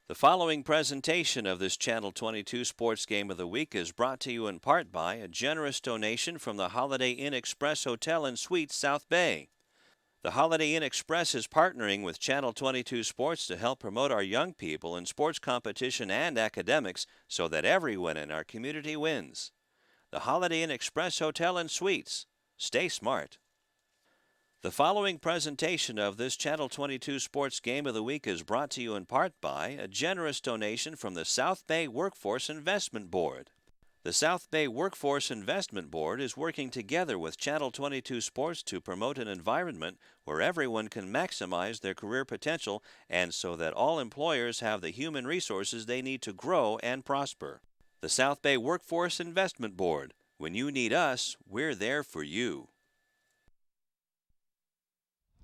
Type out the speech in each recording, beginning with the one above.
The following presentation of this Channel 22 Sports Game of the Week is brought to you in part by a generous donation from the Holiday Inn Express Hotel and Suites, South Bay. The Holiday Inn Express is partnering with Channel 22 Sports to help promote our young people in sports competition and academics so that everyone in our community wins. The Holiday Inn Express Hotel and Suites. Stay smart. The following presentation of this Channel 22 Sports Game of the Week is brought to you in part by a generous donation from the South Bay Workforce Investment Board. The South Bay Workforce Investment Board is working together with Channel 22 Sports to promote an environment where everyone can maximize their career potential and so that all employers have the human resources they need to grow and prosper. The South Bay Workforce Investment Board. When you need us, we're there for you.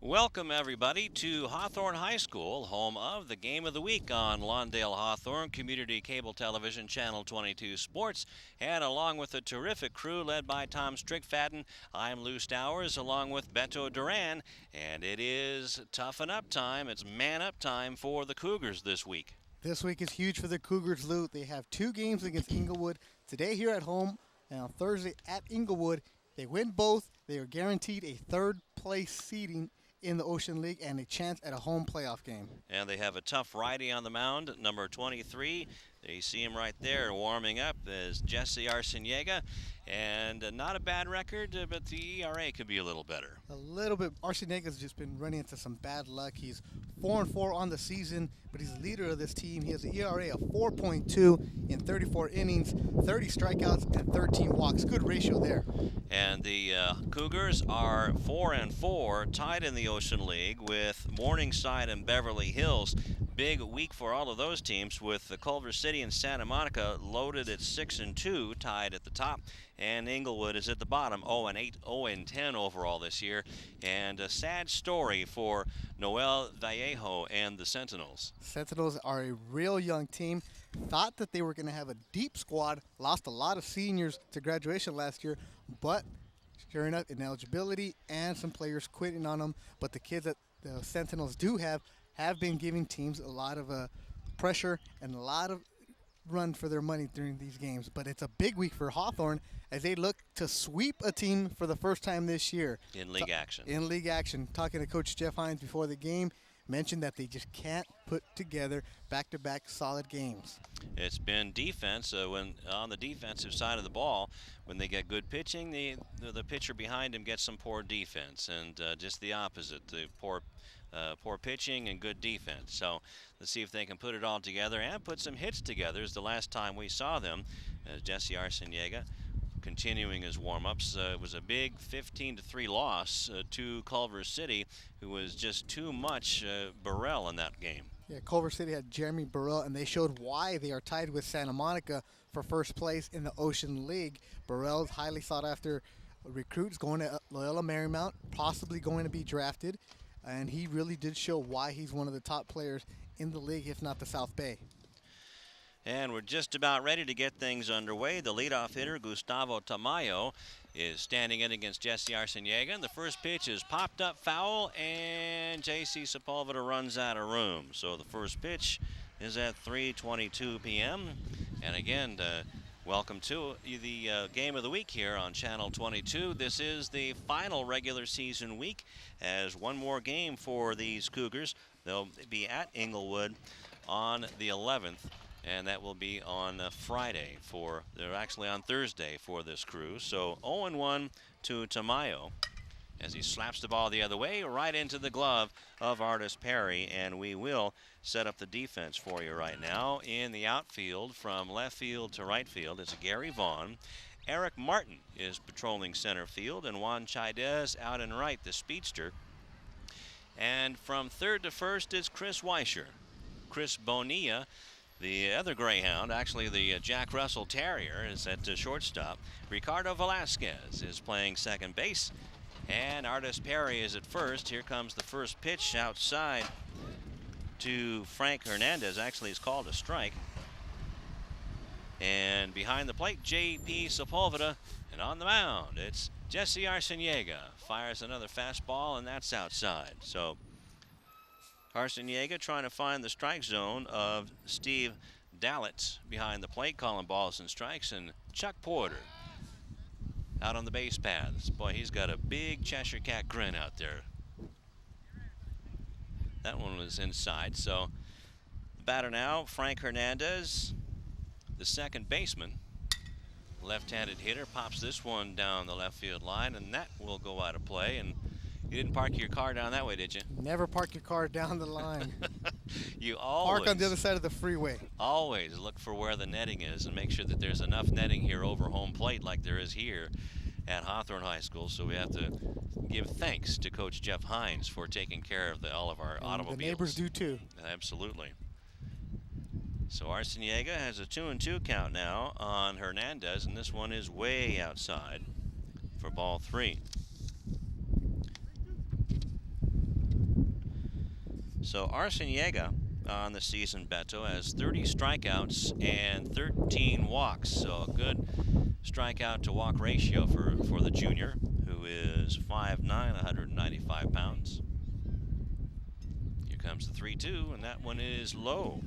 Welcome, everybody, to Hawthorne High School, home of the Game of the Week on Lawndale Hawthorne Community Cable Television Channel 22 Sports. And along with a terrific crew led by Tom Strickfaden, I'm Lou Stowers along with Beto Duran. And it is toughen up time. It's man up time for the Cougars this week. This week is huge for the Cougars, Lou. They have two games against Inglewood. Today here at home and on Thursday at Inglewood. They win both. They are guaranteed a third-place seeding in the Ocean League and a chance at a home playoff game. And they have a tough righty on the mound, number 23. You see him right there warming up as Jesse Arciniega. And not a bad record, but the ERA could be a little better. A little bit. Arciniega's just been running into some bad luck. He's 4-4 on the season, but he's the leader of this team. He has an ERA of 4.2 in 34 innings, 30 strikeouts, and 13 walks. Good ratio there. And the Cougars are 4-4, tied in the Ocean League with Morningside and Beverly Hills. Big week for all of those teams, with Culver City and Santa Monica loaded at 6-2, tied at the top, and Inglewood is at the bottom, 0-8, 0-10 overall this year. And a sad story for Noel Vallejo and the Sentinels. Sentinels are a real young team. Thought that they were going to have a deep squad, lost a lot of seniors to graduation last year, but sure enough, ineligibility and some players quitting on them. But the kids that the Sentinels do have been giving teams a lot of pressure and a lot of run for their money during these games. But it's a big week for Hawthorne as they look to sweep a team for the first time this year. In league action. In league action. Talking to Coach Jeff Hines before the game, mentioned that they just can't put together back-to-back solid games. It's been defense. When on the defensive side of the ball, when they get good pitching, the pitcher behind him gets some poor defense, and just the opposite, the poor pitching and good defense. So let's see if they can put it all together and put some hits together. As the last time we saw them, Jesse Arciniega continuing his warm-ups. It was a big 15-3 loss to Culver City, who was just too much Burrell in that game. Yeah, Culver City had Jeremy Burrell, and they showed why they are tied with Santa Monica for first place in the Ocean League. Burrell's highly sought-after recruits going to Loyola Marymount, possibly going to be drafted, and he really did show why he's one of the top players in the league, if not the South Bay. And we're just about ready to get things underway. The leadoff hitter, Gustavo Tamayo, is standing in against Jesse Arciniega. And the first pitch is popped up foul, and J.C. Sepulveda runs out of room. So the first pitch is at 3:22 p.m. And again, welcome to the Game of the Week here on Channel 22. This is the final regular season week, as one more game for these Cougars. They'll be at Inglewood on the 11th. And that will be on Friday they're actually on Thursday for this crew. So 0-1 to Tamayo as he slaps the ball the other way right into the glove of Artis Perry. And we will set up the defense for you right now. In the outfield from left field to right field is Gary Vaughn. Eric Martin is patrolling center field, and Juan Chaidez out in right, the speedster. And from third to first is Chris Weischer. Chris Bonilla, the other Greyhound, actually the Jack Russell Terrier, is at shortstop. Ricardo Velasquez is playing second base. And Artis Perry is at first. Here comes the first pitch outside to Frank Hernandez. Actually, it's called a strike. And behind the plate, J.P. Sepulveda. And on the mound, it's Jesse Arciniega. Fires another fastball, and that's outside. So Arciniega trying to find the strike zone of Steve Dallett behind the plate, calling balls and strikes, and Chuck Porter out on the base paths. Boy, he's got a big Cheshire Cat grin out there. That one was inside. So the batter now, Frank Hernandez, the second baseman. Left-handed hitter pops this one down the left field line, and that will go out of play. And you didn't park your car down that way, did you? Never park your car down the line. You always park on the other side of the freeway. Always look for where the netting is and make sure that there's enough netting here over home plate like there is here at Hawthorne High School. So we have to give thanks to Coach Jeff Hines for taking care of all of our automobiles. The neighbors do too. Absolutely. So Arciniega has a 2-2 count now on Hernandez, and this one is way outside for ball 3. So Arciniega on the season, Beto, has 30 strikeouts and 13 walks. So a good strikeout to walk ratio for the junior, who is 5'9", 195 pounds. Here comes the 3-2, and that one is low.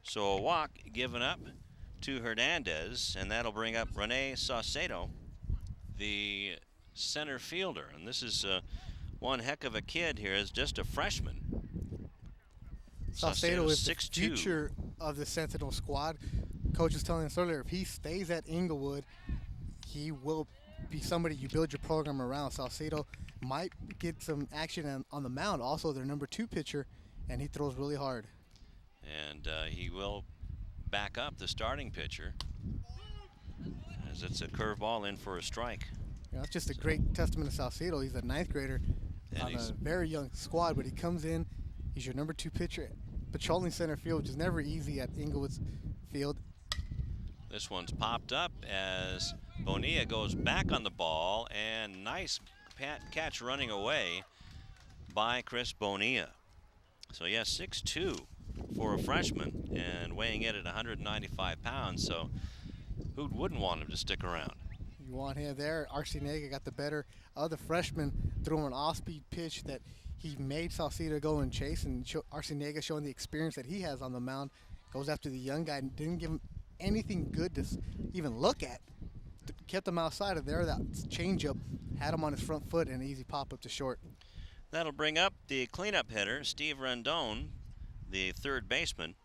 So a walk given up to Hernandez, and that'll bring up Rene Saucedo, the center fielder. And this is one heck of a kid here, is just a freshman. Saucedo is the future of the Sentinel squad. Coach was telling us earlier, if he stays at Inglewood, he will be somebody you build your program around. Saucedo might get some action on the mound. Also, their number 2 pitcher, and he throws really hard. And he will back up the starting pitcher, as it's a curveball in for a strike. Yeah, that's just a great testament to Saucedo. He's a 9th grader on a very young squad, but he comes in, he's your number 2 pitcher, patrolling center field, which is never easy at Inglewood's field. This one's popped up as Bonilla goes back on the ball, and nice catch running away by Chris Bonilla. So yes, 6'2" for a freshman and weighing in at 195 pounds, so who wouldn't want him to stick around? You want him there. Arciniega got the better of the freshman, threw an off-speed pitch that he made Saucedo go and chase, and Arciniega, showing the experience that he has on the mound, goes after the young guy and didn't give him anything good to even look at. Kept him outside of there. That changeup had him on his front foot, and an easy pop-up to short. That'll bring up the cleanup hitter, Steve Rendon, the third baseman.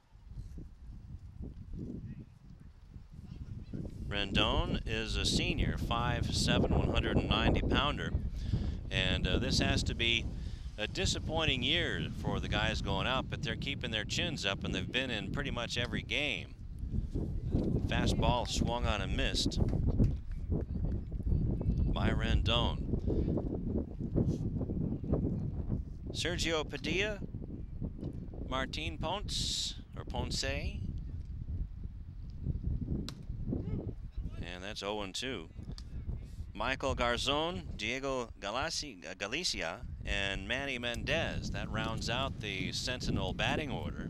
Rendon is a senior, 5'7", 190-pounder. And this has to be a disappointing year for the guys going out, but they're keeping their chins up, and they've been in pretty much every game. Fastball swung on and missed by Rendon. Sergio Padilla, Martin Ponce, and that's 0-2. Michael Garzon, Diego Galicia, and Manny Mendez. That rounds out the Sentinel batting order.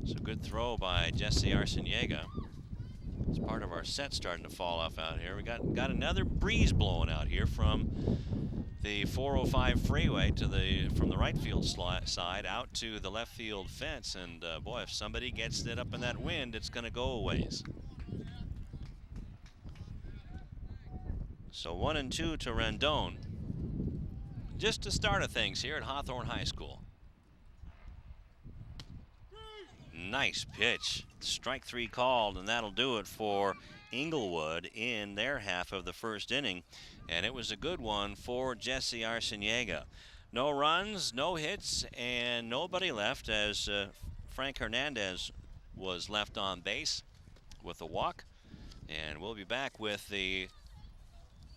So good throw by Jesse Arciniega. It's part of our set starting to fall off out here. We got another breeze blowing out here from the 405 freeway from the right field side out to the left field fence, and boy, if somebody gets it up in that wind, it's going to go a ways. So 1-2 to Rendon. Just the start of things here at Hawthorne High School. Nice pitch. Strike 3 called, and that'll do it for Inglewood in their half of the first inning. And it was a good one for Jesse Arciniega. No runs, no hits, and nobody left, as Frank Hernandez was left on base with a walk. And we'll be back with the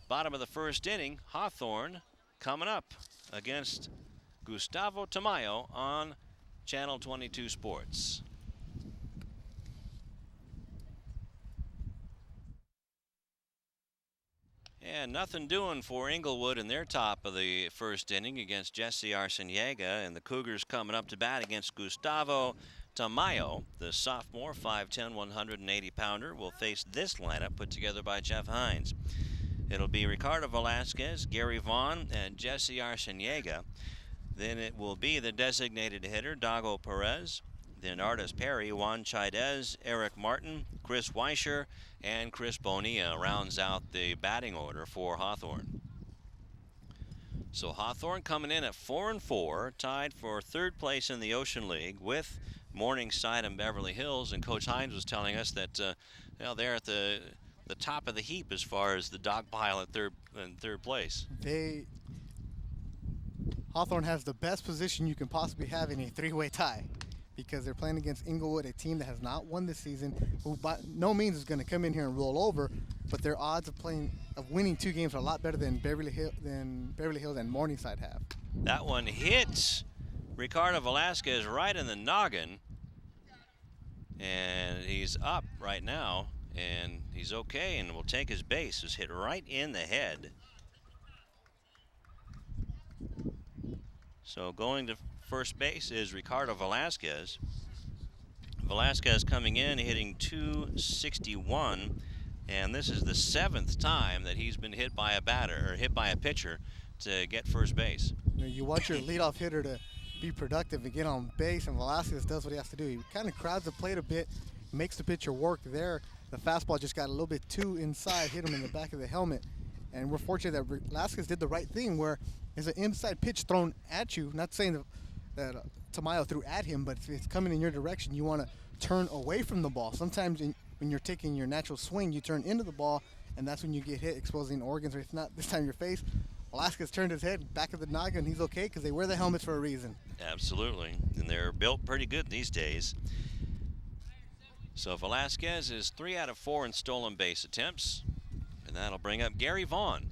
bottom of the first inning. Hawthorne coming up against Gustavo Tamayo on Channel 22 Sports. And nothing doing for Inglewood in their top of the first inning against Jesse Arciniega, and the Cougars coming up to bat against Gustavo Tamayo, the sophomore, 5'10", 180-pounder, will face this lineup put together by Jeff Hines. It'll be Ricardo Velasquez, Gary Vaughn, and Jesse Arciniega. Then it will be the designated hitter, Dago Perez. Then Artis Perry, Juan Chaidez, Eric Martin, Chris Weischer, and Chris Bonilla rounds out the batting order for Hawthorne. So Hawthorne coming in at 4-4, tied for third place in the Ocean League with Morningside and Beverly Hills. And Coach Hines was telling us that they're at the top of the heap as far as the dog pile at third place. Hawthorne has the best position you can possibly have in a three-way tie because they're playing against Inglewood, a team that has not won this season, who by no means is going to come in here and roll over, but their odds of winning 2 games are a lot better than Beverly Hills and Morningside have. That one hits Ricardo Velasquez right in the noggin, and he's up right now, and he's okay and will take his base. It's hit right in the head. So going to first base is Ricardo Velasquez. Velasquez coming in, hitting .261, and this is the 7th time that he's been hit by a pitcher to get first base. You want your leadoff hitter to be productive and get on base, and Velasquez does what he has to do. He kind of crowds the plate a bit, makes the pitcher work there. The fastball just got a little bit too inside, hit him in the back of the helmet, and we're fortunate that Velasquez did the right thing where there's an inside pitch thrown at you. Not saying that Tamayo threw at him, but if it's coming in your direction, you want to turn away from the ball. Sometimes when you're taking your natural swing, you turn into the ball, and that's when you get hit, exposing organs, or if not, this time your face. Velasquez turned his head back of the noggin, and he's okay because they wear the helmets for a reason. Absolutely, and they're built pretty good these days. So Velasquez is 3 out of 4 in stolen base attempts, and that'll bring up Gary Vaughn.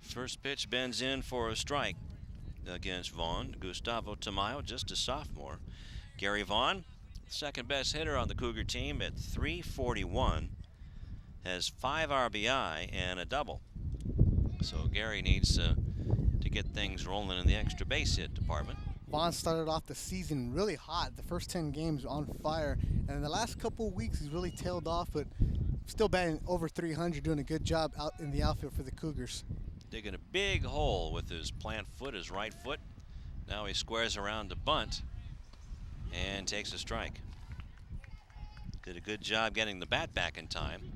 First pitch bends in for a strike against Vaughn. Gustavo Tamayo, just a sophomore. Gary Vaughn, second best hitter on the Cougar team at .341, has 5 RBI and a double. So Gary needs to get things rolling in the extra base hit department. Vaughn started off the season really hot. The first 10 games on fire, and in the last couple of weeks he's really tailed off, but still batting over .300, doing a good job out in the outfield for the Cougars. Digging a big hole with his plant foot, his right foot. Now he squares around to bunt and takes a strike. Did a good job getting the bat back in time,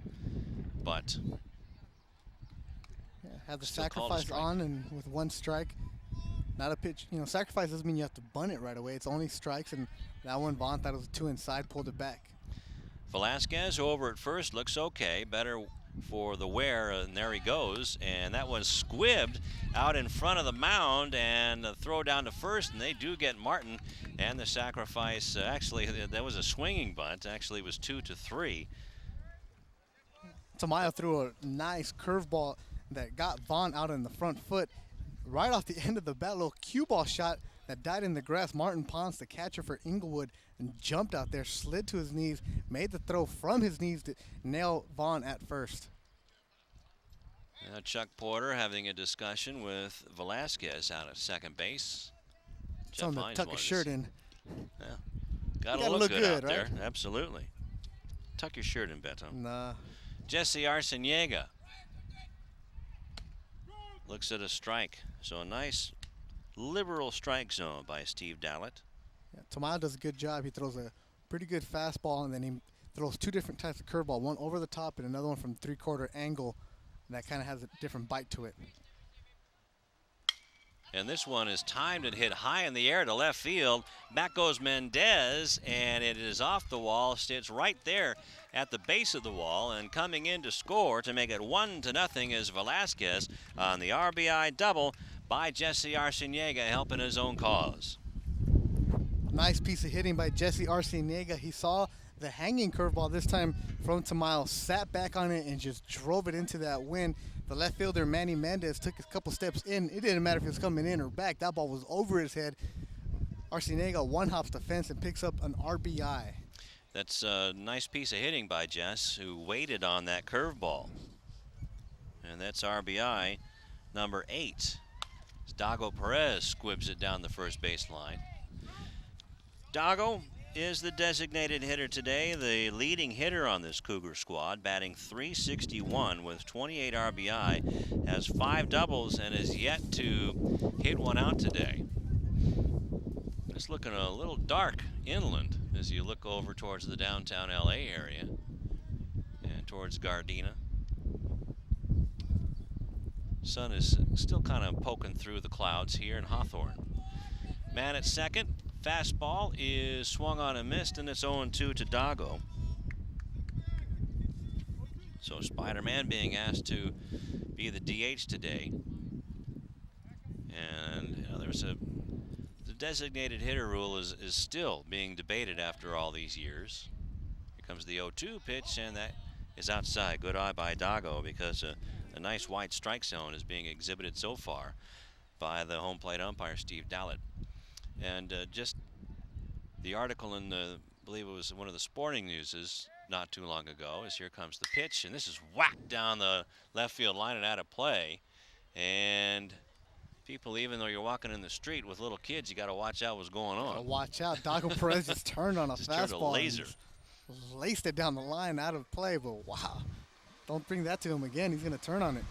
but have the sacrifice on and with 1 strike. Not a pitch, sacrifice doesn't mean you have to bunt it right away. It's only strikes, and that one Vaughn thought it was 2 inside, pulled it back. Velasquez over at first looks okay, better for the wear, and there he goes, and that was squibbed out in front of the mound, and a throw down to first, and they do get Martin, and the sacrifice, actually that was a swinging bunt, actually it was 2-3. Tamayo threw a nice curveball that got Vaughn out in the front foot. Right off the end of the bat, little cue ball shot that died in the grass. Martin Ponce, the catcher for Inglewood, and jumped out there, slid to his knees, made the throw from his knees to nail Vaughn at first. Now Chuck Porter having a discussion with Velasquez out at second base. Tell him to tuck his shirt in. Yeah, gotta look good out there. Absolutely. Tuck your shirt in, Beto. Nah. Jesse Arciniega looks at a strike. So a nice liberal strike zone by Steve Dallett. Yeah, Tamayo does a good job. He throws a pretty good fastball, and then he throws 2 different types of curveball, one over the top and another one from 3/4 angle. That kind of has a different bite to it. And this one is timed and hit high in the air to left field. Back goes Mendez, and it is off the wall, sits right there at the base of the wall, and coming in to score to make it 1-0 is Velasquez on the RBI double by Jesse Arciniega, helping his own cause. Nice piece of hitting by Jesse Arciniega. He saw the hanging curveball this time from Tamayo, sat back on it and just drove it into that wind. The left fielder, Manny Mendez, took a couple steps in. It didn't matter if it was coming in or back. That ball was over his head. Arciniega one-hops the fence and picks up an RBI. That's a nice piece of hitting by Jess, who waited on that curveball. And that's RBI number 8. Dago Perez squibs it down the first baseline. Dago is the designated hitter today, the leading hitter on this Cougar squad, batting .361 with 28 RBI, has 5 doubles, and is yet to hit one out today. It's looking a little dark inland as you look over towards the downtown LA area and towards Gardena. Sun is still kind of poking through the clouds here in Hawthorne. Man at second. Fastball is swung on and missed, and it's 0-2 to Dago. So Spider-Man being asked to be the DH today. And the designated hitter rule is still being debated after all these years. Here comes the 0-2 pitch, and that is outside. Good eye by Dago, because a nice wide strike zone is being exhibited so far by the home plate umpire, Steve Dallett. And just the article in I believe it was one of the Sporting Newses not too long ago, is here comes the pitch, and this is whacked down the left field line and out of play. And people, even though you're walking in the street with little kids, you got to watch out what's going on. Watch out. Dago Perez just turned on a just fastball. turned a laser. Laced it down the line, out of play, but wow. Don't bring that to him again. He's going to turn on it.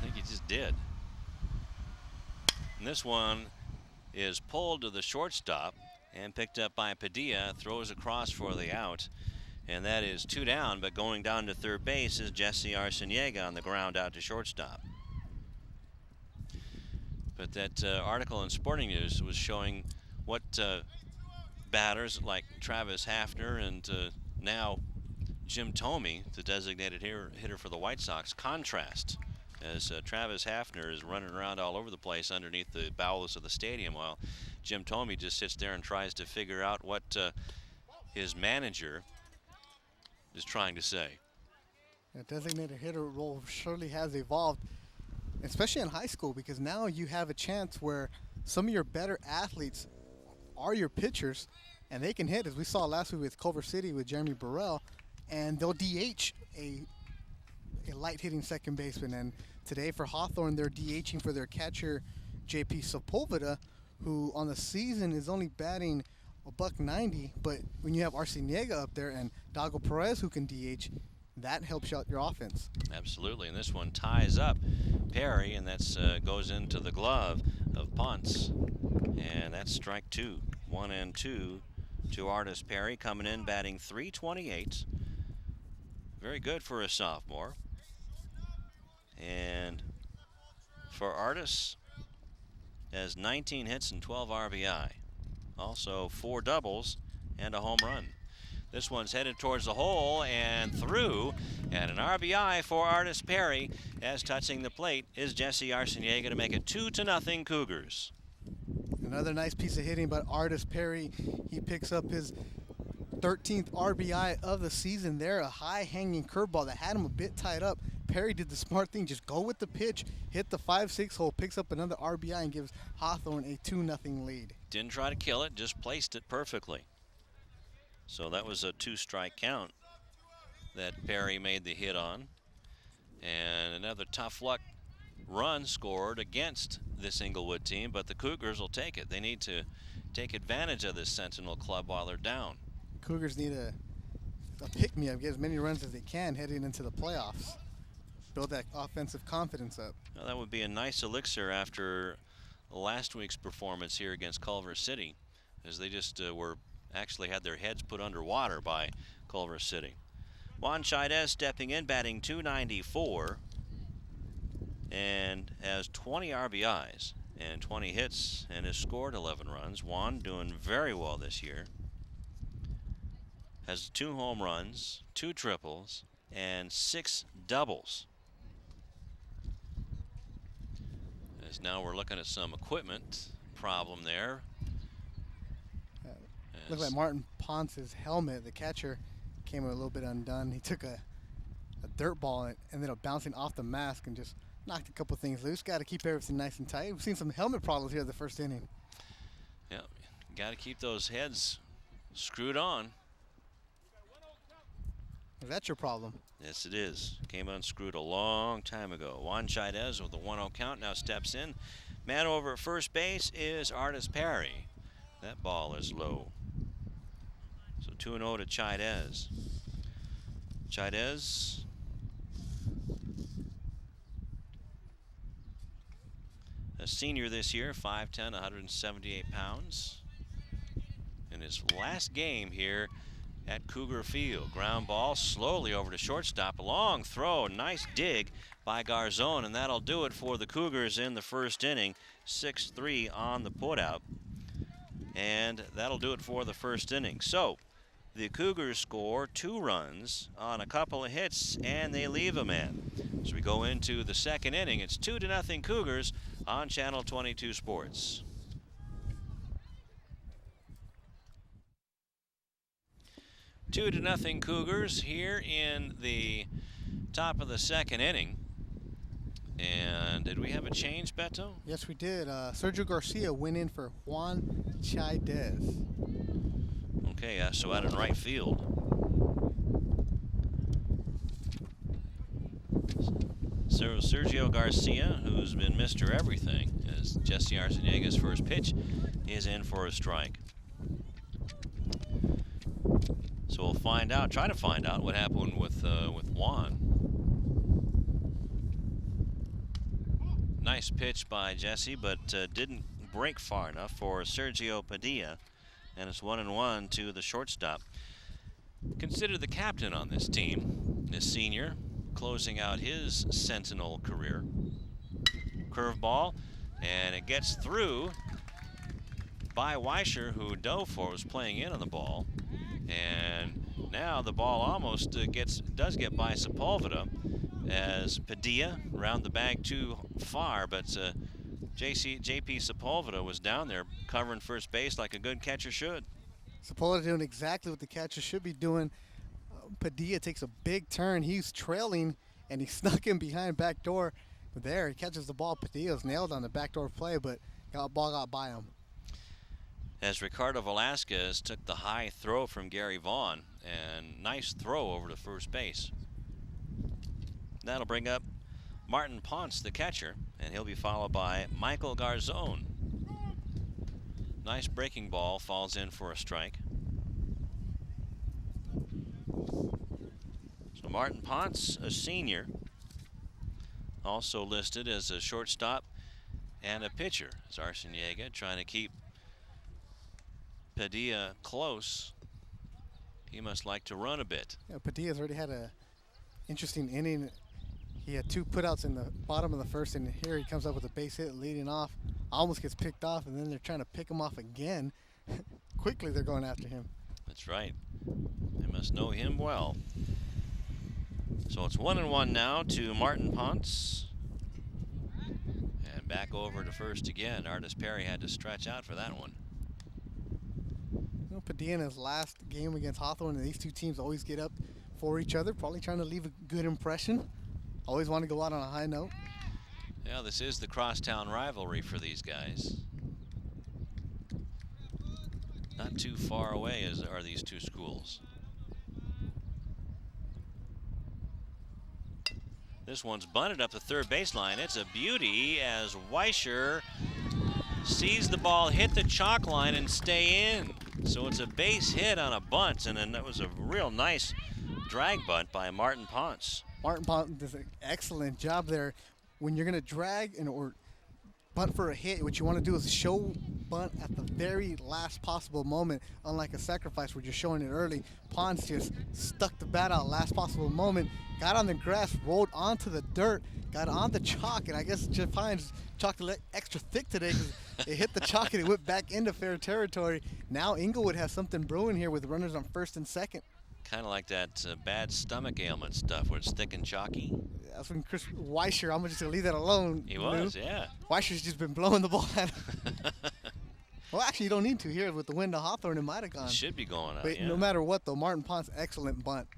I think he just did. And this one is pulled to the shortstop and picked up by Padilla, throws across for the out, and that is 2 down, but going down to third base is Jesse Arciniega on the ground out to shortstop. But that article in Sporting News was showing what batters like Travis Hafner and now Jim Thome, the designated hitter for the White Sox, contrast, as Travis Hafner is running around all over the place underneath the bowels of the stadium, while Jim Thome just sits there and tries to figure out what his manager is trying to say. The designated hitter role surely has evolved, especially in high school, because now you have a chance where some of your better athletes are your pitchers, and they can hit, as we saw last week with Culver City with Jeremy Burrell, and they'll DH a light-hitting second baseman. And today for Hawthorne, they're DHing for their catcher, J.P. Sepulveda, who on the season is only batting $190, but when you have Arciniega up there and Dago Perez who can DH, that helps out your offense. Absolutely, and this one ties up Perry, and that's goes into the glove of Ponce, and that's strike 2. 1-2 to Artis Perry, coming in batting .328. Very good for a sophomore. And for Artis, has 19 hits and 12 RBI. Also 4 doubles and a home run. This one's headed towards the hole and through, and an RBI for Artis Perry, as touching the plate is Jesse Arciniega to make it 2-0 Cougars. Another nice piece of hitting by Artis Perry. He picks up his 13th RBI of the season there, a high-hanging curveball that had him a bit tied up. Perry did the smart thing, just go with the pitch, hit the 5-6 hole, picks up another RBI, and gives Hawthorne a 2-0 lead. Didn't try to kill it, just placed it perfectly. So that was a 2-strike count that Perry made the hit on. And another tough luck run scored against this Inglewood team, but the Cougars will take it. They need to take advantage of this Sentinel club while they're down. Cougars need a pick-me-up, get as many runs as they can heading into the playoffs. Build that offensive confidence up. Well, that would be a nice elixir after last week's performance here against Culver City, as they just actually had their heads put underwater by Culver City. Juan Chaidez stepping in, batting .294, and has 20 RBIs and 20 hits, and has scored 11 runs. Juan doing very well this year. Has 2 home runs, 2 triples, and 6 doubles. As now we're looking at some equipment problem there. Looked like Martin Ponce's helmet, the catcher, came a little bit undone. He took a dirt ball and ended up bouncing off the mask and just knocked a couple things loose. Got to keep everything nice and tight. We've seen some helmet problems here the first inning. Yeah, got to keep those heads screwed on. Is that your problem? Yes, it is. Came unscrewed a long time ago. Juan Chaidez with the 1-0 count now steps in. Man over at first base is Artis Perry. That ball is low. So 2-0 to Chaidez. Chaidez, a senior this year, 5'10", 178 pounds. In his last game here at Cougar Field. Ground ball slowly over to shortstop. A long throw, nice dig by Garzon, and that'll do it for the Cougars in the first inning. 6-3 on the putout. And that'll do it for the first inning. So the Cougars score 2 runs on a couple of hits, and they leave a man. So we go into the second inning. It's 2-0 Cougars on Channel 22 Sports. 2-0 Cougars here in the top of the second inning. And did we have a change, Beto? Yes, we did. Sergio Garcia went in for Juan Chaidez. Okay, so out in right field. So Sergio Garcia, who's been Mr. Everything, as Jesse Arceniega's first pitch is in for a strike. So we'll find out, try to find out what happened with Juan. Nice pitch by Jesse, but didn't break far enough for Sergio Padilla, and it's 1-1 to the shortstop. Considered the captain on this team, this senior, closing out his Sentinel career. Curveball, and it gets through by Weischer, who dove for, was playing in on the ball. And now the ball almost does get by Sepulveda as Padilla around the bag too far, but JP Sepulveda was down there covering first base like a good catcher should. Sepulveda doing exactly what the catcher should be doing. Padilla takes a big turn. He's trailing, and he snuck in behind back door. But there, he catches the ball. Padilla's nailed on the backdoor play, but ball got by him. As Ricardo Velasquez took the high throw from Gary Vaughn, and nice throw over to first base. That'll bring up Martin Ponce, the catcher, and he'll be followed by Michael Garzon. Nice breaking ball, falls in for a strike. So Martin Ponce, a senior, also listed as a shortstop and a pitcher. As Arciniega trying to keep Padilla close. He must like to run a bit. Yeah, Padilla's already had an interesting inning. He had 2 putouts in the bottom of the first, and here he comes up with a base hit leading off. Almost gets picked off, and then they're trying to pick him off again. Quickly, they're going after him. That's right. They must know him well. So it's 1-1 now to Martin Ponce. And back over to first again. Artis Perry had to stretch out for that one. Padilla in his last game against Hawthorne, and these two teams always get up for each other, probably trying to leave a good impression. Always want to go out on a high note. Yeah, this is the crosstown rivalry for these guys. Not too far away are these two schools. This one's bunted up the third baseline. It's a beauty as Weischer sees the ball hit the chalk line and stay in. So it's a base hit on a bunt, and then that was a real nice drag bunt by Martin Ponce. Martin Ponce does an excellent job there. When you're going to drag or bunt for a hit, what you want to do is show bunt at the very last possible moment, unlike a sacrifice where you're showing it early. Ponce just stuck the bat out last possible moment, got on the grass, rolled onto the dirt, got on the chalk, and I guess Jeff Hines chalked a little extra thick today because it hit the chalk and it went back into fair territory. Now Inglewood has something brewing here with runners on first and second. Kind of like that bad stomach ailment stuff where it's thick and chalky. That's when Chris Weischer, I'm just going to leave that alone. He was, yeah. Weischer's just been blowing the ball at him. Well, actually, you don't need to here. With the wind to Hawthorne, it might have gone. It should be going out, But yeah. no matter what, though, Martin Ponce, excellent bunt.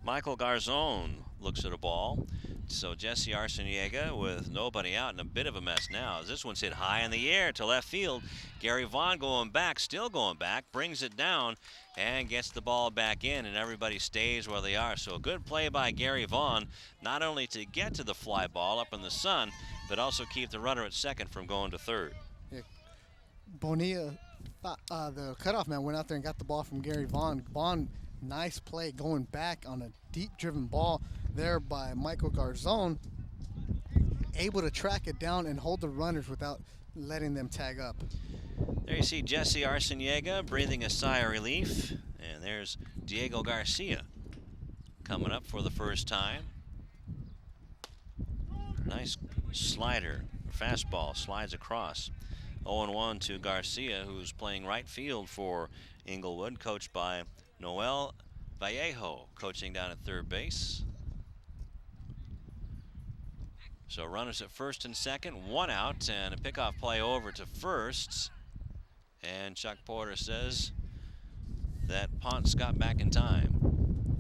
Michael Garzon looks at a ball. So Jesse Arciniega with nobody out in a bit of a mess now. As this one's hit high in the air to left field. Gary Vaughn going back, still going back, brings it down and gets the ball back in, and everybody stays where they are. So a good play by Gary Vaughn, not only to get to the fly ball up in the sun, but also keep the runner at second from going to third. Yeah. Bonilla The cutoff man went out there and got the ball from Gary Vaughn. Vaughn, nice play going back on a deep driven ball there by Michael Garzone, able to track it down and hold the runners without letting them tag up. There you see Jesse Arciniega breathing a sigh of relief. And there's Diego Garcia coming up for the first time. Nice slider, fastball, slides across. 0-1 to Garcia, who's playing right field for Inglewood, coached by Noel Vallejo, coaching down at third base. So runners at first and second, one out, and a pickoff play over to first. And Chuck Porter says that Ponce got back in time.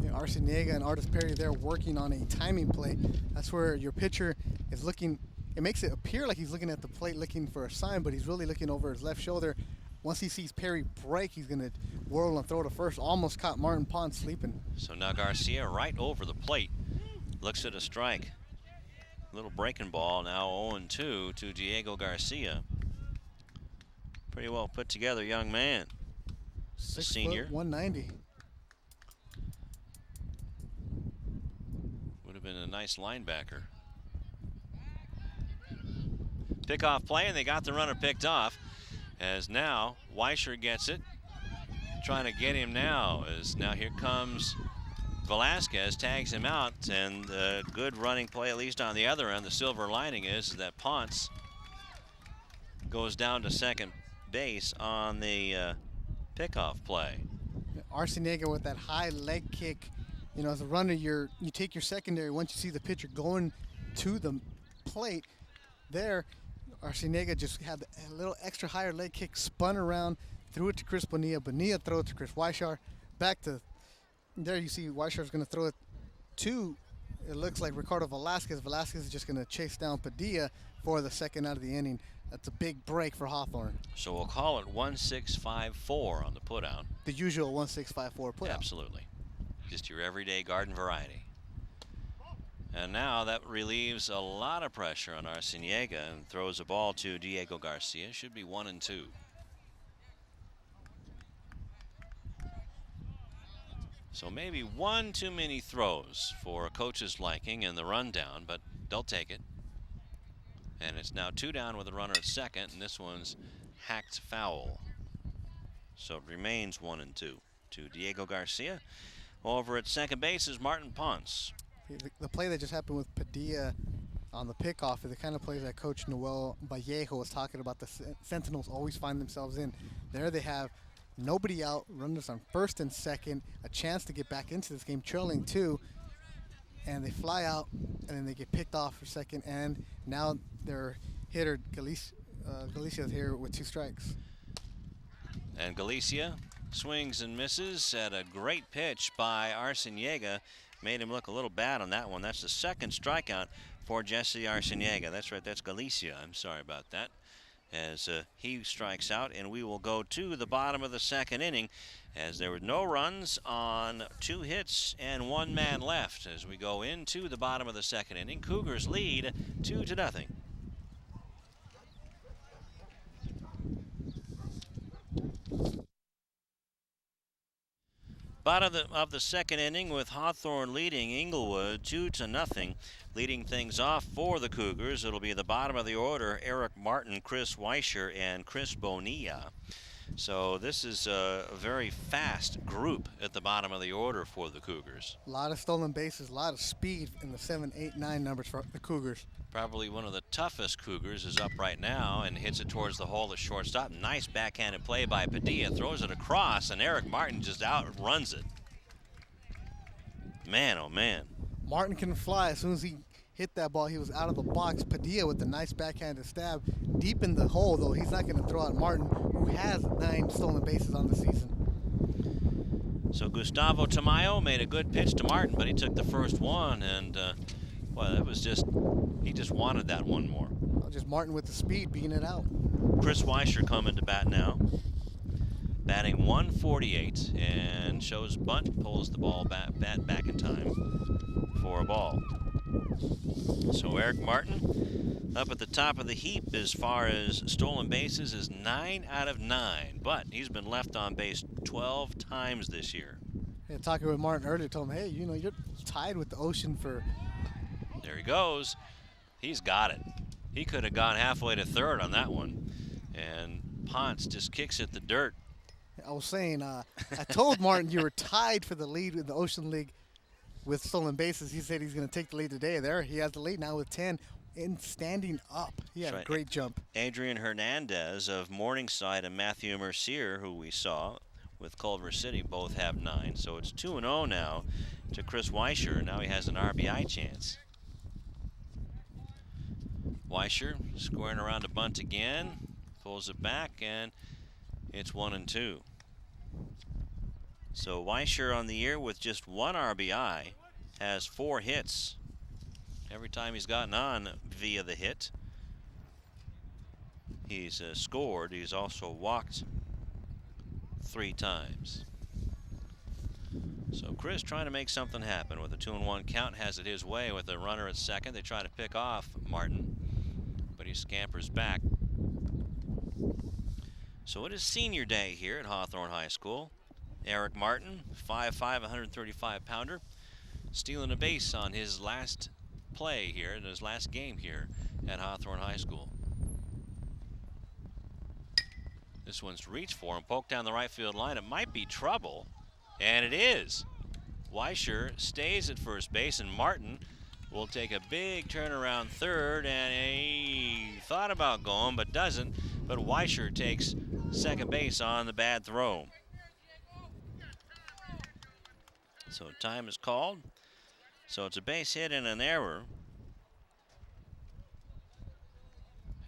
Yeah, Arciniega and Artis Perry, they're working on a timing play. That's where your pitcher is looking. It makes it appear like he's looking at the plate looking for a sign, but he's really looking over his left shoulder. Once he sees Perry break, he's going to whirl and throw to first. Almost caught Martin Ponce sleeping. So now Garcia right over the plate. Looks at a strike. Little breaking ball, now 0-2 to Diego Garcia. Pretty well put together young man. 6 Senior. 190. Would have been a nice linebacker. Pickoff play, and they got the runner picked off. As now Weischer gets it, trying to get him now. As now here comes Velasquez, tags him out, and a good running play, at least on the other end. The silver lining is that Ponce goes down to second base on the pickoff play. Arciniega with that high leg kick. You know, as a runner, you take your secondary once you see the pitcher going to the plate. There, Arciniega just had a little extra higher leg kick, spun around, threw it to Chris Bonilla. Bonilla threw it to Chris Weishar. Back to there, you see Weishar's going to throw it to, it looks like Ricardo Velasquez. Velasquez is just going to chase down Padilla for the second out of the inning. That's a big break for Hawthorne. So we'll call it 1-6-5-4 on the putout. The usual 1-6-5-4 putout. Absolutely. Just your everyday garden variety. And now that relieves a lot of pressure on Arciniega and throws a ball to Diego Garcia. Should be 1-2. So maybe one too many throws for a coach's liking in the rundown, but they'll take it. And it's now 2 down with a runner at second, and this one's hacked foul. So it remains 1-2 to Diego Garcia. Over at second base is Martin Ponce. The play that just happened with Padilla on the pickoff is the kind of plays that Coach Noel Vallejo was talking about. The Sentinels always find themselves in. There they have nobody out, runners on first and second, a chance to get back into this game, trailing 2, and they fly out, and then they get picked off for second, and now their hitter, Galicia, is here with 2 strikes. And Galicia swings and misses at a great pitch by Arciniega. Made him look a little bad on that one. That's the second strikeout for Jesse Arciniega. That's right, that's Galicia. I'm sorry about that. As he strikes out, and we will go to the bottom of the second inning as there were no runs on 2 hits and 1 man left as we go into the bottom of the second inning. Cougars lead 2-0. Bottom of the second inning with Hawthorne leading Inglewood 2-0. Leading things off for the Cougars, it'll be the bottom of the order, Eric Martin, Chris Weischer, and Chris Bonilla. So this is a very fast group at the bottom of the order for the Cougars. A lot of stolen bases, a lot of speed in the 7, 8, 9 numbers for the Cougars. Probably one of the toughest Cougars is up right now and hits it towards the hole at shortstop. Nice backhanded play by Padilla, throws it across, and Eric Martin just outruns it. Man, oh man. Martin can fly. As soon as he hit that ball, he was out of the box. Padilla with the nice backhanded stab deep in the hole, though. He's not going to throw out Martin, who has 9 stolen bases on the season. So Gustavo Tamayo made a good pitch to Martin, but he took the first one, and well, it was just, he just wanted that one more. Just Martin with the speed, beating it out. Chris Weischer coming to bat now. Batting 148 and shows bunt, pulls the ball bat back in time for a ball. So Eric Martin up at the top of the heap as far as stolen bases is 9 out of 9, but he's been left on base 12 times this year. Yeah, talking with Martin earlier, told him, hey, you're tied with the Ocean for. There he goes. He's got it. He could have gone halfway to third on that one. And Ponce just kicks at the dirt. I was saying, I told Martin you were tied for the lead in the Ocean League with stolen bases. He said he's going to take the lead today. There, he has the lead now with 10 and standing up. He had a great jump. Adrian Hernandez of Morningside and Matthew Mercier, who we saw with Culver City, both have 9. So it's 2-0 now to Chris Weischer. Now he has an RBI chance. Weischer squaring around a bunt again, pulls it back, and it's 1-2. So Weischer on the year with just 1 RBI has 4 hits. Every time he's gotten on via the hit, he's scored. He's also walked 3 times. So Chris trying to make something happen with a 2-1 count, has it his way with a runner at second. They try to pick off Martin, but he scampers back. So it is senior day here at Hawthorne High School. Eric Martin, 5'5", 135-pounder, stealing a base on his last play here, in his last game here at Hawthorne High School. This one's reached for him, poked down the right field line. It might be trouble, and it is. Weischer stays at first base, and Martin will take a big turn around third, and he thought about going but doesn't. But Weischer takes second base on the bad throw. So time is called. So it's a base hit and an error.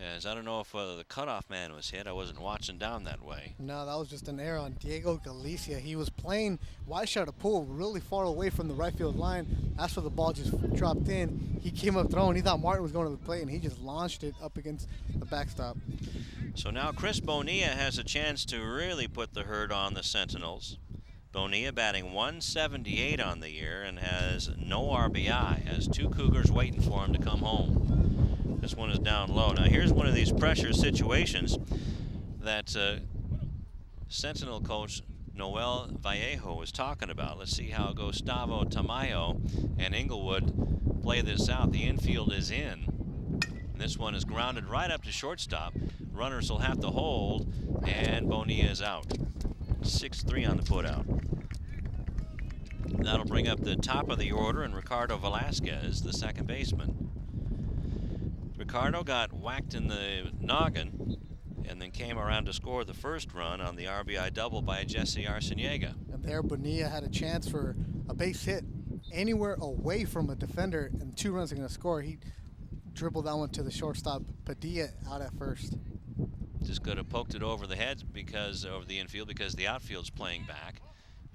As I don't know if the cutoff man was hit. I wasn't watching down that way. No, that was just an error on Diego Galicia. He was playing wide shot of pull really far away from the right field line. That's where the ball just dropped in. He came up throwing. He thought Martin was going to the plate, and he just launched it up against the backstop. So now Chris Bonilla has a chance to really put the hurt on the Sentinels. Bonilla batting 178 on the year and has no RBI. Has 2 Cougars waiting for him to come home. This one is down low. Now here's one of these pressure situations that Sentinel coach Noel Vallejo was talking about. Let's see how Gustavo Tamayo and Inglewood play this out. The infield is in. And this one is grounded right up to shortstop. Runners will have to hold, and Bonilla is out. 6-3 on the putout. That'll bring up the top of the order, and Ricardo Velasquez, the second baseman. Ricardo got whacked in the noggin and then came around to score the first run on the RBI double by Jesse Arciniega. And there Bonilla had a chance for a base hit anywhere away from a defender, and 2 runs are going to score. He dribbled that one to the shortstop, Padilla out at first. Just could have poked it over the head over the infield because the outfield's playing back.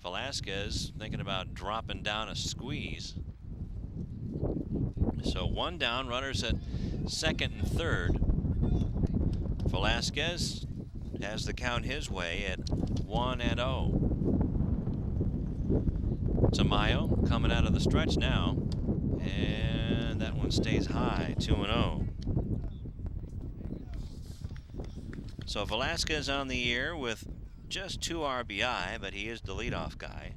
Velasquez thinking about dropping down a squeeze. So 1 down, runners at second and third. Velasquez has the count his way at 1-0. Tamayo coming out of the stretch now, and that one stays high, 2-0. So Velasquez on the year with just 2 RBI, but he is the leadoff guy.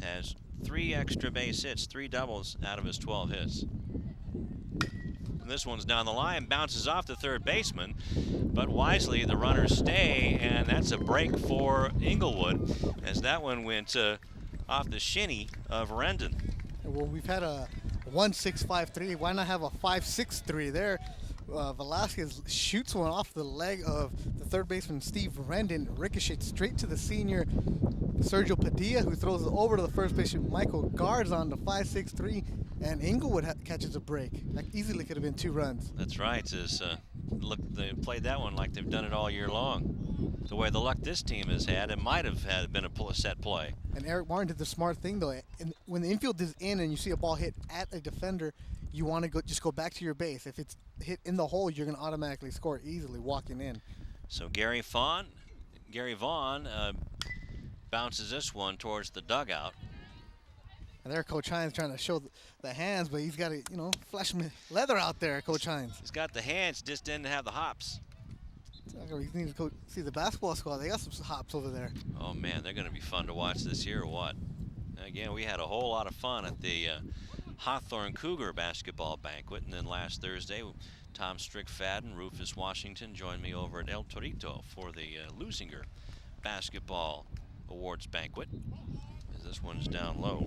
Has 3 extra base hits, 3 doubles out of his 12 hits. And this one's down the line, bounces off the third baseman, but wisely the runners stay, and that's a break for Inglewood as that one went off the shinny of Rendon. Well, we've had a 1-6-5-3. Why not have a 5-6-3 there? Velasquez shoots one off the leg of the third baseman Steve Rendon, ricochets straight to the senior Sergio Padilla, who throws it over to the first baseman Michael Guards on the 5-6-3, and Inglewood catches a break. That easily could have been 2 runs. That's right. Look, they played that one like they've done it all year long. The way the luck this team has had, it might have been a set play. And Eric Martin did the smart thing, though. And when the infield is in and you see a ball hit at a defender, you want to just go back to your base. If it's hit in the hole, you're going to automatically score easily walking in. So Gary Vaughn bounces this one towards the dugout. And there, Coach Hines trying to show the hands, but he's got to, flesh leather out there, Coach Hines. He's got the hands, just didn't have the hops. You need to go see the basketball squad. They got some hops over there. Oh, man, they're going to be fun to watch this year or what? Again, we had a whole lot of fun at the Hawthorne Cougar basketball banquet. And then last Thursday, Tom Strickfadden, Rufus Washington joined me over at El Torito for the Lusinger basketball awards banquet. This one's down low.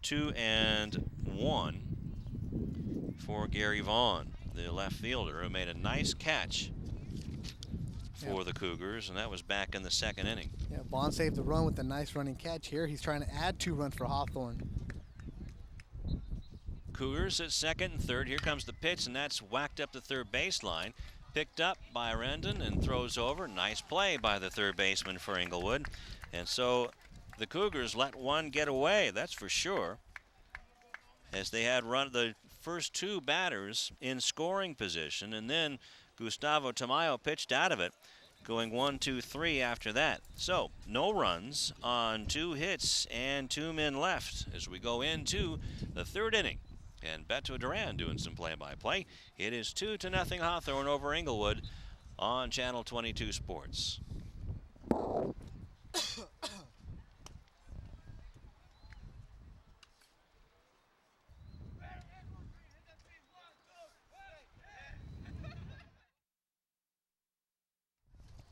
2-1 for Gary Vaughn, the left fielder, who made a nice catch for the Cougars, and that was back in the second inning. Yeah, Vaughn saved the run with a nice running catch here. He's trying to add 2 runs for Hawthorne. Cougars at second and third. Here comes the pitch, and that's whacked up the third baseline. Picked up by Rendon and throws over. Nice play by the third baseman for Inglewood. And so the Cougars let one get away, that's for sure, as they had run the first 2 batters in scoring position, and then Gustavo Tamayo pitched out of it, going 1, 2, 3 after that. So no runs on 2 hits and 2 men left as we go into the third inning. And Beto Duran doing some play-by-play. It is 2-0 Hawthorne over Inglewood on Channel 22 Sports.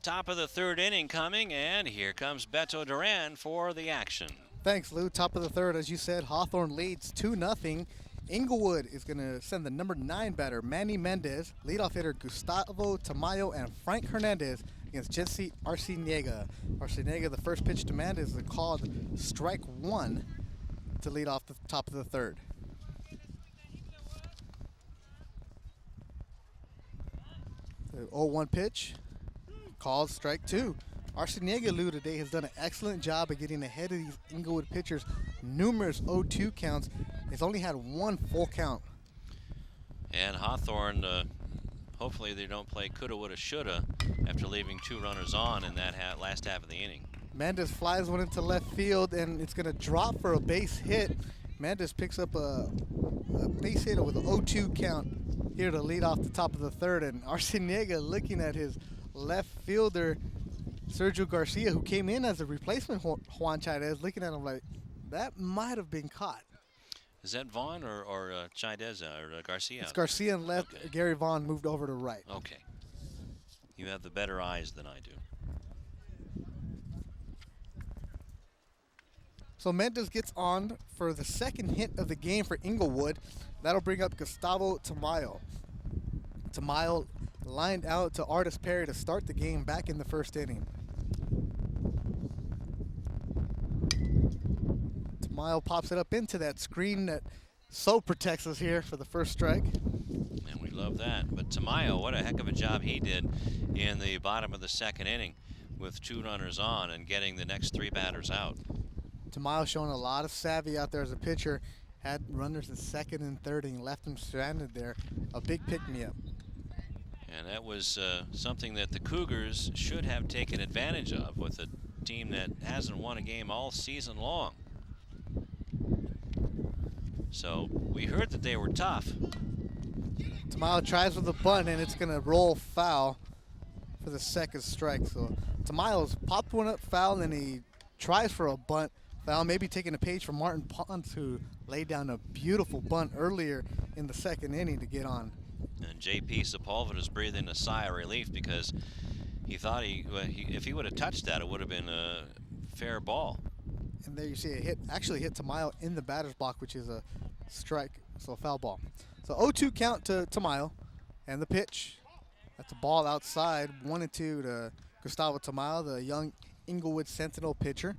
Top of the third inning coming, and here comes Beto Duran for the action. Thanks, Lou. Top of the third, as you said, Hawthorne leads 2-0. Inglewood is going to send the number 9 batter, Manny Mendez, leadoff hitter Gustavo Tamayo, and Frank Hernandez against Jesse Arciniega. Arciniega, the first pitch to Mendez is called strike 1 to lead off the top of the third. The 0-1 pitch, called strike 2. Arciniega, Lou, today has done an excellent job of getting ahead of these Inglewood pitchers. Numerous 0-2 counts. He's only had 1 full count. And Hawthorne, hopefully they don't play coulda, woulda, shoulda after leaving 2 runners on in that last half of the inning. Mendez flies one into left field, and it's going to drop for a base hit. Mendez picks up a base hit with an 0-2 count here to lead off the top of the third. And Arciniega looking at his left fielder, Sergio Garcia, who came in as a replacement Juan Chaidez, looking at him like, that might have been caught. Is that Vaughn or Chaidez or Garcia? It's Garcia and left. Okay. Gary Vaughn moved over to right. Okay. You have the better eyes than I do. So Mendez gets on for the second hit of the game for Inglewood. That'll bring up Gustavo Tamayo. Tamayo lined out to Artis Perry to start the game back in the first inning. Tamayo pops it up into that screen that so protects us here for the first strike. And we love that. But Tamayo, what a heck of a job he did in the bottom of the second inning with 2 runners on and getting the next 3 batters out. Tamayo showing a lot of savvy out there as a pitcher. Had runners in second and third and left them stranded there. A big pick-me-up. And that was something that the Cougars should have taken advantage of with a team that hasn't won a game all season long. So we heard that they were tough. Tamayo tries with a bunt, and it's going to roll foul for the second strike. So Tamayo's popped one up foul, and he tries for a bunt foul, maybe taking a page from Martin Ponce, who laid down a beautiful bunt earlier in the second inning to get on. And J.P. Sepulveda's breathing a sigh of relief because he thought if he would have touched that, it would have been a fair ball. And there you see it actually hit Tamayo in the batter's block, which is a strike, so a foul ball. So 0-2 count to Tamayo, and the pitch. That's a ball outside, 1-2 to Gustavo Tamayo, the young Inglewood Sentinel pitcher.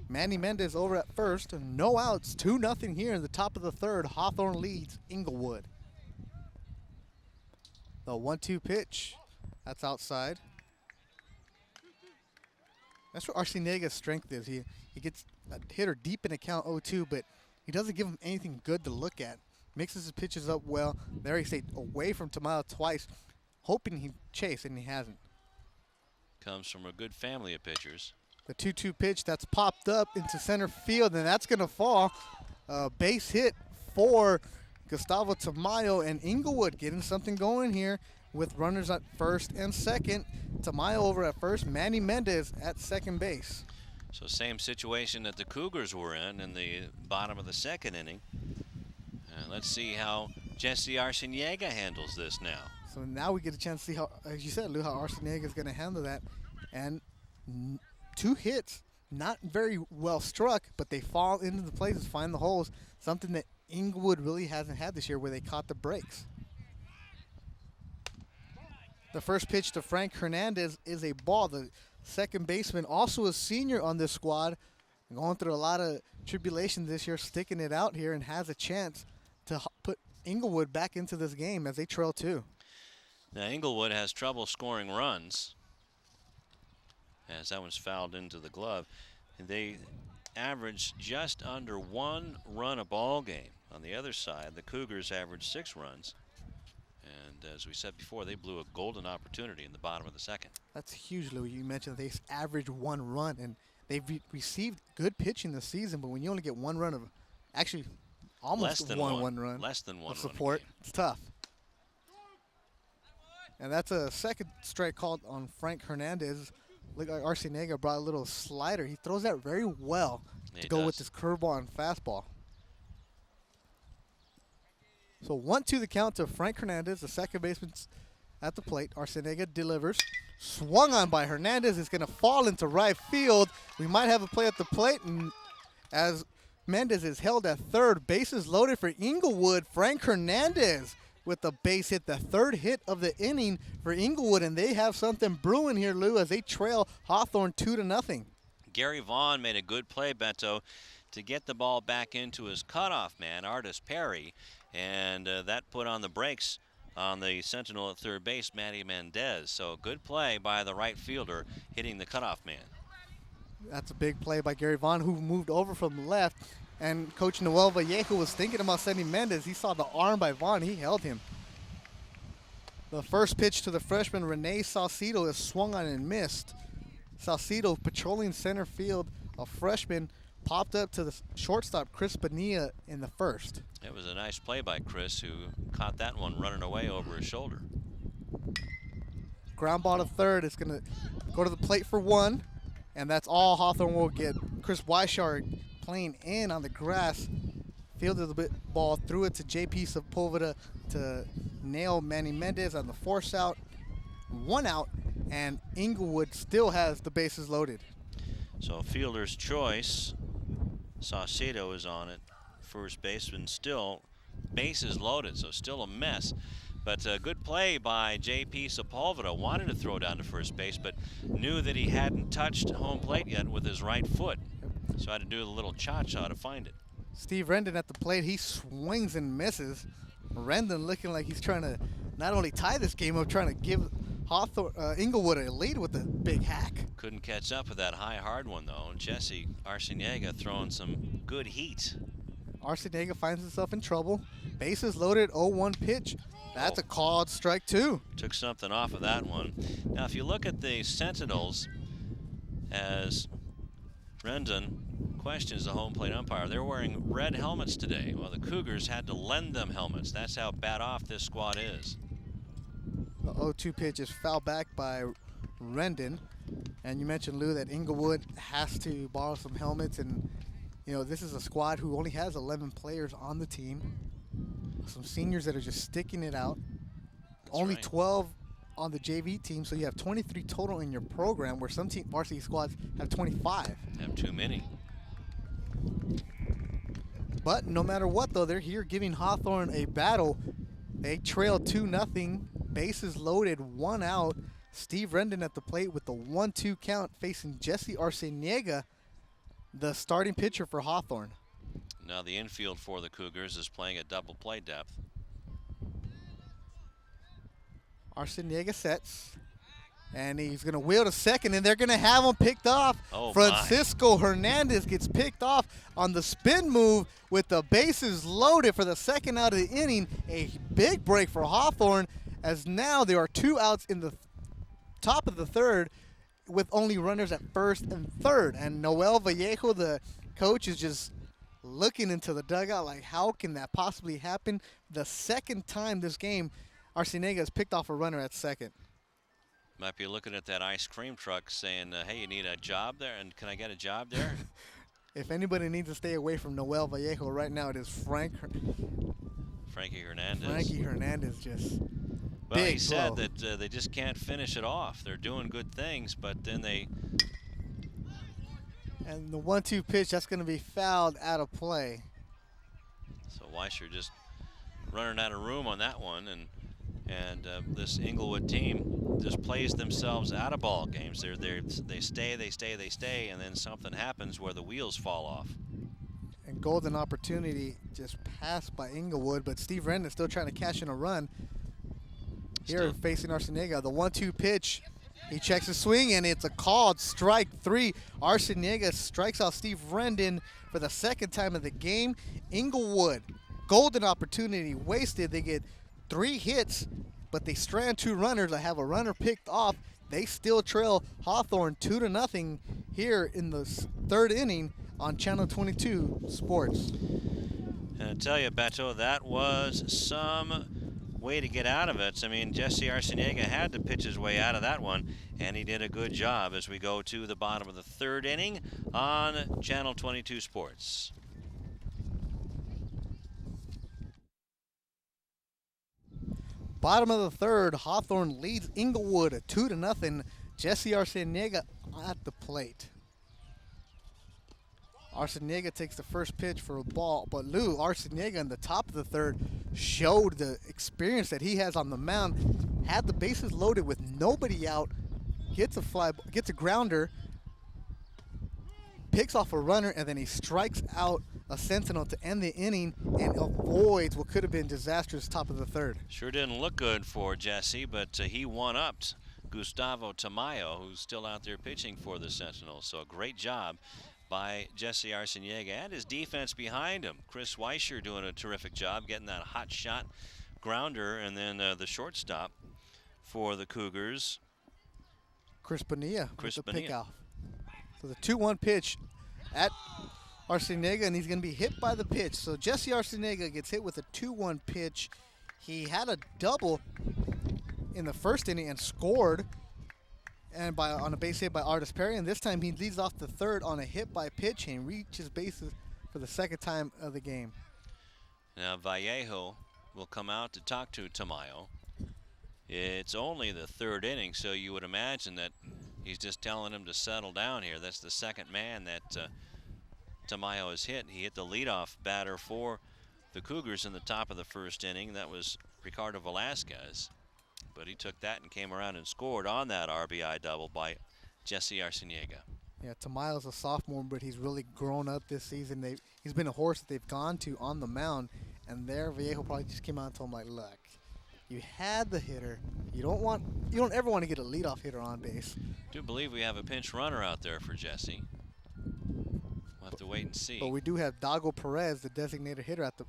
Manny Mendez over at first, and no outs, 2-0 here in the top of the third. Hawthorne leads Inglewood. The 1-2 pitch, that's outside. That's where Arciniega's strength is. He gets a hitter deep in the count 0-2, but he doesn't give him anything good to look at. Mixes his pitches up well. There he stayed away from Tamayo twice, hoping he'd chase, and he hasn't. Comes from a good family of pitchers. The 2-2 pitch that's popped up into center field, and that's going to fall. Base hit for Gustavo Tamayo, and Inglewood getting something going here with runners at first and second. Tamayo over at first, Manny Mendez at second base. So same situation that the Cougars were in the bottom of the second inning. And let's see how Jesse Arciniega handles this now. So now we get a chance to see how, as you said, Lou, how Arciniega is going to handle that. And 2 hits, not very well struck, but they fall into the places, find the holes, something that Inglewood really hasn't had this year where they caught the breaks. The first pitch to Frank Hernandez is a ball. The second baseman, also a senior on this squad, going through a lot of tribulation this year, sticking it out here and has a chance to put Inglewood back into this game as they trail 2. Now Inglewood has trouble scoring runs as that one's fouled into the glove. And they average just under 1 run a ball game. On the other side, the Cougars average 6 runs. And as we said before, they blew a golden opportunity in the bottom of the second. That's huge, Louis. You mentioned they average 1 run, and they've received good pitching this season, but when you only get 1 run of, actually almost one run. Less than 1 support, it's tough. And that's a second strike called on Frank Hernandez. Look like Arciniega brought a little slider. He throws that very well to go with his curveball and fastball. So 1-2 the count to Frank Hernandez, the second baseman at the plate. Arciniega delivers. Swung on by Hernandez. It's going to fall into right field. We might have a play at the plate. And as Mendez is held at third, bases loaded for Inglewood. Frank Hernandez with the base hit, the 3rd hit of the inning for Inglewood. And they have something brewing here, Lou, as they trail Hawthorne 2-0. Gary Vaughn made a good play, Beto, to get the ball back into his cutoff man, Artis Perry. And that put on the brakes on the sentinel at third base, Manny Mendez. So good play by the right fielder hitting the cutoff man. That's a big play by Gary Vaughn, who moved over from left. And Coach Noel Vallejo was thinking about sending Mendez. He saw the arm by Vaughn. He held him. The first pitch to the freshman, Rene Salcido, is swung on and missed. Salcido patrolling center field, a freshman, popped up to the shortstop, Chris Bonilla, in the first. It was a nice play by Chris, who caught that one running away over his shoulder. Ground ball to third. It's going to go to the plate for 1, and that's all Hawthorne will get. Chris Weishart playing in on the grass, fielded the ball, threw it to J.P. Sepulveda to nail Manny Mendez on the force out. 1 out, and Inglewood still has the bases loaded. So fielder's choice. Saucedo is on it. First baseman still bases loaded, so still a mess. But a good play by J.P. Sepulveda. Wanted to throw down to first base, but knew that he hadn't touched home plate yet with his right foot. So had to do a little cha-cha to find it. Steve Rendon at the plate. He swings and misses. Rendon looking like he's trying to not only tie this game up, trying to give Inglewood a lead with a big hack. Couldn't catch up with that high, hard one, though. Jesse Arciniega throwing some good heat. Arciniega finds himself in trouble. Bases loaded, 0-1 pitch. That's a called strike 2. Took something off of that one. Now, if you look at the Sentinels, as Rendon questions the home plate umpire, they're wearing red helmets today. Well, the Cougars had to lend them helmets. That's how bad off this squad is. The 0-2 pitch is fouled back by Rendon. And you mentioned, Lou, that Inglewood has to borrow some helmets. And, you know, this is a squad who only has 11 players on the team. Some seniors that are just sticking it out. That's only right. 12 on the JV team, so you have 23 total in your program, where some varsity squads have 25. Have too many. But no matter what, though, they're here giving Hawthorne a battle. They trail 2-0, bases loaded, 1 out. Steve Rendon at the plate with the 1-2 count, facing Jesse Arciniega, the starting pitcher for Hawthorne. Now the infield for the Cougars is playing at double play depth. Arciniega sets, and he's going to wheel to second, and they're going to have him picked off. Oh, Francisco Hernandez gets picked off on the spin move with the bases loaded for the second out of the inning. A big break for Hawthorne, as now there are 2 outs in the top of the third. with only runners at first and third. And Noel Vallejo, the coach, is just looking into the dugout like, how can that possibly happen? The second time this game, Arciniega has picked off a runner at second. Might be looking at that ice cream truck saying, hey, you need a job there? And can I get a job there? If anybody needs to stay away from Noel Vallejo right now, it is Frankie Hernandez. Frankie Hernandez just well, he said that they just can't finish it off. They're doing good things, but then they... And the 1-2 pitch, that's going to be fouled out of play. So Weischer just running out of room on that one, and this Inglewood team just plays themselves out of ball games. They stay, and then something happens where the wheels fall off. And golden opportunity just passed by Inglewood, but Steve Rendon still trying to cash in a run. Here facing Arciniega, the 1-2 pitch. He checks his swing, and it's a called strike 3. Arciniega strikes out Steve Rendon for the second time of the game. Inglewood, golden opportunity wasted. They get 3 hits, but they strand 2 runners. They have a runner picked off. They still trail Hawthorne 2-0 here in the 3rd inning on Channel 22 Sports. And I tell you, Beto, that was some way to get out of it. I mean, Jesse Arciniega had to pitch his way out of that one, and he did a good job as we go to the bottom of the 3rd inning on Channel 22 Sports. Bottom of the 3rd, Hawthorne leads Inglewood 2-0. Jesse Arciniega at the plate. Arciniega takes the first pitch for a ball, but Lou Arciniega in the top of the 3rd showed the experience that he has on the mound. Had the bases loaded with nobody out, gets a grounder, picks off a runner, and then he strikes out a sentinel to end the inning and avoids what could have been disastrous top of the 3rd. Sure didn't look good for Jesse, but he one-upped Gustavo Tamayo, who's still out there pitching for the Sentinels. So a great job by Jesse Arciniega and his defense behind him. Chris Weischer doing a terrific job getting that hot shot grounder, and then the shortstop for the Cougars, Chris Bonilla with the Bonilla. pickoff. So the 2-1 pitch at Arciniega, and he's going to be hit by the pitch. So Jesse Arciniega gets hit with a 2-1 pitch. He had a double in the 1st inning and scored, and on a base hit by Artis Perry. And this time he leads off the 3rd on a hit by pitch and reaches bases for the 2nd time of the game. Now Vallejo will come out to talk to Tamayo. It's only the 3rd inning, so you would imagine that he's just telling him to settle down here. That's the 2nd man that Tamayo has hit. He hit the leadoff batter for the Cougars in the top of the 1st inning. That was Ricardo Velasquez. But he took that and came around and scored on that RBI double by Jesse Arciniega. Yeah, Tamayo's a sophomore, but he's really grown up this season. He's been a horse that they've gone to on the mound, and there Vallejo probably just came out and told him, like, look, you had the hitter. You don't ever want to get a leadoff hitter on base. I do believe we have a pinch runner out there for Jesse. We'll have to wait and see. But we do have Dago Perez, the designated hitter, at the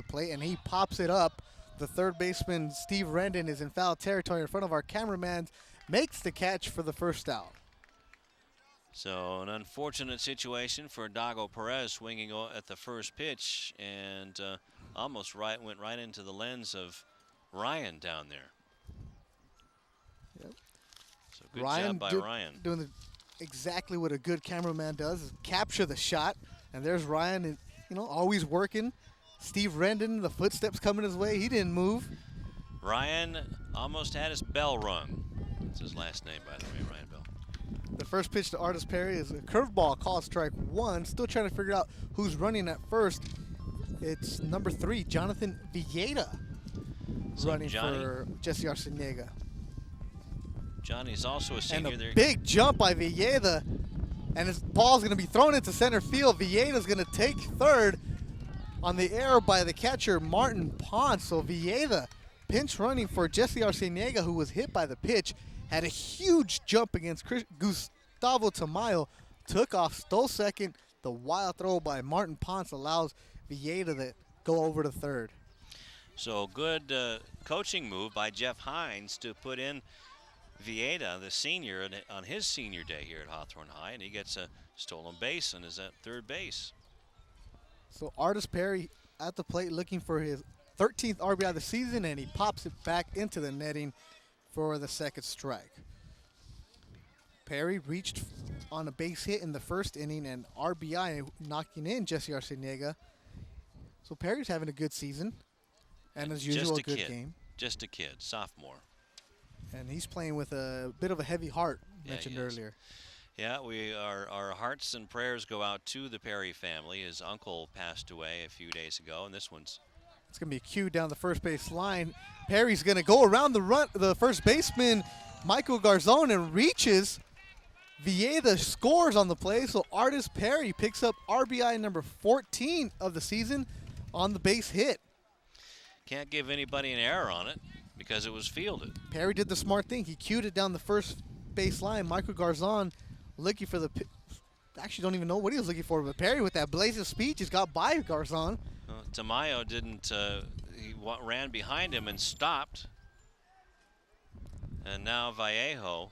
plate, and he pops it up. The 3rd baseman, Steve Rendon, is in foul territory in front of our cameraman, makes the catch for the 1st out. So an unfortunate situation for Dago Perez, swinging at the 1st pitch, and almost went right into the lens of Ryan down there. Yep. So good job by Ryan. Doing exactly what a good cameraman does, is capture the shot. And there's Ryan, always working. Steve Rendon, the footsteps coming his way. He didn't move. Ryan almost had his bell rung. That's his last name, by the way, Ryan Bell. The first pitch to Artis Perry is a curveball, called strike 1. Still trying to figure out who's running at first. It's number 3, Jonathan Villeda, running for Jesse Arciniega. Johnny's also a senior. And a big jump by Villeda, and his ball's going to be thrown into center field. Villeda's going to take 3rd on the air by the catcher, Martin Ponce. So Villeda, pinch running for Jesse Arciniega, who was hit by the pitch, had a huge jump against Gustavo Tamayo, took off, stole 2nd. The wild throw by Martin Ponce allows Villeda to go over to 3rd. So good coaching move by Jeff Hines to put in Vieta, the senior, on his senior day here at Hawthorne High, and he gets a stolen base and is at third base. So Artis Perry at the plate looking for his 13th RBI of the season, and he pops it back into the netting for the second strike. Perry reached on a base hit in the first inning and RBI knocking in Jesse Arciniega. So Perry's having a good season, and as usual, a good game. Just a kid, sophomore. And he's playing with a bit of a heavy heart, mentioned he is. earlier. Yeah, our hearts and prayers go out to the Perry family. His uncle passed away a few days ago, and this one's... It's going to be a cue down the first base line. Perry's going to go around the first baseman, Michael Garzon, and reaches. Vieta scores on the play, so Artis Perry picks up RBI number 14 of the season on the base hit. Can't give anybody an error on it because it was fielded. Perry did the smart thing. He cued it down the first base line. Michael Garzon looking for the... Actually, don't even know what he was looking for, but Perry, with that blaze of speed, just got by Garzon. Tamayo didn't... he ran behind him and stopped. And now Vallejo,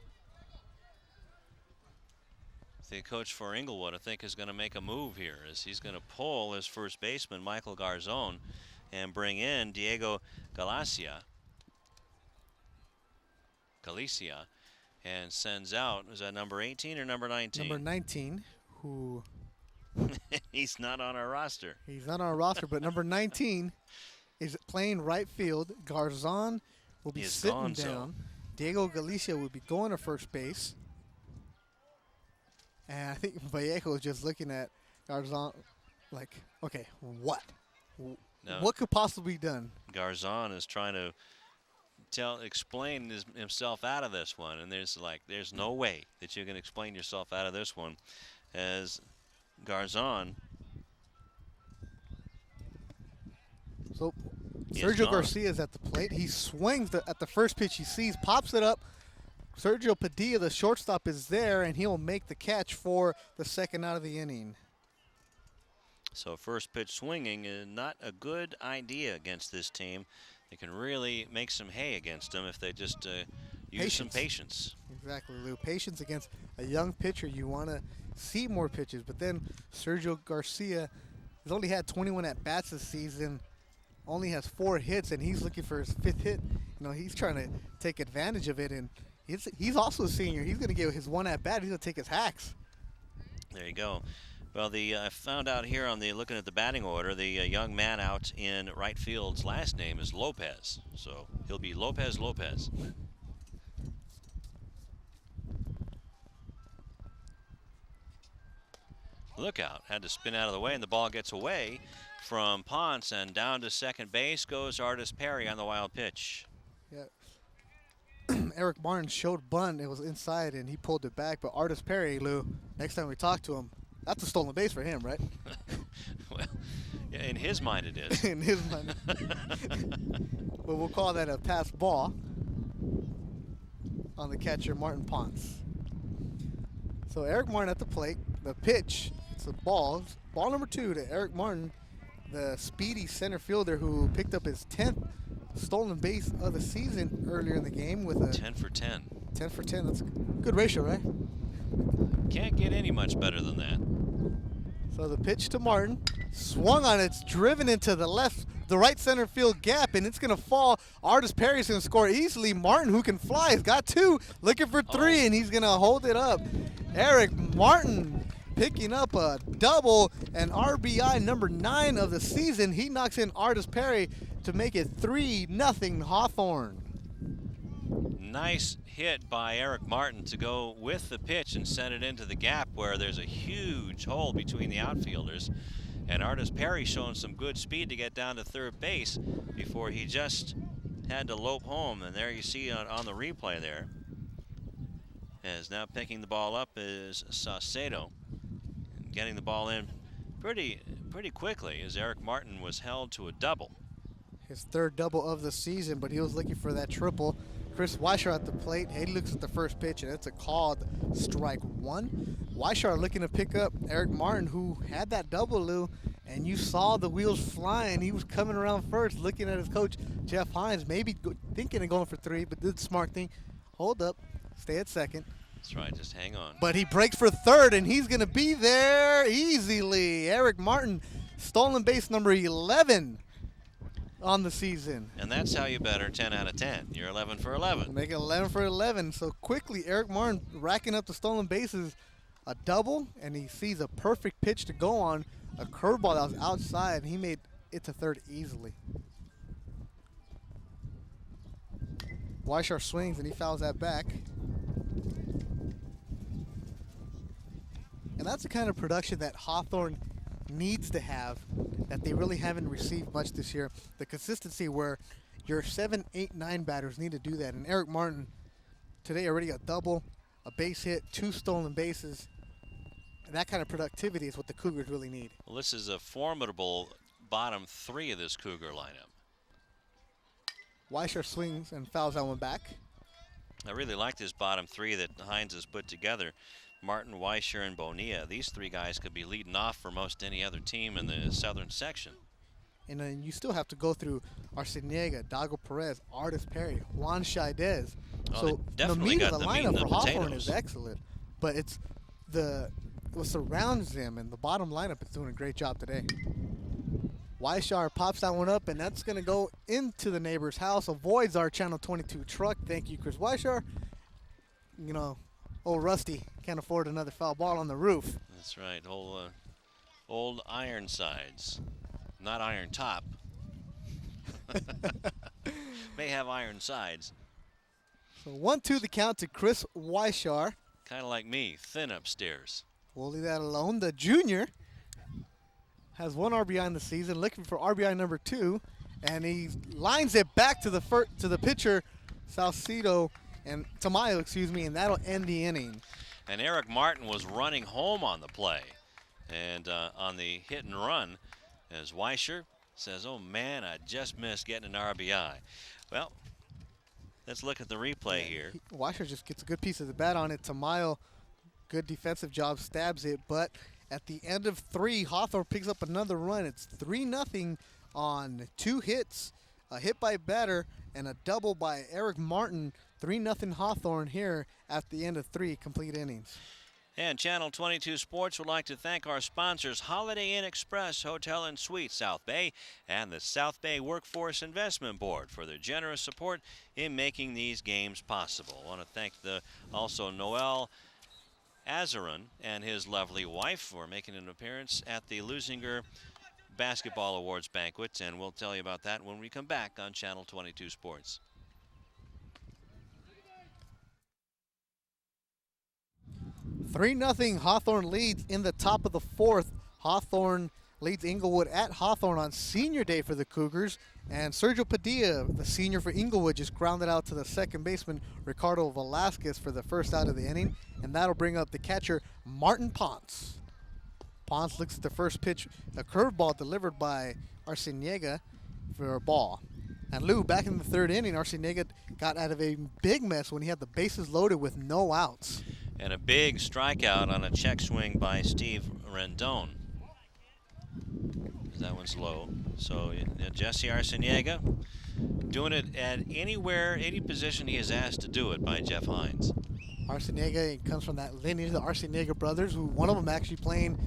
the coach for Inglewood, I think is going to make a move here, as he's going to pull his first baseman, Michael Garzon, and bring in Diego Galicia, and sends out, is that number 18 or number 19? Number 19, who... He's not on our roster. He's not on our roster, but number 19 is playing right field. Garzon will be sitting down. Diego Galicia will be going to first base. And I think Vallejo is just looking at Garzon like, okay, what? No. What could possibly be done? Garzon is trying to explain himself out of this one, and there's no way that you can explain yourself out of this one, as Garzon. So Sergio Garcia is at the plate. He swings at the first pitch he sees, pops it up. Sergio Padilla, the shortstop, is there, and he'll make the catch for the second out of the inning. So first pitch swinging is not a good idea against this team. They can really make some hay against them if they just use some patience. Exactly, Lou. Patience against a young pitcher. You want to see more pitches, but then Sergio Garcia has only had 21 at-bats this season, only has 4 hits, and he's looking for his 5th hit. You know, he's trying to take advantage of it, and he's also a senior. He's going to get his 1 at-bat. He's going to take his hacks. There you go. Well, I found out here on looking at the batting order, the young man out in right field's last name is Lopez. So he'll be Lopez. Look out, had to spin out of the way, and the ball gets away from Ponce, and down to second base goes Artis Perry on the wild pitch. Yeah. Eric Martin showed bunt. It was inside, and he pulled it back. But Artis Perry, Lou, next time we talk to him, that's a stolen base for him, right? Well, yeah, in his mind it is. In his mind. But we'll call that a pass ball on the catcher, Martin Ponce. So Eric Martin at the plate. The pitch, it's a ball. Ball number 2 to Eric Martin, the speedy center fielder who picked up his 10th stolen base of the season earlier in the game with a 10 for 10. 10 for 10. That's a good ratio, right? Can't get any much better than that. So the pitch to Martin, swung on it, it's driven into the right center field gap, and it's going to fall. Artis Perry's going to score easily. Martin, who can fly, has got 2, looking for 3, and he's going to hold it up. Eric Martin picking up a double, and RBI number 9 of the season. He knocks in Artis Perry to make it 3-0 Hawthorne. Nice hit by Eric Martin to go with the pitch and send it into the gap where there's a huge hole between the outfielders. And Artis Perry showing some good speed to get down to third base before he just had to lope home. And there you see on the replay there, as now picking the ball up is Saucedo, getting the ball in pretty quickly, as Eric Martin was held to a double. His 3rd double of the season, but he was looking for that triple. Chris Weishar at the plate. He looks at the first pitch, and it's a called strike 1. Weishar looking to pick up Eric Martin, who had that double, Lou, and you saw the wheels flying. He was coming around first, looking at his coach, Jeff Hines, maybe thinking of going for 3, but did the smart thing. Hold up. stay at second. That's right, just hang on. But he breaks for third, and he's going to be there easily. Eric Martin, stolen base number 11 on the season. And that's how you better 10 out of 10. You're 11 for 11. Make it 11 for 11. So quickly, Eric Martin racking up the stolen bases, a double, and he sees a perfect pitch to go on, a curveball that was outside, and he made it to third easily. Weishar swings, and he fouls that back. And that's the kind of production that Hawthorne needs to have that they really haven't received much this year. The consistency where your 7, 8, 9 batters need to do that. And Eric Martin today already a double, a base hit, 2 stolen bases. And that kind of productivity is what the Cougars really need. Well, this is a formidable bottom 3 of this Cougar lineup. Weishar swings and fouls that one back. I really like this bottom 3 that Hines has put together. Martin, Weishar, and Bonilla. These 3 guys could be leading off for most any other team in the southern section. And then you still have to go through Arciniega, Dago Perez, Artis Perry, Juan Shaidez. Oh, so the meat of the meat and lineup the for Hawthorne potatoes. is excellent. But it's what surrounds them, and the bottom lineup is doing a great job today. Weishar pops that one up, and that's going to go into the neighbor's house. Avoids our Channel 22 truck. Thank you, Chris Weishar. You know, old Rusty can't afford another foul ball on the roof. That's right. Old Ironsides. Not iron top. May have iron sides. So 1-2 the count to Chris Weishar. Kind of like me, thin upstairs. We'll leave that alone. The junior has 1 RBI in the season, looking for RBI number 2, and he lines it back to the pitcher, Tamayo, and that'll end the inning. And Eric Martin was running home on the play, and on the hit and run, as Weishar says, "Oh man, I just missed getting an RBI." Well, let's look at the replay here. Weishar just gets a good piece of the bat on it. Tamayo, good defensive job, stabs it, but at the end of 3, Hawthorne picks up another run. It's 3-0 on 2 hits, a hit by batter and a double by Eric Martin. 3-0 Hawthorne here at the end of 3 complete innings. And Channel 22 Sports would like to thank our sponsors, Holiday Inn Express Hotel and Suites South Bay and the South Bay Workforce Investment Board for their generous support in making these games possible. I want to thank also Noel Azarin and his lovely wife for making an appearance at the Lusinger Basketball Awards banquet, and we'll tell you about that when we come back on Channel 22 Sports. 3-0 Hawthorne leads in the top of the 4th. Hawthorne leads Inglewood at Hawthorne on senior day for the Cougars. And Sergio Padilla, the senior for Inglewood, just grounded out to the second baseman, Ricardo Velasquez, for the first out of the inning. And that'll bring up the catcher, Martin Ponce. Ponce looks at the first pitch, a curveball delivered by Arciniega for a ball. And Lou, back in the 3rd inning, Arciniega got out of a big mess when he had the bases loaded with no outs. And a big strikeout on a check swing by Steve Rendon. That one's low. So Jesse Arciniega doing it at any position he is asked to do it by Jeff Hines. Arciniega comes from that lineage, the Arciniega brothers, who one of them actually playing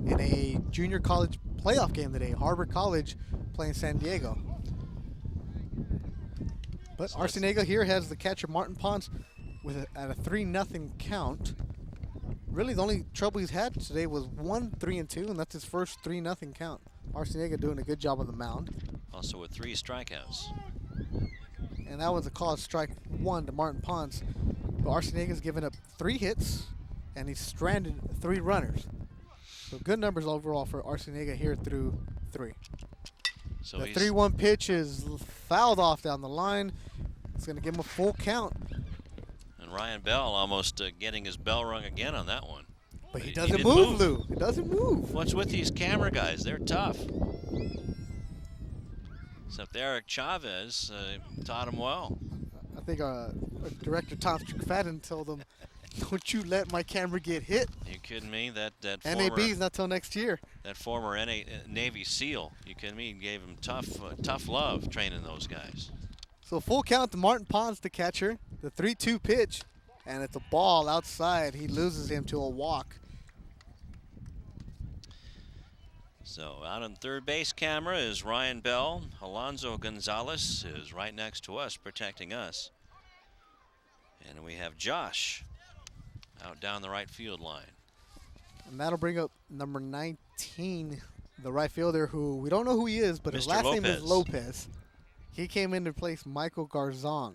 in a junior college playoff game today. Harvard College playing San Diego. But so Arciniega here has the catcher Martin Ponce at a 3-0 count. Really, the only trouble he's had today was 3-2, and that's his first 3-0 count. Arciniega doing a good job on the mound. Also with 3 strikeouts. And that was a called strike 1 to Martin Ponce. But Arciniega's given up 3 hits, and he's stranded 3 runners. So good numbers overall for Arciniega here through 3. So the 3-1 pitch is fouled off down the line. It's going to give him a full count. And Ryan Bell almost getting his bell rung again on that one. But he doesn't move, Lou. He doesn't move. What's with these camera guys? They're tough. Except Eric Chavez taught him well. I think director Tom McFadden told him, "Don't you let my camera get hit." You kidding me? That NAB's not till next year. That former Navy SEAL. You kidding me? He gave him tough love training those guys. So full count to Martin Ponce, the catcher. The 3-2 pitch. and it's a ball outside. He loses him to a walk. So out on third base camera is Ryan Bell. Alonzo Gonzalez is right next to us, protecting us. And we have Josh out down the right field line. And that'll bring up number 19, the right fielder, who we don't know who he is, but his Mr. last Lopez. name is Lopez. He came in to replace Michael Garzon,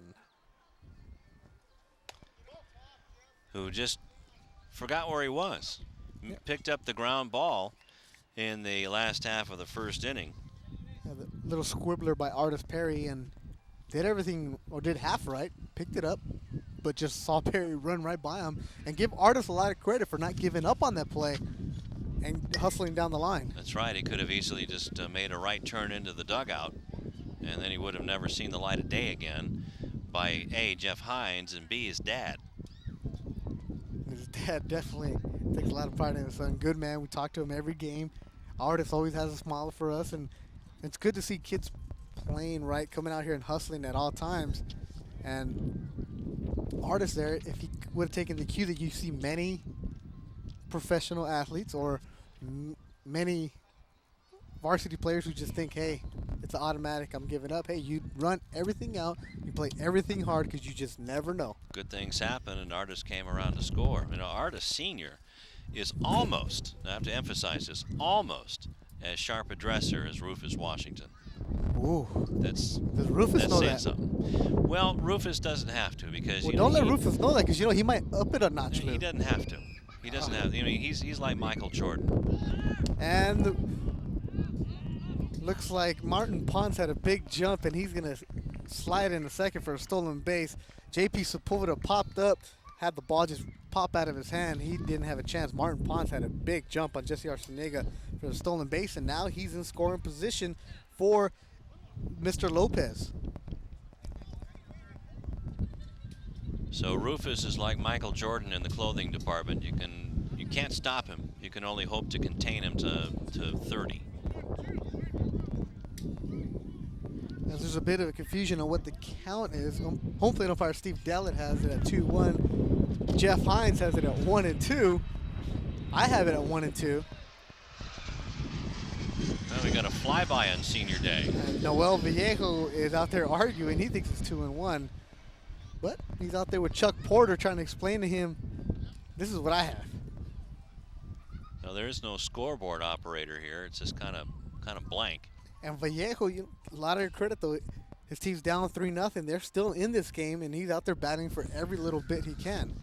who just forgot where he was. Picked up the ground ball in the last half of the first inning. Yeah, the little squibbler by Artis Perry, and did everything, or did half right, picked it up, but just saw Perry run right by him. And give Artis a lot of credit for not giving up on that play and hustling down the line. That's right. He could have easily just made a right turn into the dugout, and then he would have never seen the light of day again by A, Jeff Hines, and B, his dad. His dad definitely takes a lot of pride in his son. Good man. We talk to him every game. Artis always has a smile for us, and it's good to see kids playing right, coming out here and hustling at all times. And Artis there, if he would have taken the cue that you see many professional athletes or many varsity players who just think, hey, it's an automatic, I'm giving up. Hey, you run everything out, you play everything hard because you just never know. Good things happen, and Artis came around to score. You know, Artis Sr. is almost, I have to emphasize this, almost as sharp a dresser as Rufus Washington. Ooh. Does Rufus know that? Something. Well, Rufus doesn't have to because don't let Rufus know that because he might up it a notch. He doesn't have to. He doesn't have. I mean, he's like Michael Jordan. And looks like Martin Ponce had a big jump, and he's gonna slide in a second for a stolen base. JP Sepulveda popped up, had the ball just pop out of his hand. He didn't have a chance. Martin Ponce had a big jump on Jesse Arciniega for the stolen base, and now he's in scoring position for Mr. Lopez. So Rufus is like Michael Jordan in the clothing department. You can't stop him. You can only hope to contain him to 30. There's a bit of a confusion on what the count is. Hopefully umpire Steve Dallett has it at 2-1. Jeff Hines has it at 1-2. I have it at 1-2. Well, we got a flyby on senior day. And Noel Vallejo is out there arguing. He thinks it's 2-1. But he's out there with Chuck Porter trying to explain to him, this is what I have. Now, there is no scoreboard operator here. It's just kind of blank. And Vallejo, a lot of credit though. His team's down 3-0. They're still in this game, and he's out there batting for every little bit he can.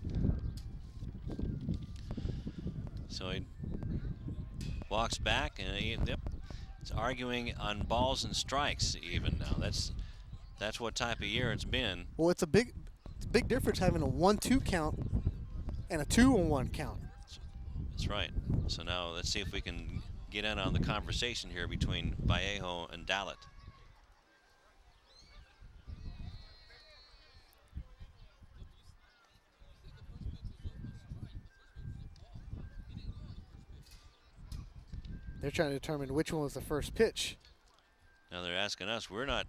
So he walks back, and it's arguing on balls and strikes even now. That's what type of year it's been. Well, it's a big difference having a 1-2 count and a 2-1 count. That's right. So now let's see if we can get in on the conversation here between Vallejo and Dallett. They're trying to determine which one was the first pitch. Now they're asking us. We're not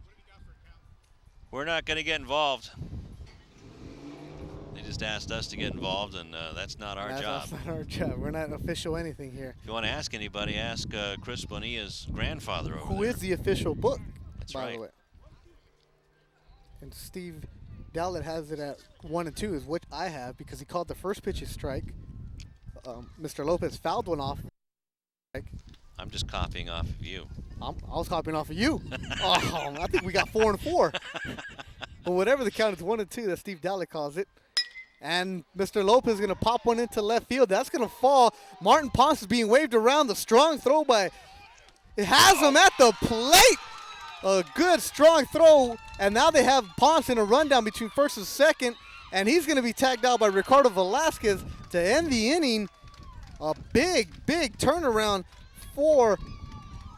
going to get involved. They just asked us to get involved, and that's not our job. That's not our job. We're not official anything here. If you want to ask anybody, ask Chris Bonilla's grandfather over Who there. is the official book, That's by right. the way. And Steve Dallett has it at 1-2 is what I have because he called the first pitch a strike. Mr. Lopez fouled one off. I'm just copying off of you. I was copying off of you. Oh, I think we got 4-4. But whatever the count is, 1-2 that Steve Dallett calls it. And Mr. Lopez is going to pop one into left field. That's going to fall. Martin Ponce is being waved around. The strong throw by, it has him at the plate. A good strong throw. And now they have Ponce in a rundown between first and second. And he's going to be tagged out by Ricardo Velasquez to end the inning. A big turnaround for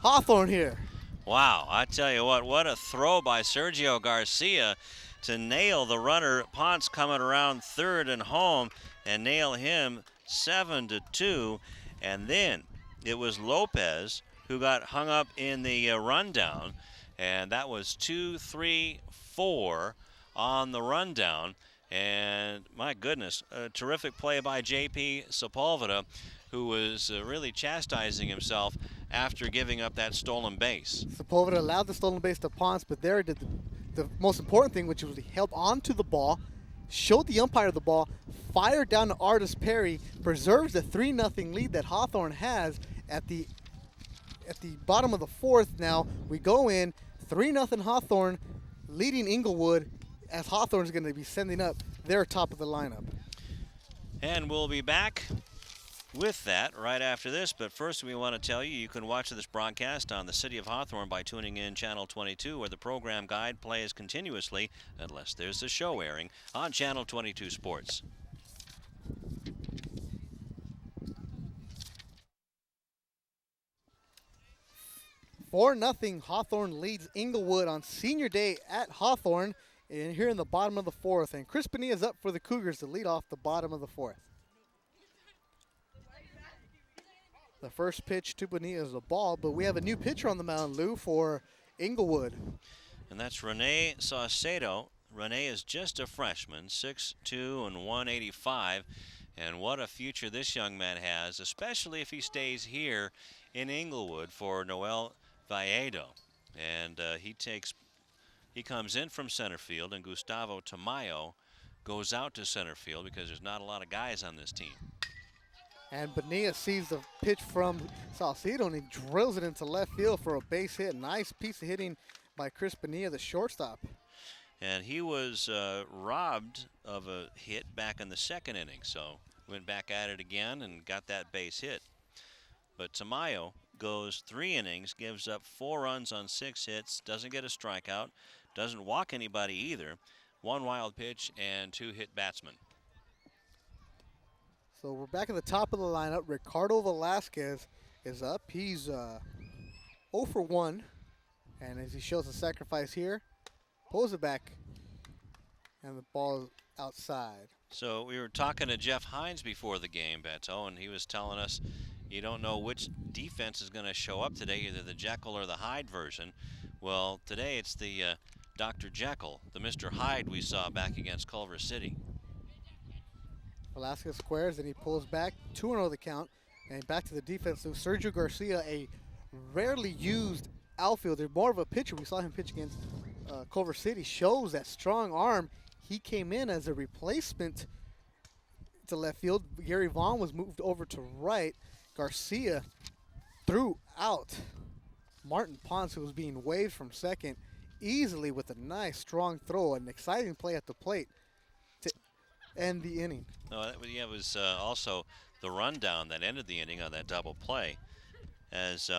Hawthorne here. Wow, I tell you what a throw by Sergio Garcia to nail the runner. Ponce coming around third and home and nail him 7-2. And then it was Lopez who got hung up in the rundown. And that was 2-3-4 on the rundown. And my goodness, a terrific play by J.P. Sepulveda, who was really chastising himself after giving up that stolen base. Sepulveda allowed the stolen base to Ponce, but there did the most important thing, which was he held on to the ball, showed the umpire the ball, fired down to Artis Perry, preserves the 3-0 lead that Hawthorne has at the bottom of the fourth. Now we go in 3-0 Hawthorne, leading Inglewood, as Hawthorne is going to be sending up their top of the lineup. And we'll be back with that right after this, but first we want to tell you can watch this broadcast on the City of Hawthorne by tuning in Channel 22, where the program guide plays continuously unless there's a show airing on Channel 22 Sports. For nothing, Hawthorne leads Inglewood on senior day at Hawthorne, and here in the bottom of the fourth. And Chris Bonilla is up for the Cougars to lead off the bottom of the fourth. The first pitch to Bonilla is a ball, but we have a new pitcher on the mound, Lou, for Inglewood. And that's Rene Saucedo. Rene is just a freshman, 6'2" and 185. And what a future this young man has, especially if he stays here in Inglewood for Noel Valledo. And he comes in from center field, and Gustavo Tamayo goes out to center field because there's not a lot of guys on this team. And Bonilla sees the pitch from Saucedo, and he drills it into left field for a base hit. Nice piece of hitting by Chris Bonilla, the shortstop. And he was robbed of a hit back in the second inning, so went back at it again and got that base hit. But Tamayo goes 3 innings, gives up 4 runs on 6 hits, doesn't get a strikeout, doesn't walk anybody either, 1 wild pitch and 2 hit batsmen. So we're back at the top of the lineup. Ricardo Velasquez is up. He's 0 for 1. And as he shows the sacrifice here, pulls it back, and the ball is outside. So we were talking to Jeff Hines before the game, Beto, and he was telling us you don't know which defense is going to show up today, either the Jekyll or the Hyde version. Well, today it's the Dr. Jekyll, the Mr. Hyde we saw back against Culver City. Velasquez squares, and he pulls back, 2-0 the count, and back to the defense. So Sergio Garcia, a rarely used outfielder, more of a pitcher. We saw him pitch against Culver City, shows that strong arm. He came in as a replacement to left field. Gary Vaughn was moved over to right. Garcia threw out Martin Ponce, who was being waved from second, easily with a nice strong throw, an exciting play at the plate to end the inning. No, it was also the rundown that ended the inning on that double play. As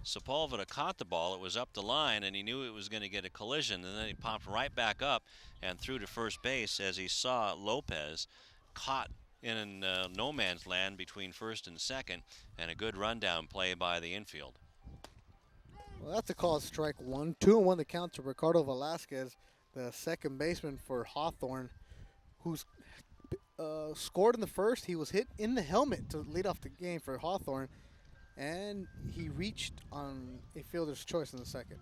Sepulveda caught the ball, it was up the line, and he knew it was going to get a collision, and then he popped right back up and threw to first base as he saw Lopez caught in no man's land between first and second, and a good rundown play by the infield. Well, that's a called strike one. 2-1 the count to Ricardo Velasquez, the second baseman for Hawthorne, who's scored in the first. He was hit in the helmet to lead off the game for Hawthorne, and he reached on a fielder's choice in the second.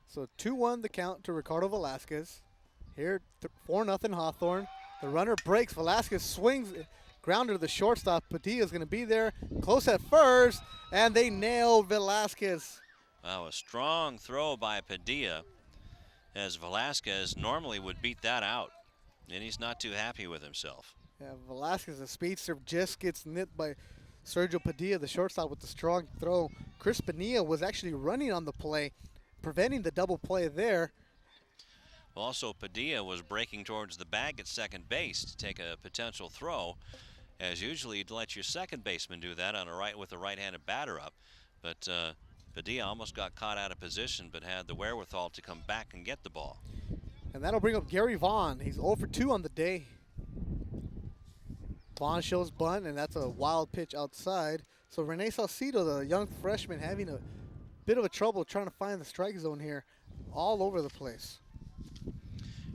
So 2-1 the count to Ricardo Velasquez. Here, 4-0 Hawthorne. The runner breaks. Velasquez swings, grounder to the shortstop. Padilla's going to be there, close at first, and they nailed Velasquez. Wow, a strong throw by Padilla, as Velasquez normally would beat that out, and he's not too happy with himself. Yeah, Velasquez, the speedster, just gets nipped by Sergio Padilla, the shortstop, with the strong throw. Chris Bonilla was actually running on the play, preventing the double play there. Also, Padilla was breaking towards the bag at second base to take a potential throw, as usually you'd let your second baseman do that on with a right-handed batter up. But Padilla almost got caught out of position, but had the wherewithal to come back and get the ball. And that'll bring up Gary Vaughn. He's 0 for 2 on the day. Vaughn shows bunt, and that's a wild pitch outside. So Rene Saucedo, the young freshman, having a bit of a trouble trying to find the strike zone here, all over the place.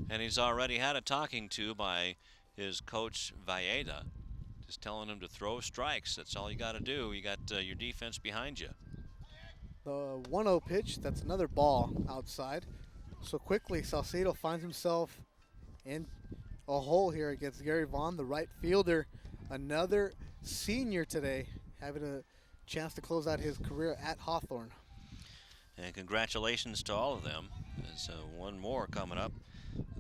And he's already had a talking to by his coach Valleda, just telling him to throw strikes. That's all you got to do. You got your defense behind you. The 1-0 pitch, that's another ball outside. So quickly, Salcedo finds himself in a hole here against Gary Vaughn, the right fielder. Another senior today, having a chance to close out his career at Hawthorne. And congratulations to all of them. There's one more coming up.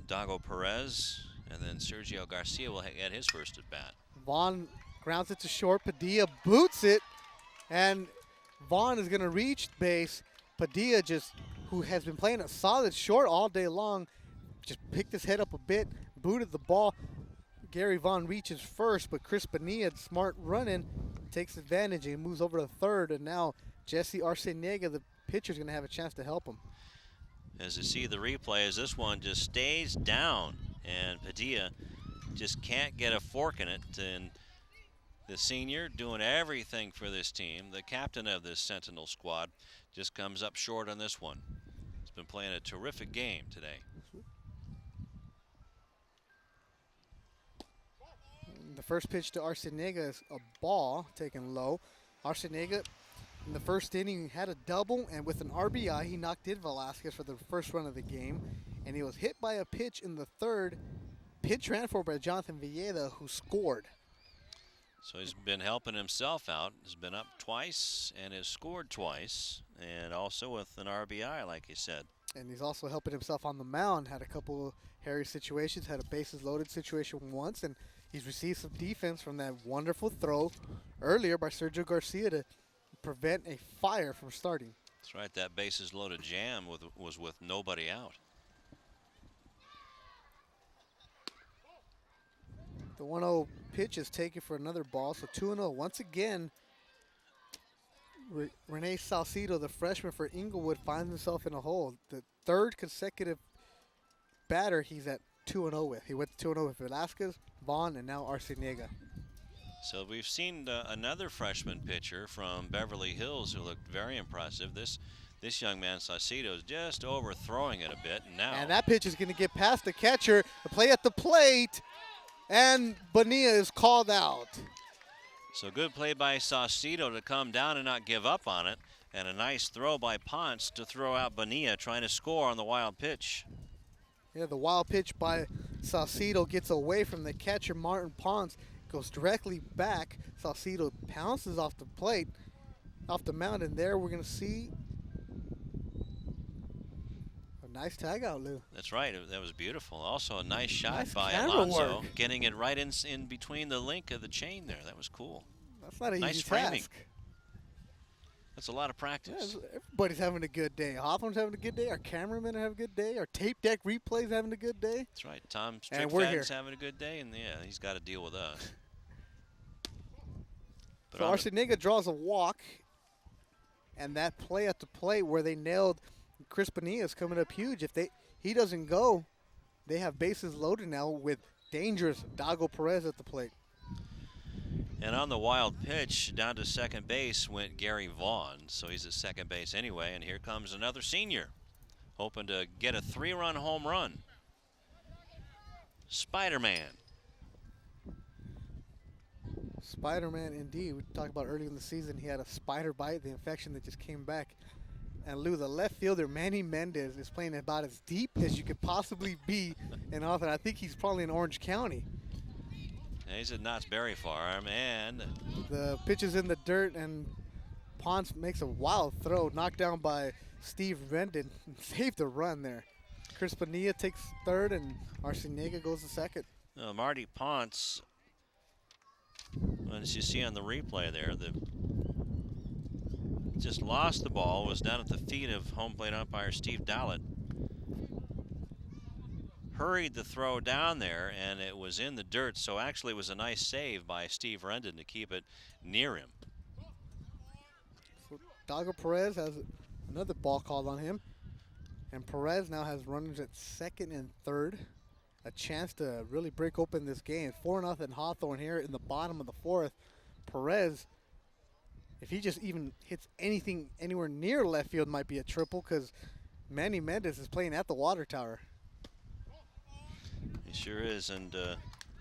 Dago Perez, and then Sergio Garcia will get his first at bat. Vaughn grounds it to short. Padilla boots it, and Vaughn is going to reach base. Padilla, who has been playing a solid short all day long, just picked his head up a bit, booted the ball. Gary Vaughn reaches first, but Chris Bonilla, smart running, takes advantage and moves over to third. And now Jesse Arceniega, the pitcher, is going to have a chance to help him. As you see the replay, as this one just stays down, and Padilla just can't get a fork in it. And the senior doing everything for this team, the captain of this Sentinel squad, just comes up short on this one. He's been playing a terrific game today. The first pitch to Arceniega is a ball taken low. Arceniega in the first inning had a double, and with an RBI, he knocked in Velasquez for the first run of the game. And he was hit by a pitch in the third. Pitch ran for by Jonathan Villeda, who scored. So he's been helping himself out. He's been up twice and has scored twice, and also with an RBI, like he said. And he's also helping himself on the mound. Had a couple of hairy situations, had a bases loaded situation once, and he's received some defense from that wonderful throw earlier by Sergio Garcia to prevent a fire from starting. That's right, that bases loaded jam was with nobody out. The 1-0 pitch is taken for another ball, so 2-0. Once again, Rene Salcedo, the freshman for Inglewood, finds himself in a hole. The third consecutive batter he's at 2-0 with. He went 2-0 with Velasquez, Vaughn, and now Arceniega. So we've seen another freshman pitcher from Beverly Hills who looked very impressive. This young man, Salcedo, is just overthrowing it a bit. And that pitch is going to get past the catcher. The play at the plate, and Bonilla is called out. So good play by Salcedo to come down and not give up on it. And a nice throw by Ponce to throw out Bonilla, trying to score on the wild pitch. Yeah, the wild pitch by Salcedo gets away from the catcher, Martin Ponce, goes directly back. Salcedo pounces off the plate, off the mound, and there we're going to see a nice tag out, Lou. That's right. That was beautiful. Also a nice shot by Alonso, getting it right in between the link of the chain there. That was cool. That's not an nice easy framing. task. That's a lot of practice. Yeah, everybody's having a good day. Hawthorne's having a good day. Our cameramen are having a good day. Our tape deck replay's having a good day. That's right. Tom And we're Strickfad's here. having a good day, and yeah, he's got to deal with us. So Arceniega draws a walk, and that play at the plate where they nailed Chris Bonilla is coming up huge. If he doesn't go, they have bases loaded now with dangerous Dago Perez at the plate. And on the wild pitch, down to second base went Gary Vaughn, so he's at second base anyway. And here comes another senior, hoping to get a 3-run home run. Spider-Man. Spider-Man, indeed. We talked about earlier in the season, he had a spider bite, the infection that just came back. And Lou, the left fielder, Manny Mendez, is playing about as deep as you could possibly be in Hawthorne. I think he's probably in Orange County. Yeah, he's at Knott's Berry Farm, and the pitch is in the dirt, and Ponce makes a wild throw, knocked down by Steve Rendon, and saved a run there. Chris Bonilla takes third, and Arceniega goes to second. Marty Ponce, as you see on the replay there, just lost the ball, was down at the feet of home plate umpire Steve Dowlett. Hurried the throw down there, and it was in the dirt, so actually it was a nice save by Steve Rendon to keep it near him. So Dago Perez has another ball called on him, and Perez now has runners at second and third. A chance to really break open this game. 4-0 Hawthorne here in the bottom of the fourth. Perez, if he just even hits anything anywhere near left field, might be a triple, because Manny Mendez is playing at the water tower. He sure is, and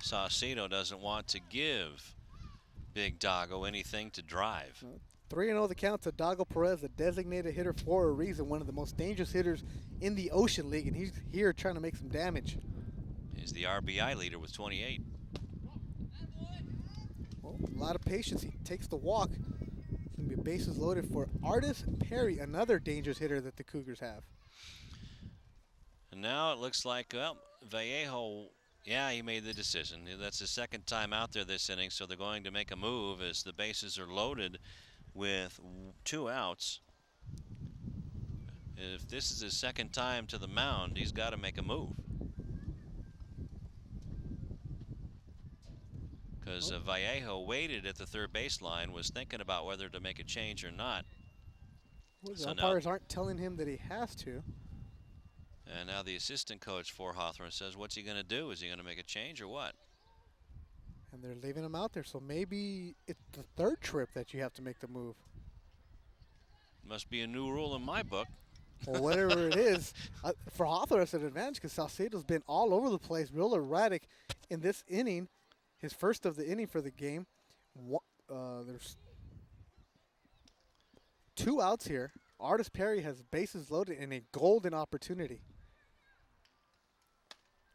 Saucedo doesn't want to give Big Dago anything to drive. 3-0 the count to Dago Perez, a designated hitter for a reason, one of the most dangerous hitters in the Ocean League, and he's here trying to make some damage. He's the RBI leader with 28. Well, a lot of patience. He takes the walk. It's going to be bases loaded for Artis Perry, another dangerous hitter that the Cougars have. And now it looks like, well, Vallejo, yeah, he made the decision. That's his second time out there this inning, so they're going to make a move as the bases are loaded with 2 outs. If this is his second time to the mound, he's got to make a move. Because Vallejo waited at the third baseline, was thinking about whether to make a change or not. Well, the So umpires aren't telling him that he has to. And now the assistant coach for Hawthorne says, what's he going to do? Is he going to make a change or what? And they're leaving him out there, so maybe it's the third trip that you have to make the move. Must be a new rule in my book. Or whatever it is. For Hawthorne, it's an advantage because Salcedo's been all over the place, real erratic in this inning. His first of the inning for the game. There's 2 outs here. Artis Perry has bases loaded and a golden opportunity.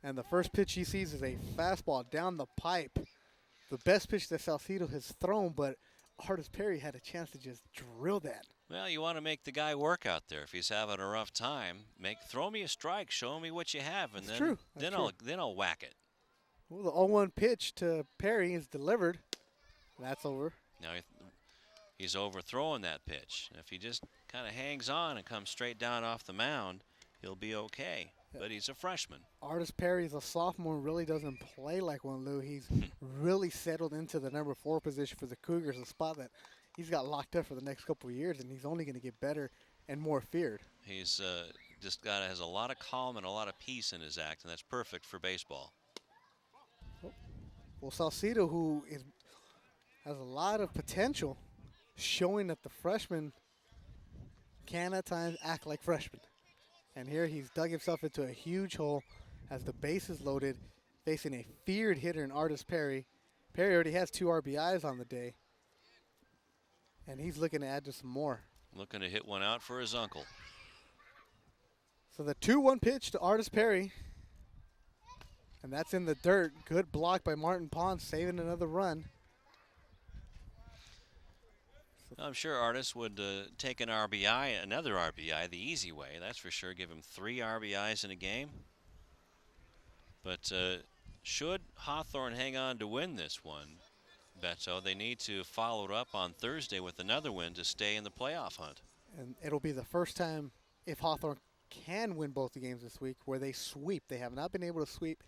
And the first pitch he sees is a fastball down the pipe. The best pitch that Salcedo has thrown, but Artis Perry had a chance to just drill that. Well, you want to make the guy work out there. If he's having a rough time, throw me a strike, show me what you have, and then I'll whack it. Well, the 0-1 pitch to Perry is delivered. That's over. Now he's overthrowing that pitch. If he just kind of hangs on and comes straight down off the mound, he'll be okay. Yeah. But he's a freshman. Artis Perry's a sophomore and really doesn't play like one, Lou. He's really settled into the number 4 position for the Cougars, a spot that he's got locked up for the next couple of years, and he's only going to get better and more feared. He's has a lot of calm and a lot of peace in his act, and that's perfect for baseball. Well, Salcedo, who has a lot of potential, showing that the freshmen can at times act like freshmen. And here he's dug himself into a huge hole as the base is loaded, facing a feared hitter in Artis Perry. Perry already has 2 RBIs on the day, and he's looking to add just some more. Looking to hit one out for his uncle. So the 2-1 pitch to Artis Perry. And that's in the dirt. Good block by Martin Pons, saving another run. I'm sure Artis would take another RBI, the easy way. That's for sure. Give him 3 RBIs in a game. But should Hawthorne hang on to win this one, Beto, they need to follow it up on Thursday with another win to stay in the playoff hunt. And it'll be the first time, if Hawthorne can win both the games this week, where they sweep. They have not been able to sweep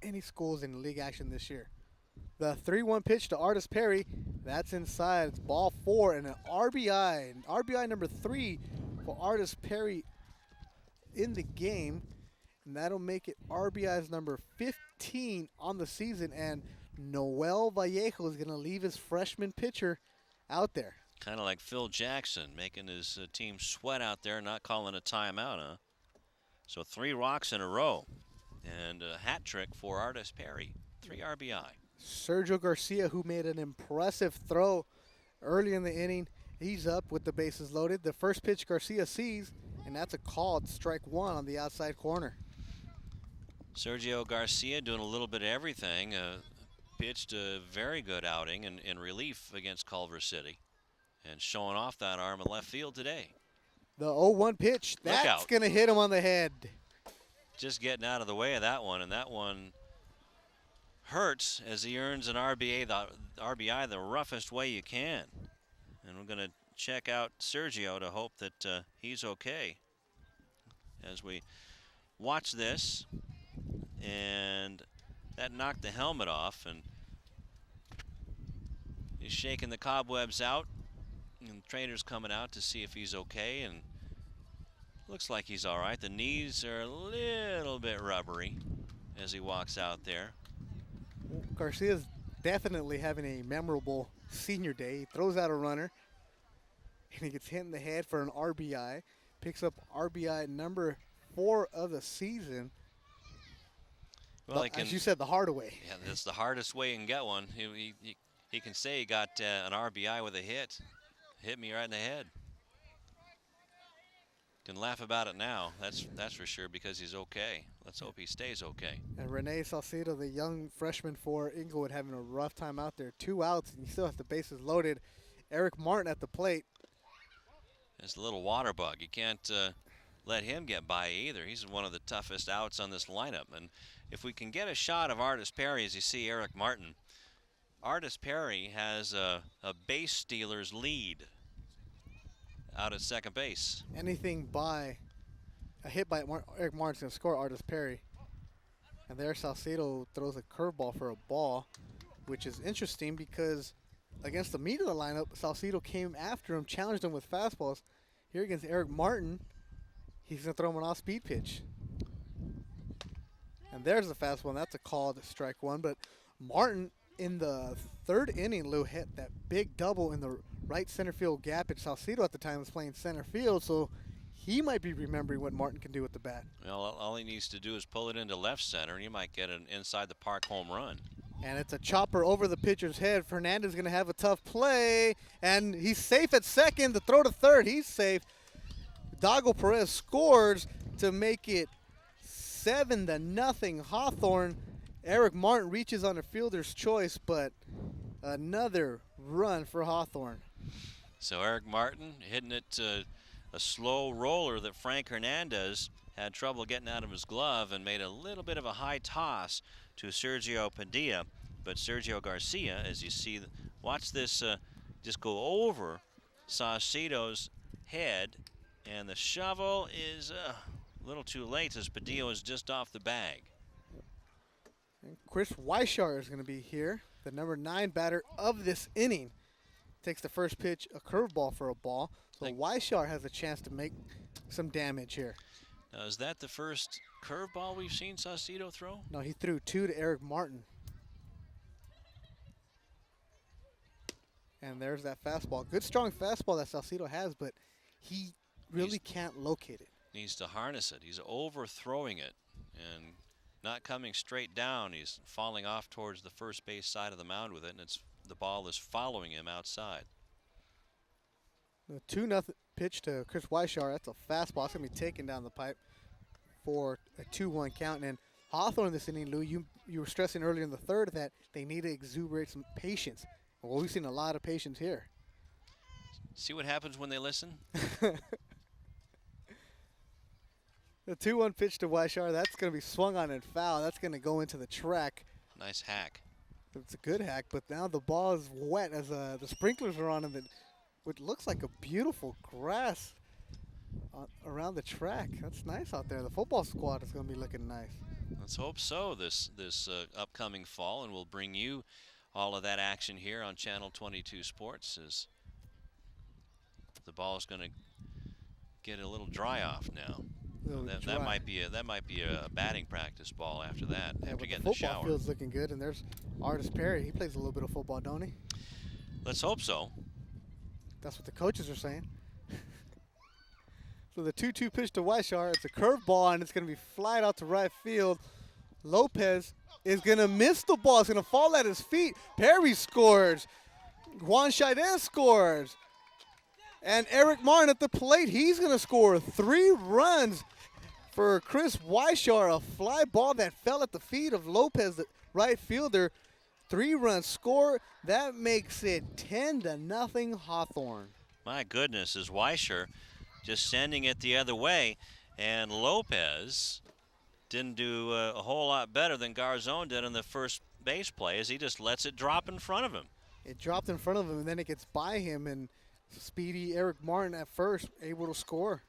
any schools in league action this year. The 3-1 pitch to Artis Perry, that's inside. It's ball 4 and an RBI. RBI number 3 for Artis Perry in the game. And that'll make it RBI's number 15 on the season. And Noel Vallejo is going to leave his freshman pitcher out there. Kind of like Phil Jackson, making his team sweat out there, not calling a timeout, huh? So 3 rocks in a row. And a hat trick for Artis Perry, 3 RBI. Sergio Garcia, who made an impressive throw early in the inning, he's up with the bases loaded. The first pitch Garcia sees, and that's a called strike 1 on the outside corner. Sergio Garcia doing a little bit of everything. Pitched a very good outing in relief against Culver City, and showing off that arm in left field today. The 0-1 pitch, that's going to hit him on the head. Just getting out of the way of that one, and that one hurts as he earns an RBI the roughest way you can. And we're going to check out Sergio to hope that he's okay as we watch this. And that knocked the helmet off, and he's shaking the cobwebs out, and the trainer's coming out to see if he's okay, and looks like he's all right. The knees are a little bit rubbery as he walks out there. Well, Garcia's definitely having a memorable senior day. He throws out a runner, and he gets hit in the head for an RBI. Picks up RBI number 4 of the season. Well, as you said, the hard way. Yeah, that's the hardest way you can get one. He can say he got an RBI with a hit. hit me right in the head. Can laugh about it now. That's for sure because he's okay. Let's hope he stays okay. And Rene Salcido, the young freshman for Inglewood, having a rough time out there. 2 outs, and you still have the bases loaded. Eric Martin at the plate. It's a little water bug. You can't let him get by either. He's one of the toughest outs on this lineup. And if we can get a shot of Artis Perry as you see Eric Martin, Artis Perry has a base stealer's lead out at second base. Anything by a hit by Eric Martin's going to score Artis Perry. And there Salcido throws a curveball for a ball, which is interesting because against the meat of the lineup, Salcido came after him, challenged him with fastballs. Here against Eric Martin, he's going to throw him an off-speed pitch. And there's the fastball, and that's a called strike one. But Martin, in the third inning, Lou hit that big double in the right center field gap. And Salcido at the time was playing center field, so he might be remembering what Martin can do with the bat. Well, all he needs to do is pull it into left center, and he might get an inside the park home run. And it's a chopper over the pitcher's head. Fernandez is going to have a tough play, and he's safe at second. The throw to third, he's safe. Dago Perez scores to make it 7-0 Hawthorne. Eric Martin reaches on a fielder's choice, but another run for Hawthorne. So Eric Martin hitting it a slow roller that Frank Hernandez had trouble getting out of his glove and made a little bit of a high toss to Sergio Padilla. But Sergio Garcia, as you see, watch this just go over Saucedo's head, and the shovel is a little too late as Padilla is just off the bag. And Chris Weishar is going to be here, the number 9 batter of this inning. Takes the first pitch, a curveball for a ball. So Weishar has a chance to make some damage here. Now, is that the first curveball we've seen Saucedo throw? No, he threw 2 to Eric Martin. And there's that fastball. Good, strong fastball that Saucedo has, but he really can't locate it. Needs to harness it. He's overthrowing it and not coming straight down. He's falling off towards the first base side of the mound with it, and the ball is following him outside. The 2-0 pitch to Chris Weishar. That's a fastball. It's going to be taken down the pipe for a 2-1 count. And Hawthorne this inning, Lou, you were stressing earlier in the third that they need to exuberate some patience. Well, we've seen a lot of patience here. See what happens when they listen? The 2-1 pitch to Weishar, that's going to be swung on and foul. That's going to go into the track. Nice hack. It's a good hack, but now the ball is wet as the sprinklers are on, and what looks like a beautiful grass around the track. That's nice out there. The football squad is going to be looking nice. Let's hope so this upcoming fall, and we'll bring you all of that action here on Channel 22 Sports as the ball is going to get a little dry off now. That might be a batting practice ball after that. Yeah, after getting the the shower. football field's looking good, and there's Artis Perry. He plays a little bit of football, don't he? Let's hope so. That's what the coaches are saying. So the 2-2 pitch to Weishar. It's a curveball, and it's going to be flied out to right field. Lopez is going to miss the ball. It's going to fall at his feet. Perry scores. Juan Chaidez scores. And Eric Martin at the plate. He's going to score 3 runs for Chris Weishar. A fly ball that fell at the feet of Lopez, the right fielder. 3-run score. That makes it 10-0 Hawthorne. My goodness, is Weishar just sending it the other way, and Lopez didn't do a whole lot better than Garzon did on the first base play as he just lets it drop in front of him. It dropped in front of him, and then it gets by him, and speedy Eric Martin at first able to score.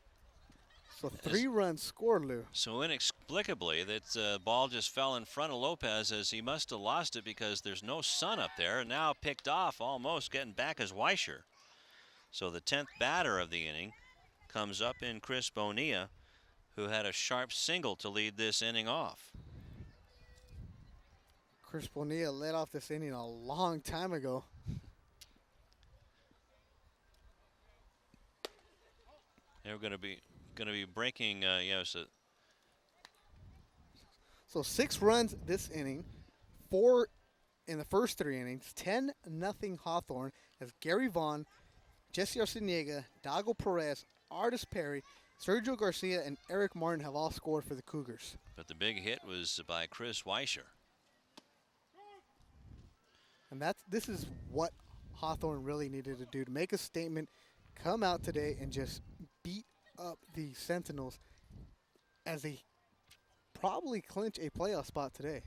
So 3-run score, Lou. So inexplicably, that ball just fell in front of Lopez as he must have lost it because there's no sun up there, and now picked off almost getting back as Weishar. So the 10th batter of the inning comes up in Chris Bonilla, who had a sharp single to lead this inning off. Chris Bonilla led off this inning a long time ago. They're going to be breaking. So 6 runs this inning, 4 in the first 3 innings. 10-0 Hawthorne as Gary Vaughn Jesse Arciniega, Dago Perez, Artis Perry, Sergio Garcia, and Eric Martin have all scored for the Cougars. But the big hit was by Chris Weischer. And this is what Hawthorne really needed to do to make a statement, come out today and just beat up the Sentinels as they probably clinch a playoff spot today.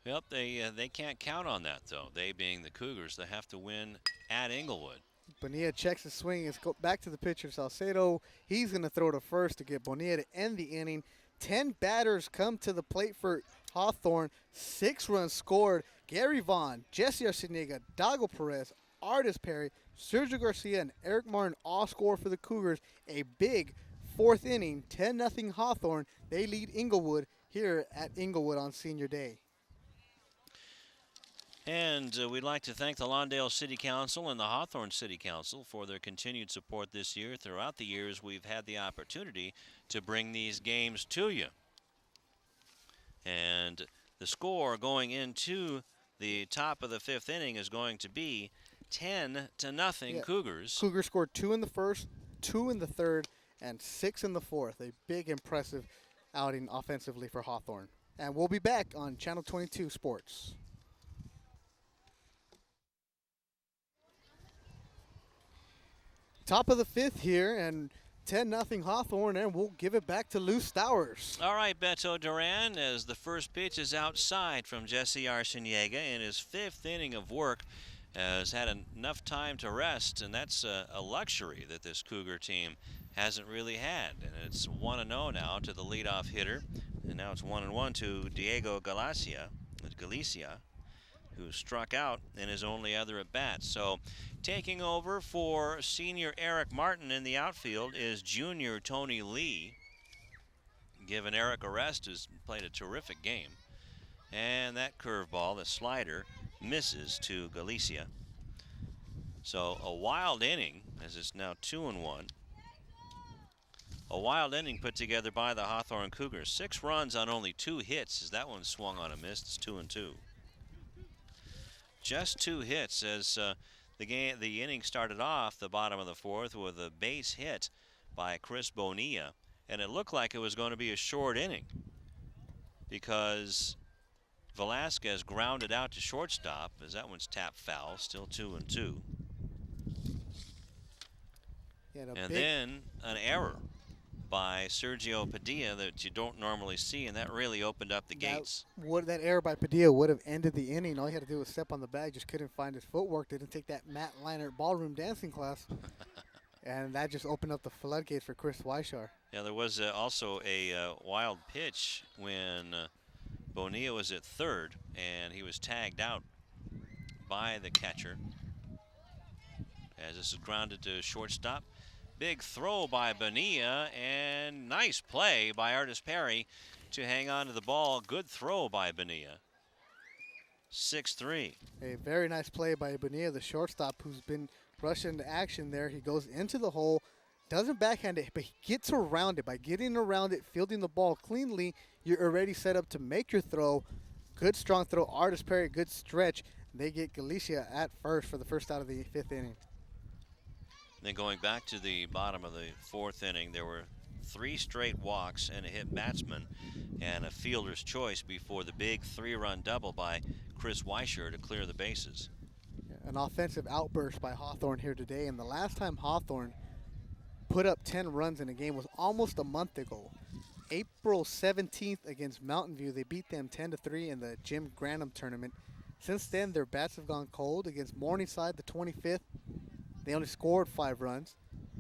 Yep, they can't count on that, though. They being the Cougars, they have to win at Inglewood. Bonilla checks his swing. Let's go back to the pitcher, Salcedo. He's going to throw to first to get Bonilla to end the inning. 10 batters come to the plate for Hawthorne. 6 runs scored. Gary Vaughn, Jesse Arciniega, Dago Perez, Artis Perry, Sergio Garcia, and Eric Martin all score for the Cougars. A big 4th inning, 10-0 Hawthorne. They lead Inglewood here at Inglewood on Senior Day. And we'd like to thank the Lawndale City Council and the Hawthorne City Council for their continued support this year. Throughout the years, we've had the opportunity to bring these games to you. And the score going into the top of the 5th inning is going to be 10-0 Cougars. Cougars scored 2 in the first, 2 in the third, and 6 in the fourth. A big, impressive outing offensively for Hawthorne. And we'll be back on Channel 22 Sports. Top of the 5th here, and 10-0 Hawthorne, and we'll give it back to Lou Stowers. All right, Beto Duran, as the first pitch is outside from Jesse Arciniega in his 5th inning of work, has had enough time to rest, and that's a luxury that this Cougar team hasn't really had. And it's 1-0 now to the leadoff hitter, and now it's 1-1 to Diego Galicia, who struck out in his only other at-bat. So taking over for senior Eric Martin in the outfield is junior Tony Lee. Giving Eric a rest, who's played a terrific game. And that curveball, the slider, misses to Galicia. So a wild inning, as it's now 2-1. A wild inning put together by the Hawthorne Cougars. 6 runs on only 2 hits, as that one swung on a miss. It's 2-2. Just 2 hits as the inning started off the bottom of the 4th with a base hit by Chris Bonilla, and it looked like it was going to be a short inning because Velasquez grounded out to shortstop as that one's tapped foul. Still 2-2. And then an error by Sergio Padilla that you don't normally see, and that really opened up the gates. That error by Padilla would have ended the inning. All he had to do was step on the bag, just couldn't find his footwork. Didn't take that Matt Leinart ballroom dancing class. And that just opened up the floodgates for Chris Weischer. Yeah, there was also a wild pitch when Bonilla was at third, and he was tagged out by the catcher as this is grounded to shortstop. Big throw by Bonilla, and nice play by Artis Perry to hang on to the ball. Good throw by Bonilla. 6-3. A very nice play by Bonilla, the shortstop, who's been rushed into action there. He goes into the hole, doesn't backhand it, but he gets around it. By getting around it, fielding the ball cleanly, you're already set up to make your throw. Good strong throw. Artis Perry, good stretch. They get Galicia at first for the first out of the 5th inning. Then going back to the bottom of the 4th inning, there were 3 straight walks and a hit batsman and a fielder's choice before the big 3-run double by Chris Weischer to clear the bases. An offensive outburst by Hawthorne here today, and the last time Hawthorne put up 10 runs in a game was almost a month ago. April 17th against Mountain View, they beat them 10-3 in the Jim Granum tournament. Since then, their bats have gone cold. Against Morningside, the 25th, they only scored 5 runs.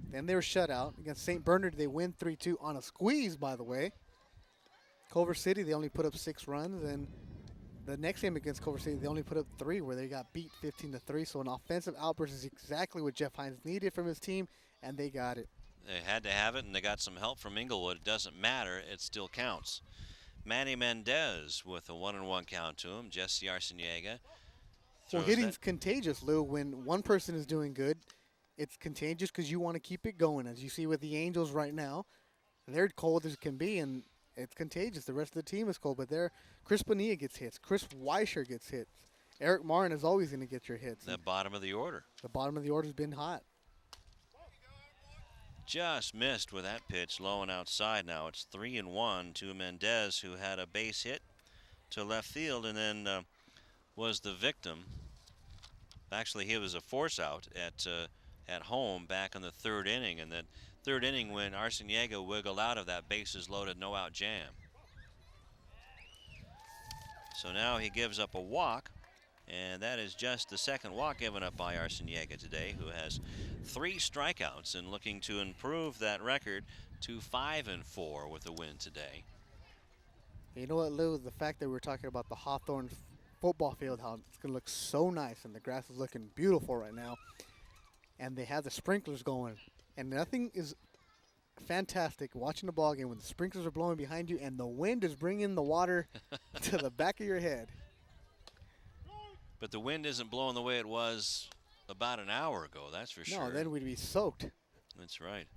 Then they were shut out. Against St. Bernard, they win 3-2 on a squeeze, by the way. Culver City, they only put up 6 runs. And the next game against Culver City, they only put up 3, where they got beat 15-3. So an offensive outburst is exactly what Jeff Hines needed from his team, and they got it. They had to have it, and they got some help from Inglewood. It doesn't matter. It still counts. Manny Mendez with a 1-1 count to him. Jesse Arciniega. Well, hitting's contagious, Lou. When one person is doing good, it's contagious because you want to keep it going. As you see with the Angels right now, they're cold as can be, and it's contagious. The rest of the team is cold, but Chris Bonilla gets hits. Chris Weischer gets hits. Eric Martin is always going to get your hits. The bottom of the order. The bottom of the order has been hot. Just missed with that pitch low and outside. Now it's 3-1 to Mendez, who had a base hit to left field and then was the victim. Actually, he was a force out at home back in the third inning, and then third inning when Arciniega wiggled out of that bases loaded no out jam. So now he gives up a walk, and that is just the second walk given up by Arciniega today, who has 3 strikeouts and looking to improve that record to 5-4 with a win today. You know what, Lou? The fact that we're talking about the Hawthorne football field, how it's going to look so nice, and the grass is looking beautiful right now. And they have the sprinklers going. And nothing is fantastic watching the ball game when the sprinklers are blowing behind you and the wind is bringing the water to the back of your head. But the wind isn't blowing the way it was about an hour ago, that's for sure. No, then we'd be soaked. That's right.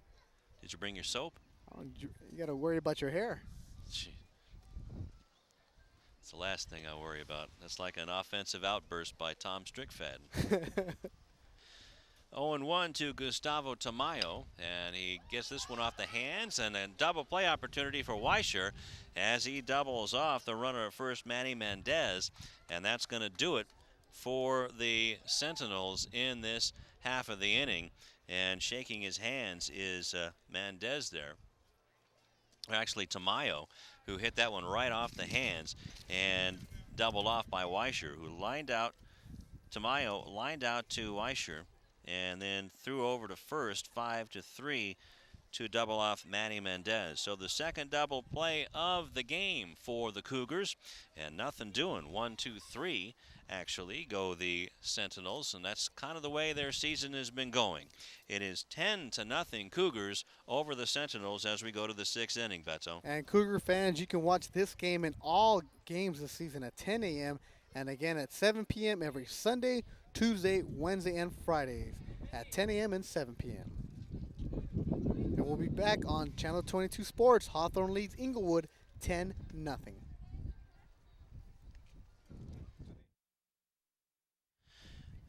Did you bring your soap? Oh, you got to worry about your hair. Gee. It's the last thing I worry about. That's like an offensive outburst by Tom Strickfaden. 0-1 to Gustavo Tamayo, and he gets this one off the hands, and a double play opportunity for Weischer as he doubles off the runner at first, Manny Mendez, and that's going to do it for the Sentinels in this half of the inning. And shaking his hands is Mendez there. Actually, Tamayo, who hit that one right off the hands and doubled off by Weischer, who lined out. Tamayo lined out to Weischer and then threw over to first, 5-3 to double off Manny Mendez. So the second double play of the game for the Cougars, and nothing doing. 1-2-3 actually go the Sentinels, and that's kind of the way their season has been going. It is 10-0 Cougars over the Sentinels as we go to the 6th inning, Beto. And Cougar fans, you can watch this game and all games this season at 10 a.m. and again at 7 p.m. every Sunday, Tuesday, Wednesday, and Fridays at 10 a.m. and 7 p.m. And we'll be back on Channel 22 Sports. Hawthorne leads Inglewood 10-0.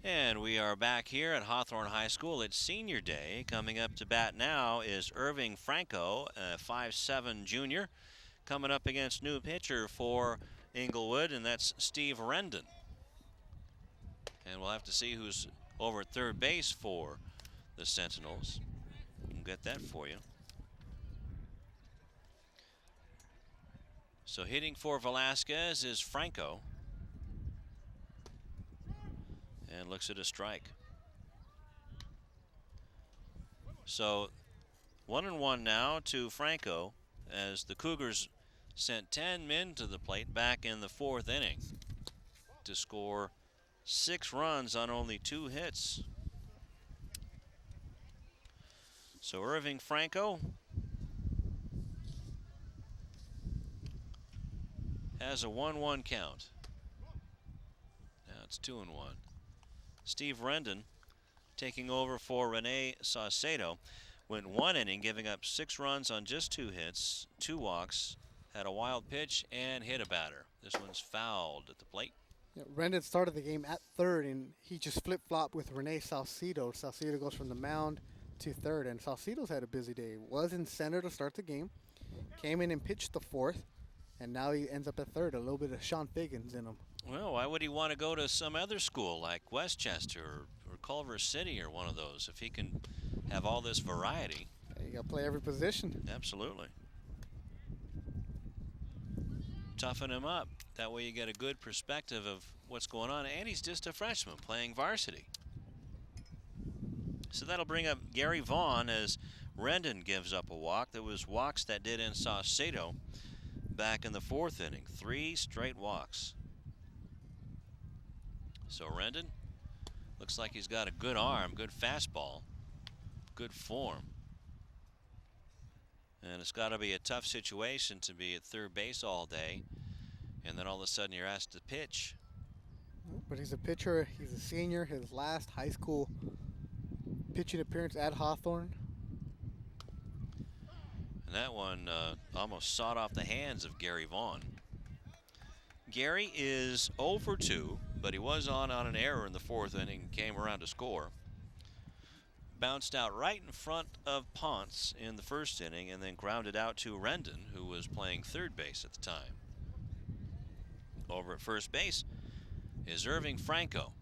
And we are back here at Hawthorne High School. It's senior day. Coming up to bat now is Irving Franco, a 5'7" junior, coming up against new pitcher for Inglewood, and that's Steve Rendon. And we'll have to see who's over at third base for the Sentinels. We'll get that for you. So hitting for Velasquez is Franco. And looks at a strike. So 1-1 now to Franco as the Cougars sent 10 men to the plate back in the 4th inning to score 6 runs on only 2 hits. So Irving Franco has a 1-1 count. Now it's 2-1. Steve Rendon taking over for Rene Saucedo. Went 1 inning, giving up 6 runs on just 2 hits, 2 walks, had a wild pitch, and hit a batter. This one's fouled at the plate. Yeah, Rendon started the game at third, and he just flip-flopped with Rene Saucedo. Saucedo goes from the mound to third, and Saucedo's had a busy day. Was in center to start the game, came in and pitched the 4th, and now he ends up at third. A little bit of Sean Figgins in him. Well, why would he want to go to some other school like Westchester or Culver City or one of those if he can have all this variety? You got to play every position. Absolutely. Toughen him up. That way you get a good perspective of what's going on. And he's just a freshman playing varsity. So that'll bring up Gary Vaughn as Rendon gives up a walk. There was walks that did in Saucedo back in the 4th inning. 3 straight walks. So Rendon looks like he's got a good arm, good fastball, good form. And it's got to be a tough situation to be at third base all day, and then all of a sudden you're asked to pitch. But he's a pitcher. He's a senior. His last high school pitching appearance at Hawthorne. And that one almost sawed off the hands of Gary Vaughn. Gary is 0 for 2, but he was on an error in the 4th inning, came around to score. bounced out right in front of Ponce in the first inning and then grounded out to Rendon, who was playing third base at the time. Over at first base is Irving Franco.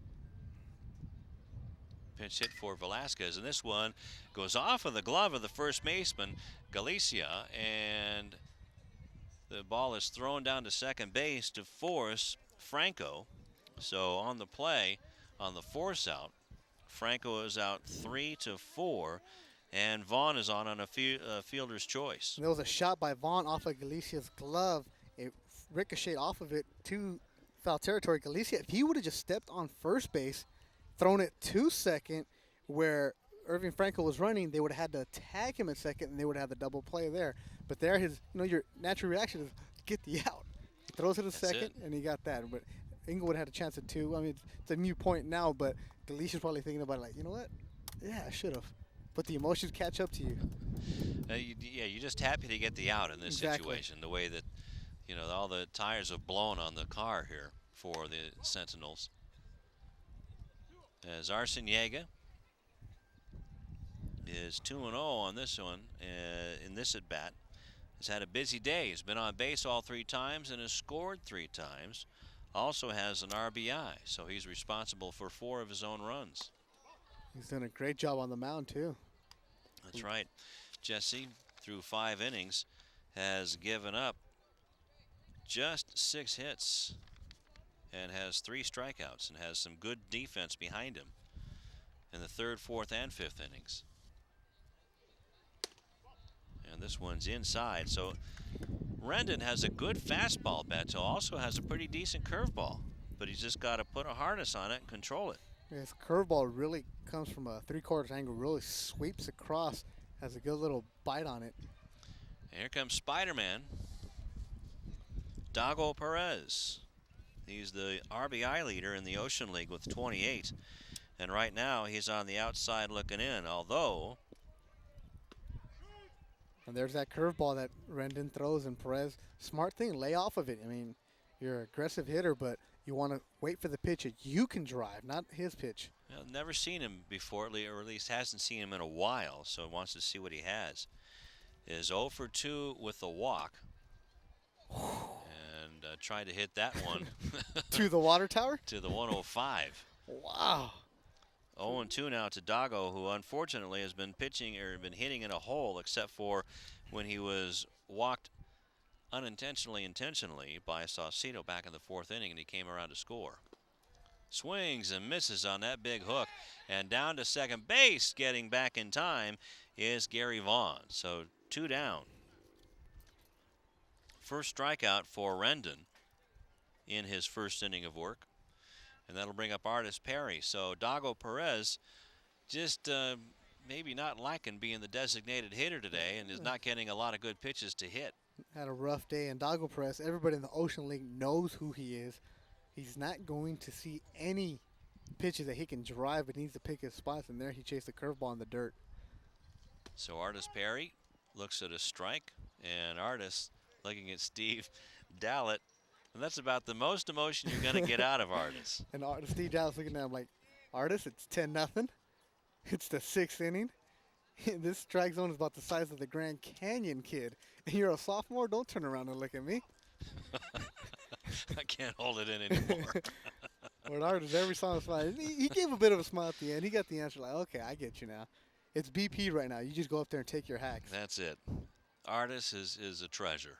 Pitch hit for Velasquez, and this one goes off of the glove of the first baseman, Galicia, and the ball is thrown down to second base to force Franco. So on the play, on the force out, Franco is out 3-4, and Vaughn is on a fielder's choice. And there was a shot by Vaughn off of Galicia's glove. It ricocheted off of it to foul territory. Galicia, if he would have just stepped on first base, thrown it to second, where Irving Franco was running, they would have had to tag him at second, and they would have the double play there. But there, your natural reaction is get the out. He throws it to second, and he got that. But Inglewood had a chance at two. I mean, it's a mute point now, but Galicia's probably thinking about it like, you know what? Yeah, I should have. But the emotions catch up to you. You're just happy to get the out in this situation. The way that, all the tires have blown on the car here for the Sentinels. As Arciniega is 2-0 on this one, in this at-bat. Has had a busy day. He's been on base all 3 times and has scored 3 times. Also has an RBI, so he's responsible for 4 of his own runs. He's done a great job on the mound, too. That's right. Jesse, through 5 innings, has given up just 6 hits and has 3 strikeouts and has some good defense behind him in the 3rd, 4th, and 5th innings. And this one's inside, so Rendon has a good fastball, Beto. Also has a pretty decent curveball, but he's just got to put a harness on it and control it. His curveball really comes from a 3/4 angle, really sweeps across, has a good little bite on it. And here comes Spider-Man, Dago Perez. He's the RBI leader in the Ocean League with 28. And right now he's on the outside looking in, although... And there's that curveball that Rendon throws, and Perez, smart thing, lay off of it. I mean, you're an aggressive hitter, but you want to wait for the pitch that you can drive, not his pitch. I've never seen him before, or at least hasn't seen him in a while, so wants to see what he has. Is 0 for 2 with the walk. And tried to hit that one. To the water tower? To the 105. Wow. 0-2 now to Dago, who unfortunately has been pitching or been hitting in a hole, except for when he was walked intentionally by Saucedo back in the 4th inning, and he came around to score. Swings and misses on that big hook, and down to second base, getting back in time, is Gary Vaughn. So 2 down. First strikeout for Rendon in his first inning of work. And that'll bring up Artis Perry. So Dago Perez just maybe not liking being the designated hitter today and is not getting a lot of good pitches to hit. Had a rough day, and Dago Perez, everybody in the Ocean League knows who he is. He's not going to see any pitches that he can drive, but he needs to pick his spots, and there he chased the curveball in the dirt. So Artis Perry looks at a strike, and Artis looking at Steve Dallett. And that's about the most emotion you're going to get out of Artis. And Steve Dallas looking at him like, Artis, it's 10-0. It's the 6th inning. This strike zone is about the size of the Grand Canyon, kid. And you're a sophomore? Don't turn around and look at me. I can't hold it in anymore. Well, Artis, every song smile. He gave a bit of a smile at the end. He got the answer like, okay, I get you now. It's BP right now. You just go up there and take your hacks. That's it. Artis is a treasure.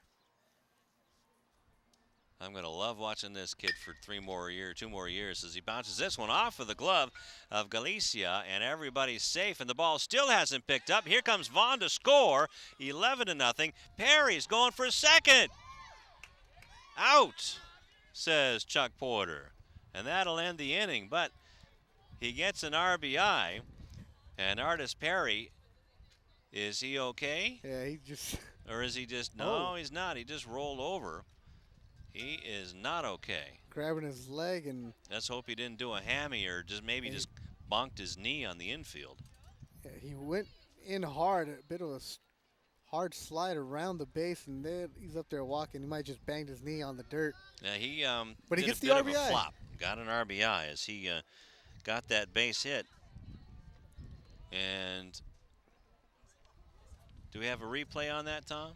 I'm going to love watching this kid for 2 more years as he bounces this one off of the glove of Galicia, and everybody's safe, and the ball still hasn't picked up. Here comes Vaughn to score, 11-0. Perry's going for second. Out, says Chuck Porter, and that'll end the inning, but he gets an RBI, and Artis Perry, is he okay? Yeah, he just... Or is he just... No, he's not. He just rolled over. He is not okay. Grabbing his leg, and let's hope he didn't do a hammy or just maybe just bonked his knee on the infield. Yeah, he went in hard, a bit of a hard slide around the base, and then he's up there walking. He might just banged his knee on the dirt. Yeah, he but he did gets a the bit RBI. Of a flop. Got an RBI as he got that base hit. And do we have a replay on that, Tom?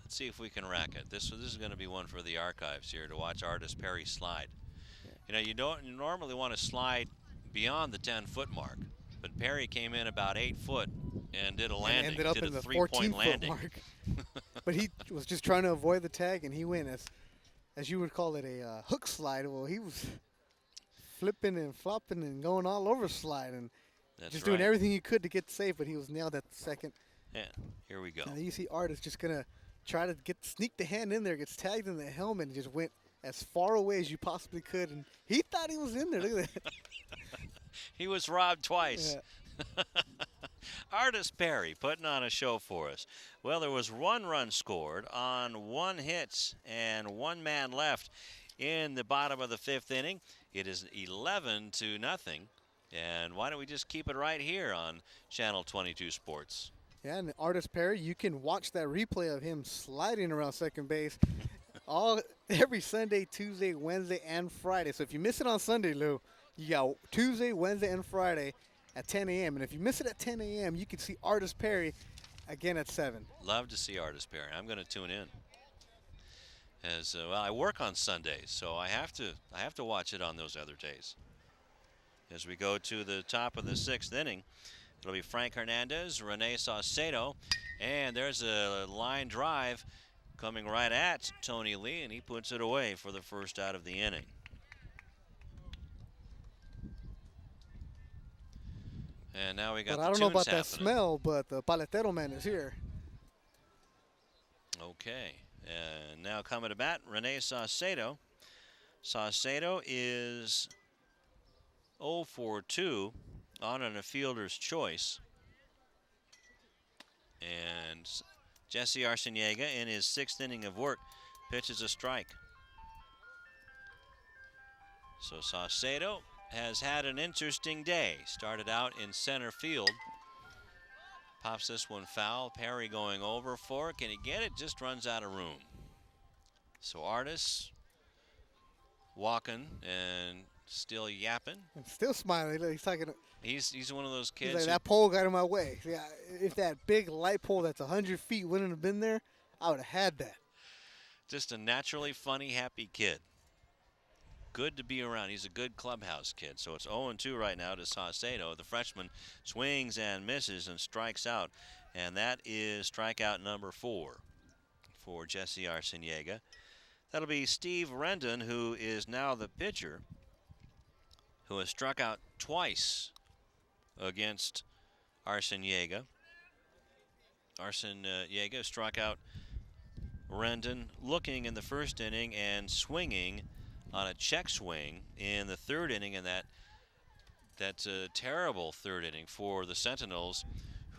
Let's see if we can rack it. This is going to be one for the archives here to watch Artis Perry slide. You know, you don't normally want to slide beyond the 10-foot mark, but Perry came in about 8 foot and did a landing. And ended up did in a the 3-point 14-foot landing. mark. But he was just trying to avoid the tag, and he went as you would call it, a hook slide. Well, he was flipping and flopping and going all over slide and just doing everything he could to get safe, but he was nailed at the second. Yeah, here we go. Now you see Artis just going to try to sneak the hand in there, gets tagged in the helmet, and just went as far away as you possibly could. And he thought he was in there. Look at that. He was robbed twice. Yeah. Artis Perry putting on a show for us. Well, there was 1 run scored on 1 hit and 1 man left in the bottom of the 5th inning. It is 11-0. And why don't we just keep it right here on Channel 22 Sports? Yeah, and Artis Perry, you can watch that replay of him sliding around second base every Sunday, Tuesday, Wednesday, and Friday. So if you miss it on Sunday, Lou, you got Tuesday, Wednesday, and Friday at 10 a.m. And if you miss it at 10 a.m., you can see Artis Perry again at 7. Love to see Artis Perry. I'm going to tune in. As well, I work on Sundays, so I have to watch it on those other days. As we go to the top of the 6th inning, it'll be Frank Hernandez, Rene Saucedo, and there's a line drive coming right at Tony Lee, and he puts it away for the first out of the inning. And now we got but the I don't know about happening. that smell, but the paletero man is here. Okay, and now coming to bat, Rene Saucedo. Saucedo is 0 for 2 on a fielder's choice. And Jesse Arciniega, in his 6th inning of work, pitches a strike. So Saucedo has had an interesting day. Started out in center field. Pops this one foul. Perry going over for it. Can he get it? Just runs out of room. So Artis walking and still yapping. And still smiling. He's talking. He's one of those kids. He's like, that pole got in my way. Yeah, if that big light pole that's 100 feet wouldn't have been there, I would have had that. Just a naturally funny, happy kid. Good to be around. He's a good clubhouse kid. So it's 0-2 right now to Saucedo. The freshman swings and misses and strikes out. And that is strikeout number 4 for Jesse Arciniega. That'll be Steve Rendon, who is now the pitcher, who has struck out twice against Arciniega. Arciniega struck out Rendon looking in the 1st inning and swinging on a check swing in the 3rd inning, and that's a terrible 3rd inning for the Sentinels,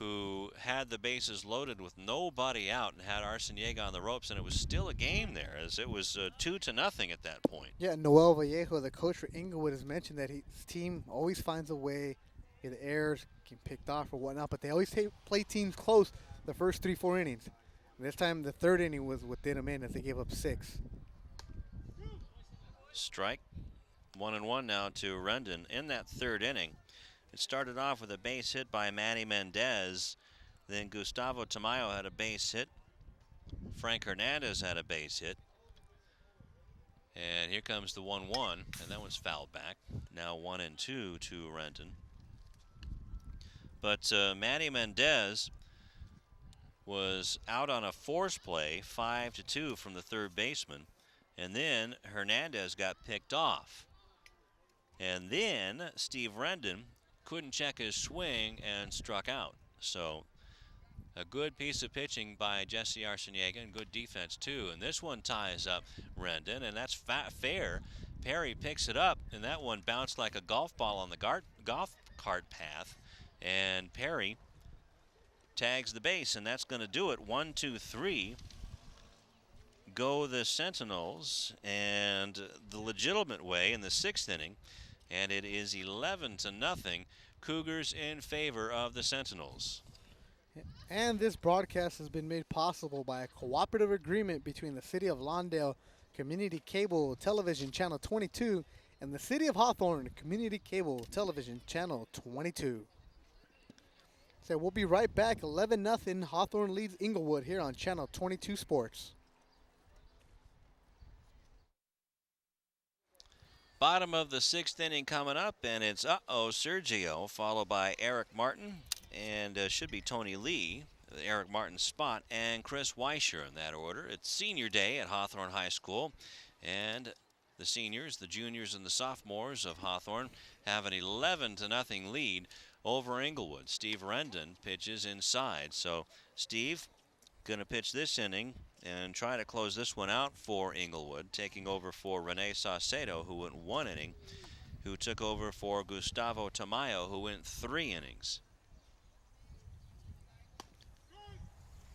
who had the bases loaded with nobody out and had Arciniega on the ropes, and it was still a game there, as it was 2-0 at that point. Yeah, Noel Vallejo, the coach for Inglewood, has mentioned that his team always finds a way, get errors, get picked off or whatnot, but they always play teams close the first 3-4 innings. And this time the 3rd inning was what did them in, as they gave up 6. Strike 1-1 now to Rendon in that 3rd inning. It started off with a base hit by Manny Mendez. Then Gustavo Tamayo had a base hit. Frank Hernandez had a base hit. And here comes the 1-1, and that one's fouled back. Now 1-2 to Rendon. But Manny Mendez was out on a force play, 5-2 from the 3rd baseman. And then Hernandez got picked off. And then Steve Rendon couldn't check his swing and struck out. So a good piece of pitching by Jesse Arciniega and good defense too. And this one ties up Rendon, and that's fair. Perry picks it up, and that one bounced like a golf ball on the golf cart path. And Perry tags the base, and that's going to do it. 1-2-3. Go the Sentinels, and the legitimate way in the 6th inning, and it is 11-0. Cougars in favor of the Sentinels. And this broadcast has been made possible by a cooperative agreement between the City of Lawndale Community Cable Television Channel 22 and the City of Hawthorne Community Cable Television Channel 22. So we'll be right back. 11-0. Hawthorne leads Inglewood here on Channel 22 Sports. Bottom of the 6th inning coming up, and it's Sergio, followed by Eric Martin, and should be Tony Lee, Eric Martin's spot, and Chris Weischer in that order. It's senior day at Hawthorne High School, and the seniors, the juniors, and the sophomores of Hawthorne have an 11-0 lead over Inglewood. Steve Rendon pitches inside. So Steve going to pitch this inning and try to close this one out for Inglewood, taking over for Rene Saucedo, who went 1 inning, who took over for Gustavo Tamayo, who went 3 innings.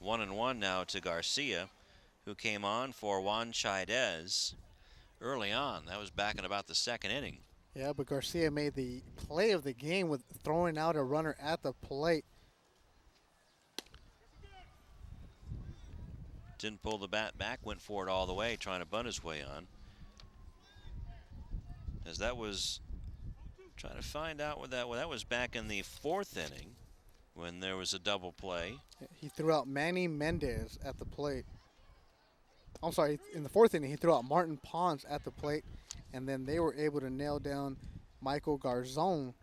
1-1 now to Garcia, who came on for Juan Chaidez early on. That was back in about the 2nd inning. Yeah, but Garcia made the play of the game with throwing out a runner at the plate. Didn't pull the bat back, went for it all the way, trying to bunt his way on. As that was, trying to find out what that was. That was back in the 4th inning when there was a double play. He threw out Manny Mendez at the plate. I'm sorry, in the 4th inning, he threw out Martin Pons at the plate, and then they were able to nail down Michael Garzon.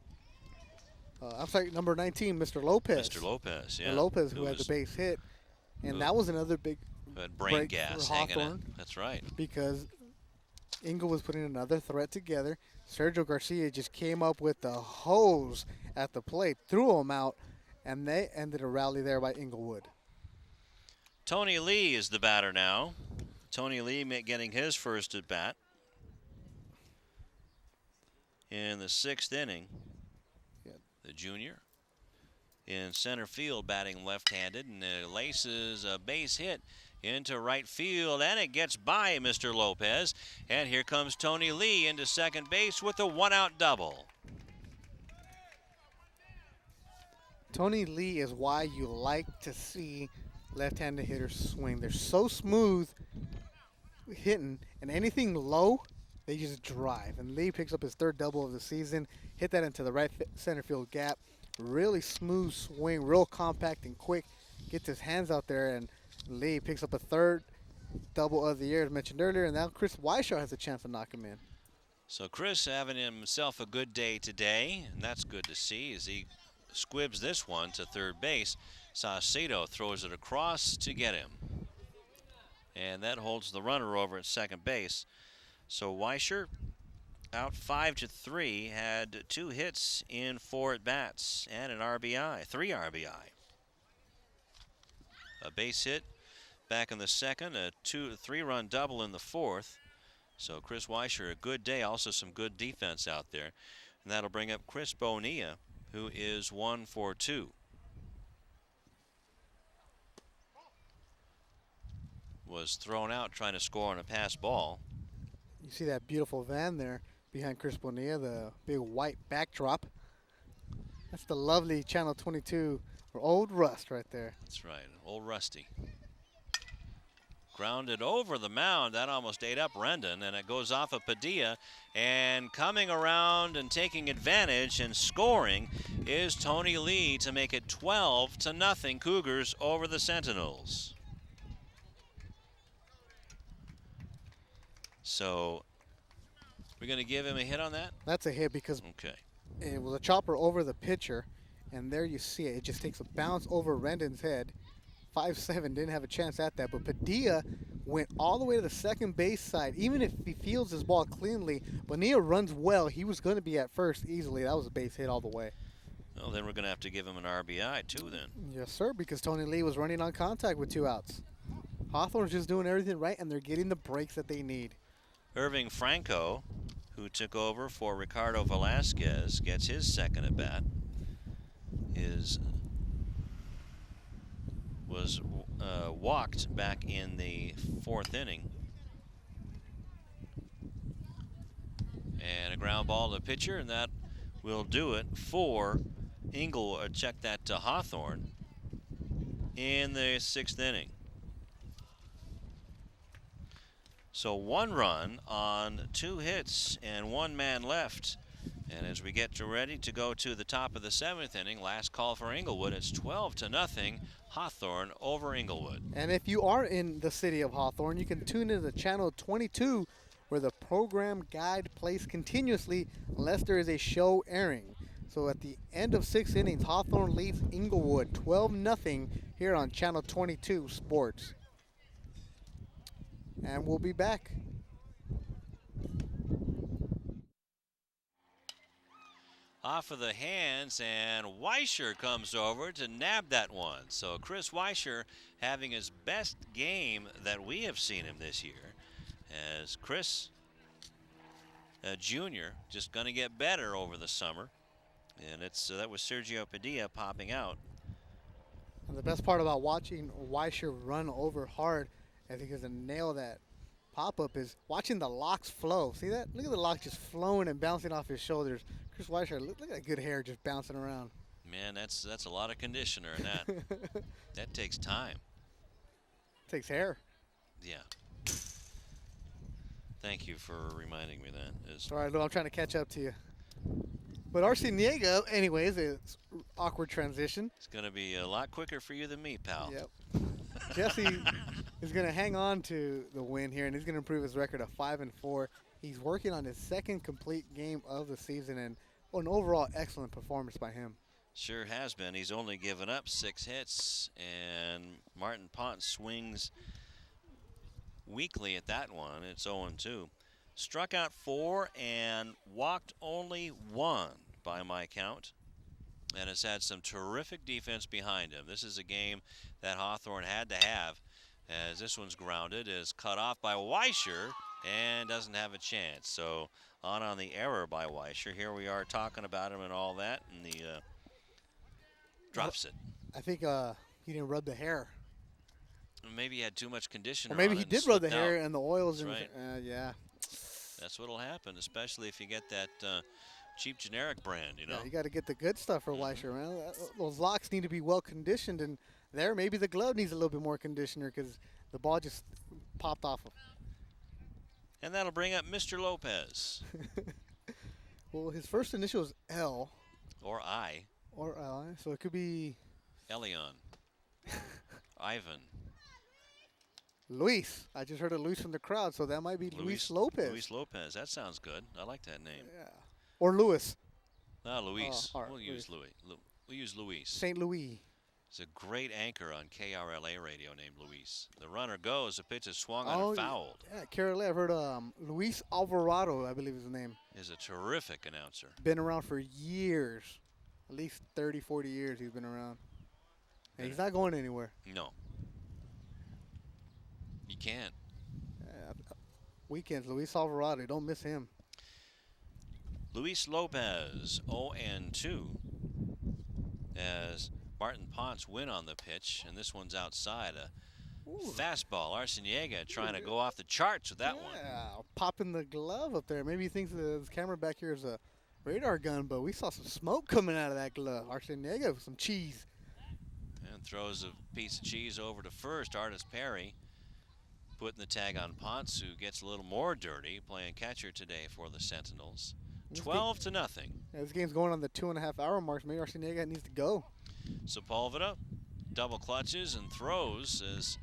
I'm sorry, number 19, Mr. Lopez. Mr. Lopez, yeah. Lopez, who had the base hit. And that was another big brain gas for hanging Hawthorne. in. That's right. Because Ingle was putting another threat together. Sergio Garcia just came up with the hose at the plate, threw him out, and they ended a rally there by Inglewood. Tony Lee is the batter now. Tony Lee getting his first at bat in the 6th inning. Yeah. The junior in center field, batting left-handed, and laces a base hit into right field, and it gets by Mr. Lopez. And here comes Tony Lee into second base with a 1-out double. Tony Lee is why you like to see left-handed hitters swing. They're so smooth hitting, and anything low, they just drive. And Lee picks up his 3rd double of the season, hit that into the right center field gap. Really smooth swing, real compact and quick. Gets his hands out there, and Lee picks up a 3rd double of the year, as mentioned earlier, and now Chris Weischer has a chance to knock him in. So Chris having himself a good day today, and that's good to see as he squibs this one to third base. Saucedo throws it across to get him. And that holds the runner over at second base. So Weischer out 5-3, had 2 hits in 4 at-bats and an RBI, 3 RBI. A base hit back in the 2nd, a 3-run double in the 4th. So Chris Weischer, a good day, also some good defense out there. And that'll bring up Chris Bonilla, who is 1 for 2. Was thrown out trying to score on a pass ball. You see that beautiful van there behind Chris Bonilla, the big white backdrop. That's the lovely Channel 22, or Old Rust right there. That's right, Old Rusty. Grounded over the mound. That almost ate up Rendon, and it goes off of Padilla. And coming around and taking advantage and scoring is Tony Lee to make it 12-0 Cougars over the Sentinels. So we're going to give him a hit on that? That's a hit because okay. It was a chopper over the pitcher, and there you see it. It just takes a bounce over Rendon's head. 5'7", didn't have a chance at that, but Padilla went all the way to the second base side. Even if he fields his ball cleanly, Bonilla runs well. He was going to be at first easily. That was a base hit all the way. Well, then we're going to have to give him an RBI too then. Yes, sir, because Tony Lee was running on contact with 2 outs. Hawthorne's just doing everything right, and they're getting the breaks that they need. Irving Franco, who took over for Ricardo Velasquez, gets his second at bat. Was walked back in the 4th inning. And a ground ball to the pitcher, and that will do it for Inglewood. Check that to Hawthorne in the 6th inning. So 1 run on 2 hits and 1 man left. And as we get ready to go to the top of the 7th inning, last call for Inglewood, it's 12-0 Hawthorne over Inglewood. And if you are in the city of Hawthorne, you can tune into channel 22 where the program guide plays continuously unless there is a show airing. So at the end of 6 innings, Hawthorne leads Inglewood 12-0 here on channel 22 Sports. And we'll be back. Off of the hands, and Weischer comes over to nab that one. So Chris Weischer having his best game that we have seen him this year, as Chris Jr. just going to get better over the summer. And that was Sergio Padilla popping out. And the best part about watching Weischer run over hard, I think, is to nail that pop-up, is watching the locks flow. See that? Look at the lock just flowing and bouncing off his shoulders. Chris Weischer, look at that good hair just bouncing around. Man, that's a lot of conditioner in that. That takes time. Takes hair. Yeah. Thank you for reminding me that. It's all right, I'm trying to catch up to you. But Arciniega, anyways, it's awkward transition. It's going to be a lot quicker for you than me, pal. Yep. Jesse is going to hang on to the win here, and he's going to improve his record of 5-4. He's working on his second complete game of the season, and an overall excellent performance by him. Sure has been. He's only given up 6 hits, and Martin Ponce swings weakly at that one. It's 0-2. Struck out 4 and walked only 1 by my count, and has had some terrific defense behind him. This is a game that Hawthorne had to have, as this one's grounded, is cut off by Weischer and doesn't have a chance. So on the error by Weischer. Here we are talking about him and all that, and he drops it. I think he didn't rub the hair. Maybe he had too much conditioner. Or maybe on he it did and rub the slipped hair out. and the oils. That's and right. Yeah. That's what'll happen, especially if you get that cheap generic brand, you know. Yeah, you got to get the good stuff for Weischer, man. Those locks need to be well conditioned, and there maybe the glove needs a little bit more conditioner because the ball just popped off. And that'll bring up Mr. Lopez. Well, his first initial is L. Or I. Or L, so it could be Elion. Ivan. Luis. I just heard a Luis from the crowd, so that might be Luis Lopez. Luis Lopez. That sounds good. I like that name. Yeah. Or Luis. Luis. All right, We'll use Louis. We'll use Luis. St. Louis. He's a great anchor on KRLA radio named Luis. The runner goes. The pitch is swung on and fouled. Yeah, Carolina. I've heard Luis Alvarado, I believe is his name. Is a terrific announcer. Been around for years. At least 30, 40 years he's been around. And he's not going anywhere. No. You can't. Weekends, Luis Alvarado. Don't miss him. Luis Lopez, 0-2. As Martin Ponce win on the pitch, and this one's outside. Fastball. Arciniega trying to go off the charts with that one. Yeah, popping the glove up there. Maybe he thinks the camera back here is a radar gun, but we saw some smoke coming out of that glove. Arciniega with some cheese. And throws a piece of cheese over to first. Artis Perry putting the tag on Ponce, who gets a little more dirty, playing catcher today for the Sentinels. 12-0. Yeah, this game's going on the 2.5 hour mark. Maybe Arciniega needs to go. Sepulveda double clutches and throws, as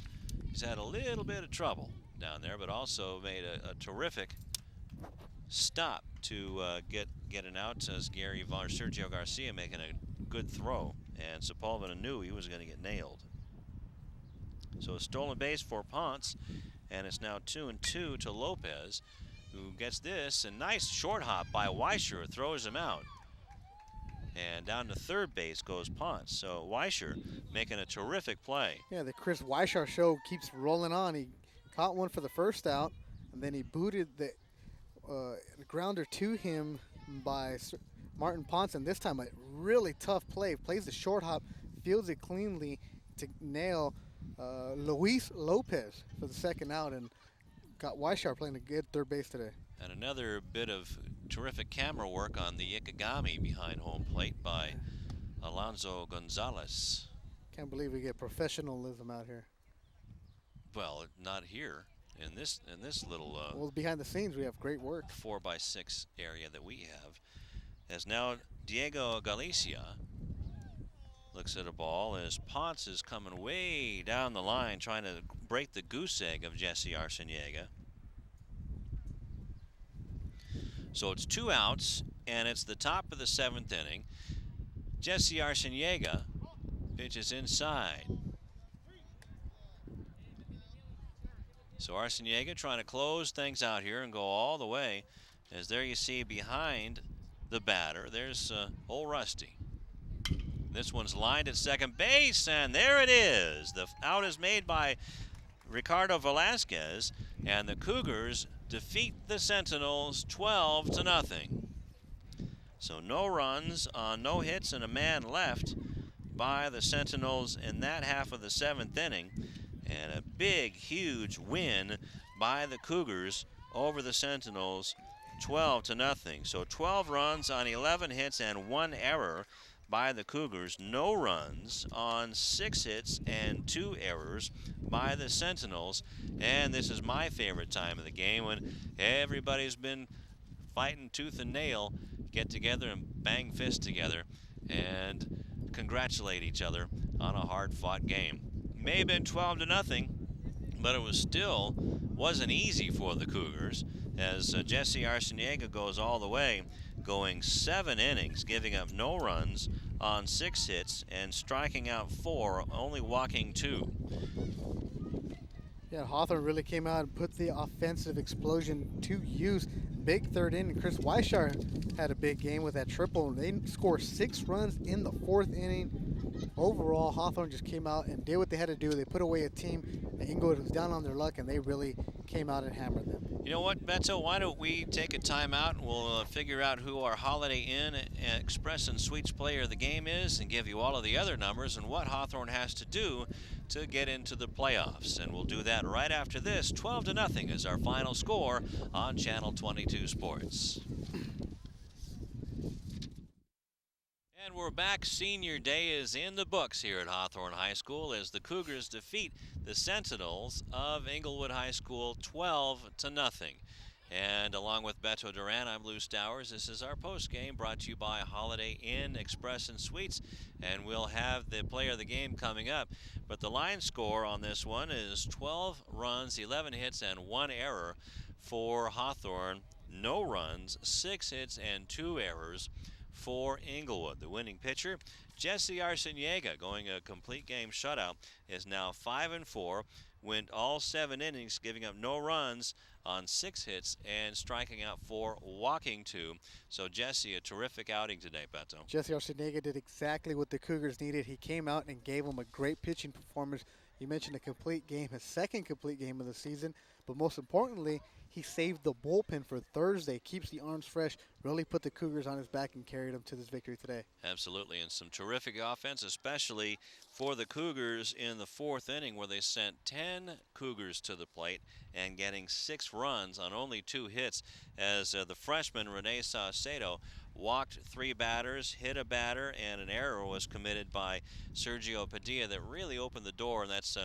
he's had a little bit of trouble down there, but also made a terrific stop to get an out, as Sergio Garcia making a good throw, and Sepulveda knew he was going to get nailed. So a stolen base for Ponce, and it's now 2-2 to Lopez, who gets this, and nice short hop by Weischer, throws him out. And down to third base goes Ponce. So Weischer making a terrific play. Yeah, the Chris Weischer show keeps rolling on. He caught one for the first out, and then he booted the grounder to him by Martin Ponce, and this time a really tough play. Plays the short hop, fields it cleanly to nail Luis Lopez for the second out, and got Weischer playing a good third base today. And another bit of terrific camera work on the Ikegami behind home plate by Alonso Gonzalez. Can't believe we get professionalism out here. Well, not here. in this little Well, behind the scenes, we have great work. 4x6 area that we have. As now Diego Galicia looks at a ball as Potts is coming way down the line trying to break the goose egg of Jesse Arciniega. So it's 2 outs, and it's the top of the 7th inning. Jesse Arciniega pitches inside. So Arciniega trying to close things out here and go all the way. As there you see behind the batter, there's old Rusty. This one's lined at second base, and there it is. The out is made by Ricardo Velasquez, and the Cougars defeat the Sentinels 12-0. So no runs on no hits and a man left by the Sentinels in that half of the 7th inning, and a big, huge win by the Cougars over the Sentinels 12-0. So 12 runs on 11 hits and 1 error by the Cougars. No runs on 6 hits and 2 errors by the Sentinels. And this is my favorite time of the game when everybody's been fighting tooth and nail, get together and bang fists together and congratulate each other on a hard-fought game. May have been 12-0, but it was still wasn't easy for the Cougars as Jesse Arciniega goes all the way, going 7 innings, giving up no runs on 6 hits and striking out 4, only walking 2. Yeah, Hawthorne really came out and put the offensive explosion to use. Big 3rd inning. Chris Weishar had a big game with that triple. They scored 6 runs in the 4th inning. Overall, Hawthorne just came out and did what they had to do. They put away a team that Inglewood was down on their luck, and they really came out and hammered them. You know what, Beto? Why don't we take a timeout and we'll figure out who our Holiday Inn Express and Suites player of the game is and give you all of the other numbers and what Hawthorne has to do to get into the playoffs. And we'll do that right after this. 12-0 is our final score on Channel 22 Sports. And we're back. Senior Day is in the books here at Hawthorne High School as the Cougars defeat the Sentinels of Inglewood High School 12-0. And along with Beto Duran, I'm Lou Stowers. This is our post game brought to you by Holiday Inn Express and Suites. And we'll have the player of the game coming up. But the line score on this one is 12 runs, 11 hits, and 1 error for Hawthorne. No runs, 6 hits, and 2 errors for Inglewood. The winning pitcher, Jesse Arciniega, going a complete game shutout, is now 5-4, went all 7 innings, giving up no runs on 6 hits and striking out 4, walking 2. So Jesse, a terrific outing today, Beto. Jesse Arciniega did exactly what the Cougars needed. He came out and gave them a great pitching performance. You mentioned a complete game, his 2nd complete game of the season, but most importantly, he saved the bullpen for Thursday, keeps the arms fresh, really put the Cougars on his back and carried them to this victory today. Absolutely, and some terrific offense, especially for the Cougars in the 4th inning where they sent 10 Cougars to the plate and getting 6 runs on only 2 hits as the freshman Rene Saucedo walked 3 batters, hit a batter, and an error was committed by Sergio Padilla that really opened the door, and that's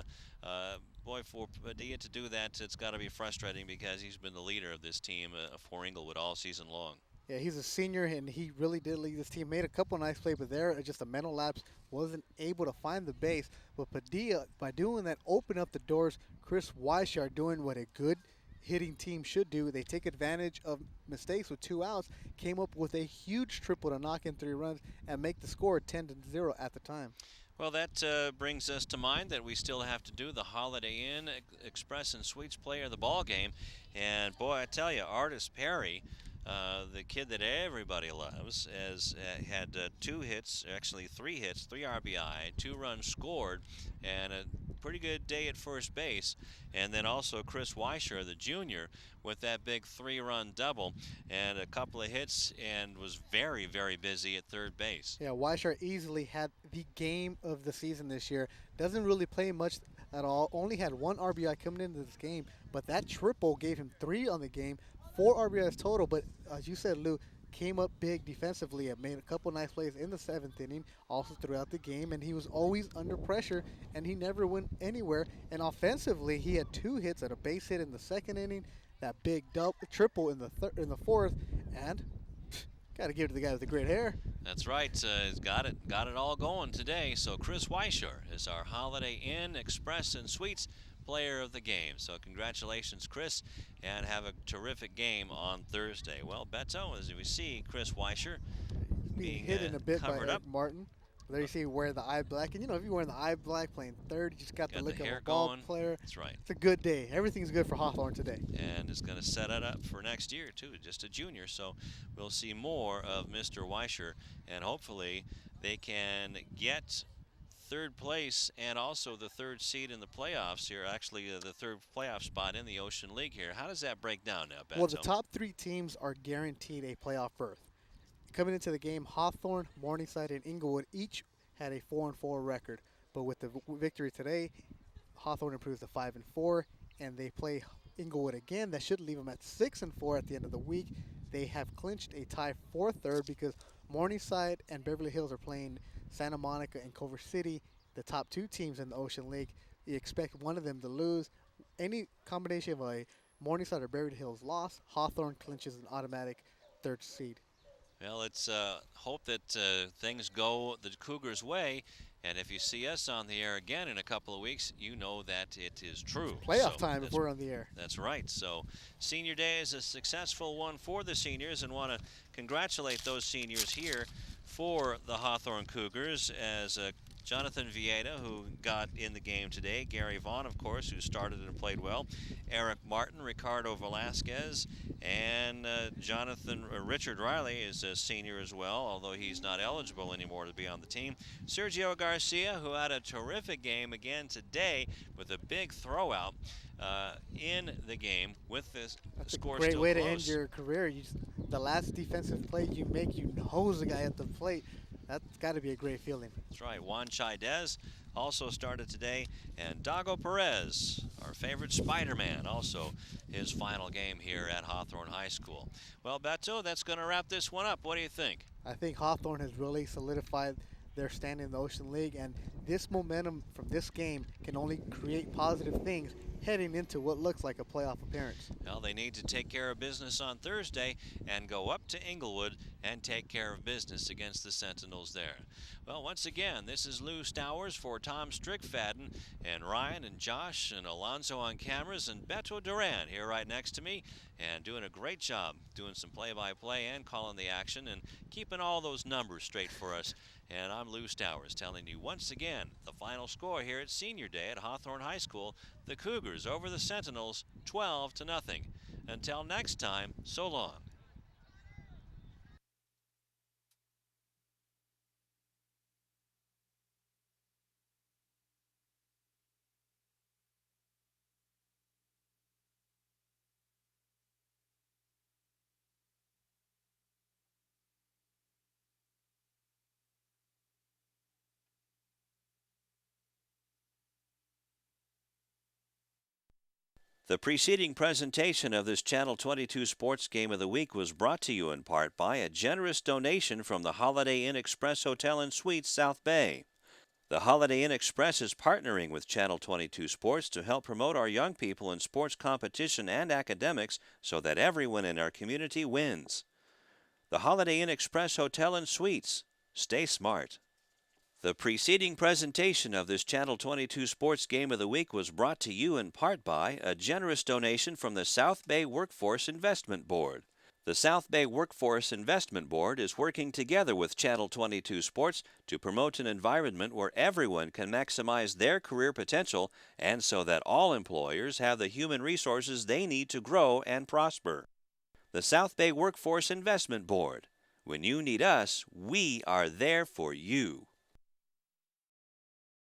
boy, for Padilla to do that, it's got to be frustrating because he's been the leader of this team for Inglewood all season long. Yeah, he's a senior, and he really did lead this team. Made a couple nice plays, but there, just a mental lapse. Wasn't able to find the base. But Padilla, by doing that, opened up the doors. Chris Weishar doing what a good hitting team should do. They take advantage of mistakes with 2 outs, came up with a huge triple to knock in 3 runs and make the score 10-0 at the time. Well, that brings us to mind that we still have to do the Holiday Inn Express and Suites player of the ball game. And boy, I tell you, Artis Perry, the kid that everybody loves, has had 2 hits, actually 3 hits, 3 RBI, 2 runs scored, and a pretty good day at first base. And then also Chris Weishar, the junior, with that big 3-run double and a couple of hits and was very, very busy at third base. Yeah, Weishar easily had the game of the season this year. Doesn't really play much at all. Only had 1 RBI coming into this game, but that triple gave him 3 on the game, 4 RBIs total. But as you said, Lou, came up big defensively and made a couple nice plays in the seventh inning, also throughout the game, and he was always under pressure, and he never went anywhere. And offensively, he had 2 hits at a base hit in the second inning, that big triple in the fourth, and got to give it to the guy with the great hair. That's right. He's got it all going today. So Chris Weischer is our Holiday Inn Express and Suites player of the game. So congratulations, Chris, and have a terrific game on Thursday. Well, Beto, as we see, Chris Weischer Being hit in a bit by covered Eric up. Martin. There you see wear the eye black, and if you're wearing the eye black playing third, you just got the look the of hair a ball going. player. That's right. It's a good day. Everything's good for Hawthorne today. And it's going to set it up for next year, too, just a junior. So we'll see more of Mr. Weischer, and hopefully they can get third place and also the third seed in the playoffs here, actually the third playoff spot in the Ocean League here. How does that break down now, Beto? Well, the top 3 teams are guaranteed a playoff berth. Coming into the game, Hawthorne, Morningside, and Inglewood each had a 4-4 record. But with the victory today, Hawthorne improves to 5-4, and they play Inglewood again. That should leave them at 6-4 at the end of the week. They have clinched a tie for third because Morningside and Beverly Hills are playing Santa Monica and Culver City, the top 2 teams in the Ocean League. You expect one of them to lose. Any combination of a Morningside or Beverly Hills loss, Hawthorne clinches an automatic third seed. Well, let's hope that things go the Cougars' way. And if you see us on the air again in a couple of weeks, you know that it is true. It's playoff time if we're on the air. That's right. So Senior Day is a successful one for the seniors, and want to congratulate those seniors here for the Hawthorne Cougars as Jonathan Vieta, who got in the game today, Gary Vaughn, of course, who started and played well, Eric Martin, Ricardo Velasquez, and Richard Riley is a senior as well, although he's not eligible anymore to be on the team. Sergio Garcia, who had a terrific game again today with a big throwout in the game with this score That's a great way close. to end your career. The last defensive play you make, you hose the guy at the plate. That's got to be a great feeling. That's right. Juan Chaidez also started today, and Dago Perez, our favorite Spider-Man, also his final game here at Hawthorne High School. Well, Beto, that's going to wrap this one up. What do you think? I think Hawthorne has really solidified their stand in the Ocean League, and this momentum from this game can only create positive things heading into what looks like a playoff appearance. Well, they need to take care of business on Thursday and go up to Inglewood and take care of business against the Sentinels there. Well, once again, this is Lou Stowers for Tom Strickfaden and Ryan and Josh and Alonzo on cameras, and Beto Duran here right next to me, and doing a great job doing some play-by-play and calling the action and keeping all those numbers straight for us. And I'm Lou Stowers telling you once again the final score here at Senior Day at Hawthorne High School. The Cougars over the Sentinels 12-0. Until next time, so long. The preceding presentation of this Channel 22 Sports Game of the Week was brought to you in part by a generous donation from the Holiday Inn Express Hotel and Suites, South Bay. The Holiday Inn Express is partnering with Channel 22 Sports to help promote our young people in sports competition and academics so that everyone in our community wins. The Holiday Inn Express Hotel and Suites. Stay smart. The preceding presentation of this Channel 22 Sports Game of the Week was brought to you in part by a generous donation from the South Bay Workforce Investment Board. The South Bay Workforce Investment Board is working together with Channel 22 Sports to promote an environment where everyone can maximize their career potential and so that all employers have the human resources they need to grow and prosper. The South Bay Workforce Investment Board. When you need us, we are there for you.